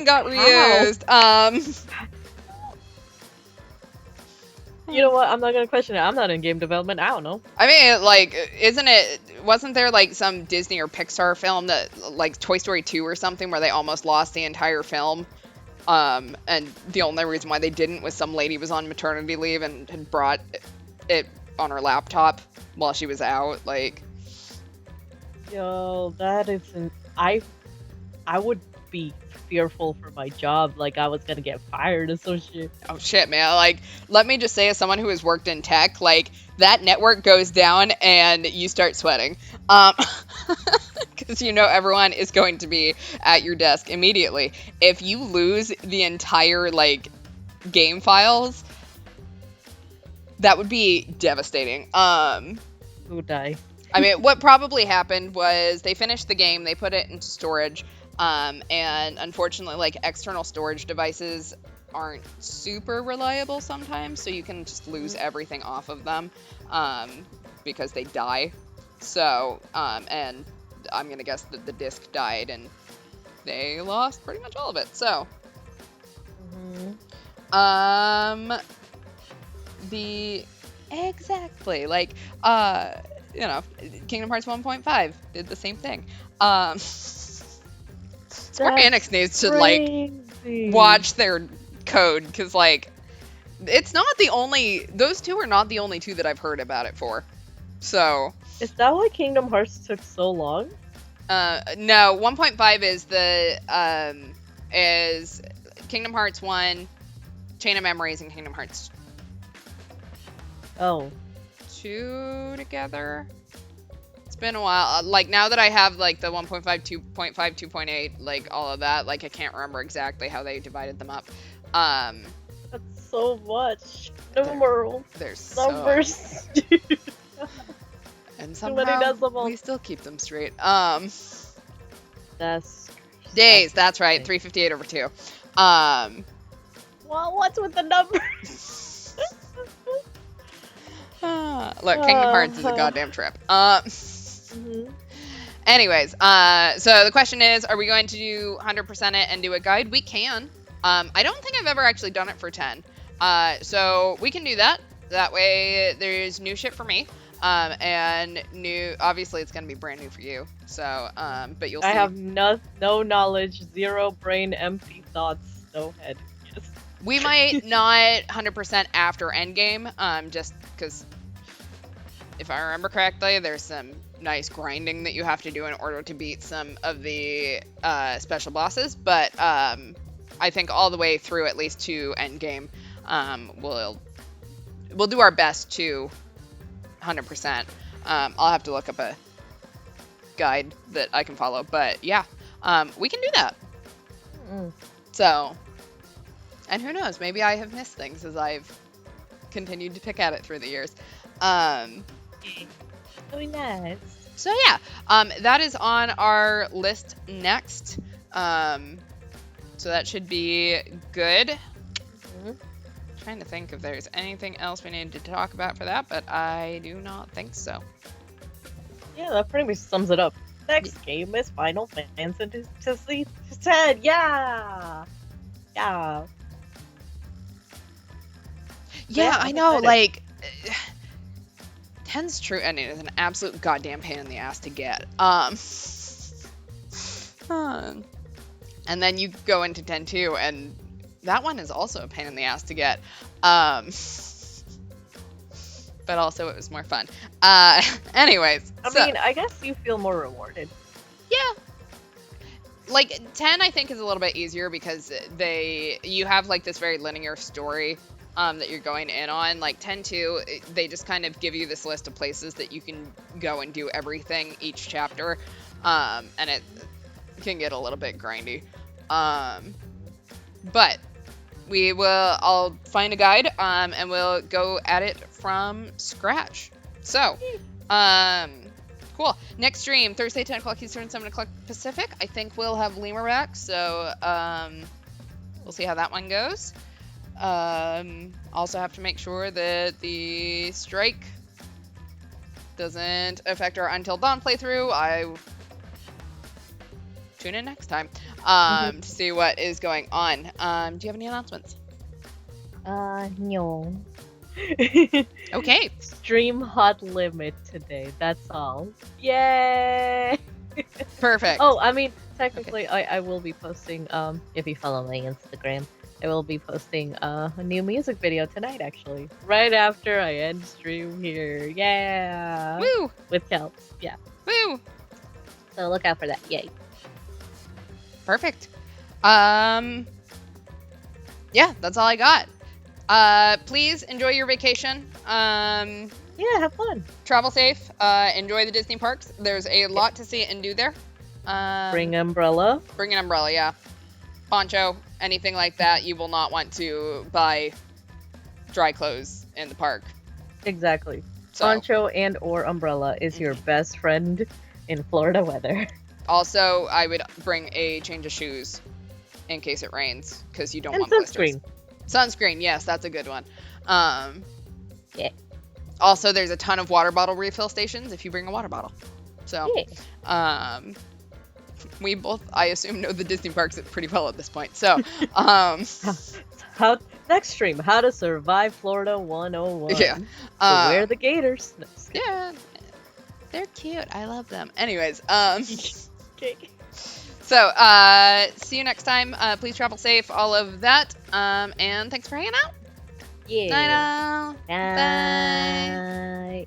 got reused. You know what? I'm not gonna question it. I'm not in game development. I don't know. I mean, like, wasn't there, like, some Disney or Pixar film that, like, Toy Story 2 or something, where they almost lost the entire film? And the only reason why they didn't was some lady was on maternity leave and had brought it on her laptop while she was out, like... Yo, that isn't... I would be fearful for my job, like I was gonna get fired or some shit. Oh shit, man. Like, let me just say, as someone who has worked in tech, like, that network goes down and you start sweating. Because you know everyone is going to be at your desk immediately. If you lose the entire, like, game files, that would be devastating. Who would die? I mean, what probably happened was they finished the game, they put it into storage, and unfortunately, like, external storage devices aren't super reliable sometimes, so you can just lose everything off of them, because they die. So, and I'm gonna guess that the disc died, and they lost pretty much all of it, so. Exactly, like, Kingdom Hearts 1.5 did the same thing. Square Enix needs to, like, watch their code, because, like, it's not the only... Those two are not the only two that I've heard about it for. So, Is that why Kingdom Hearts took so long? no, 1.5 is Kingdom Hearts 1, Chain of Memories, and Kingdom Hearts Oh. 2 together. It's been a while. Like, now that I have, like, the 1.5, 2.5, 2.8, like, all of that, like, I can't remember exactly how they divided them up. That's so much. There- Numerals. There's Numbers. and Too many somehow decimals. we still keep them straight. That's Days, that's right, okay. 358 over 2. Well, what's with the numbers? Look, Kingdom Hearts is a goddamn trip. Mhm. Anyways, so the question is, are we going to do 100% it and do a guide? We can. I don't think I've ever actually done it for 10. So we can do that. That way there's new shit for me. And new, obviously it's going to be brand new for you. So, but you'll see. I have no knowledge, zero brain, empty thoughts, no head. Yes. We might not 100% after endgame, just because if I remember correctly, there's some nice grinding that you have to do in order to beat some of the special bosses. But I think all the way through at least to endgame, we'll do our best to 100%. I'll have to look up a guide that I can follow, but yeah, we can do that. Mm. So, and who knows, maybe I have missed things as I've continued to pick at it through the years. Very nice. So yeah, that is on our list next. So that should be good. Mhm. Trying to think if there's anything else we need to talk about for that, but I do not think so. Yeah, that pretty much sums it up. Next game is Final Fantasy X. Yeah! Yeah. Yeah, I'm I know, excited. like, 10's true ending is an absolute goddamn pain in the ass to get. And then you go into 10-2, and that one is also a pain in the ass to get. But also it was more fun. Anyways. I mean, I guess you feel more rewarded. Yeah. Like 10 I think is a little bit easier because you have like this very linear story that you're going in on. Like 10-2, they just kind of give you this list of places that you can go and do everything each chapter. And it can get a little bit grindy. But I'll find a guide and we'll go at it from scratch. So, cool. Next stream, Thursday, 10 o'clock Eastern, 7 o'clock Pacific. I think we'll have Lemur back, so we'll see how that one goes. Also have to make sure that the strike doesn't affect our Until Dawn playthrough. I tune in next time to see what is going on. Do you have any announcements? No. Okay. Stream hot limit today, that's all. Yay! Perfect. Oh, I mean, technically, I will be posting, if you follow my Instagram, I will be posting a new music video tonight, actually. Right after I end stream here. Yeah! Woo! With Kelps, yeah. Woo! So look out for that, yay. Perfect. Yeah, that's all I got. Please enjoy your vacation. Yeah, have fun. Travel safe. Enjoy the Disney parks. There's a lot to see and do there. Bring umbrella. Bring an umbrella, yeah. Poncho, anything like that. You will not want to buy dry clothes in the park. Exactly. So, Poncho and or umbrella is your best friend in Florida weather. also, I would bring a change of shoes in case it rains because you don't And want blisters. sunscreen. Sunscreen, yes, that's a good one. Yeah. Also, there's a ton of water bottle refill stations if you bring a water bottle. So, Yeah. we both, I assume, know the Disney parks pretty well at this point. So, How next stream? How to survive Florida 101. yeah. So wear the gators. No, just kidding. Yeah, they're cute. I love them. Anyways, Okay. so, see you next time. Please travel safe, all of that. And thanks for hanging out. Yeah. Night, all. Bye. Bye.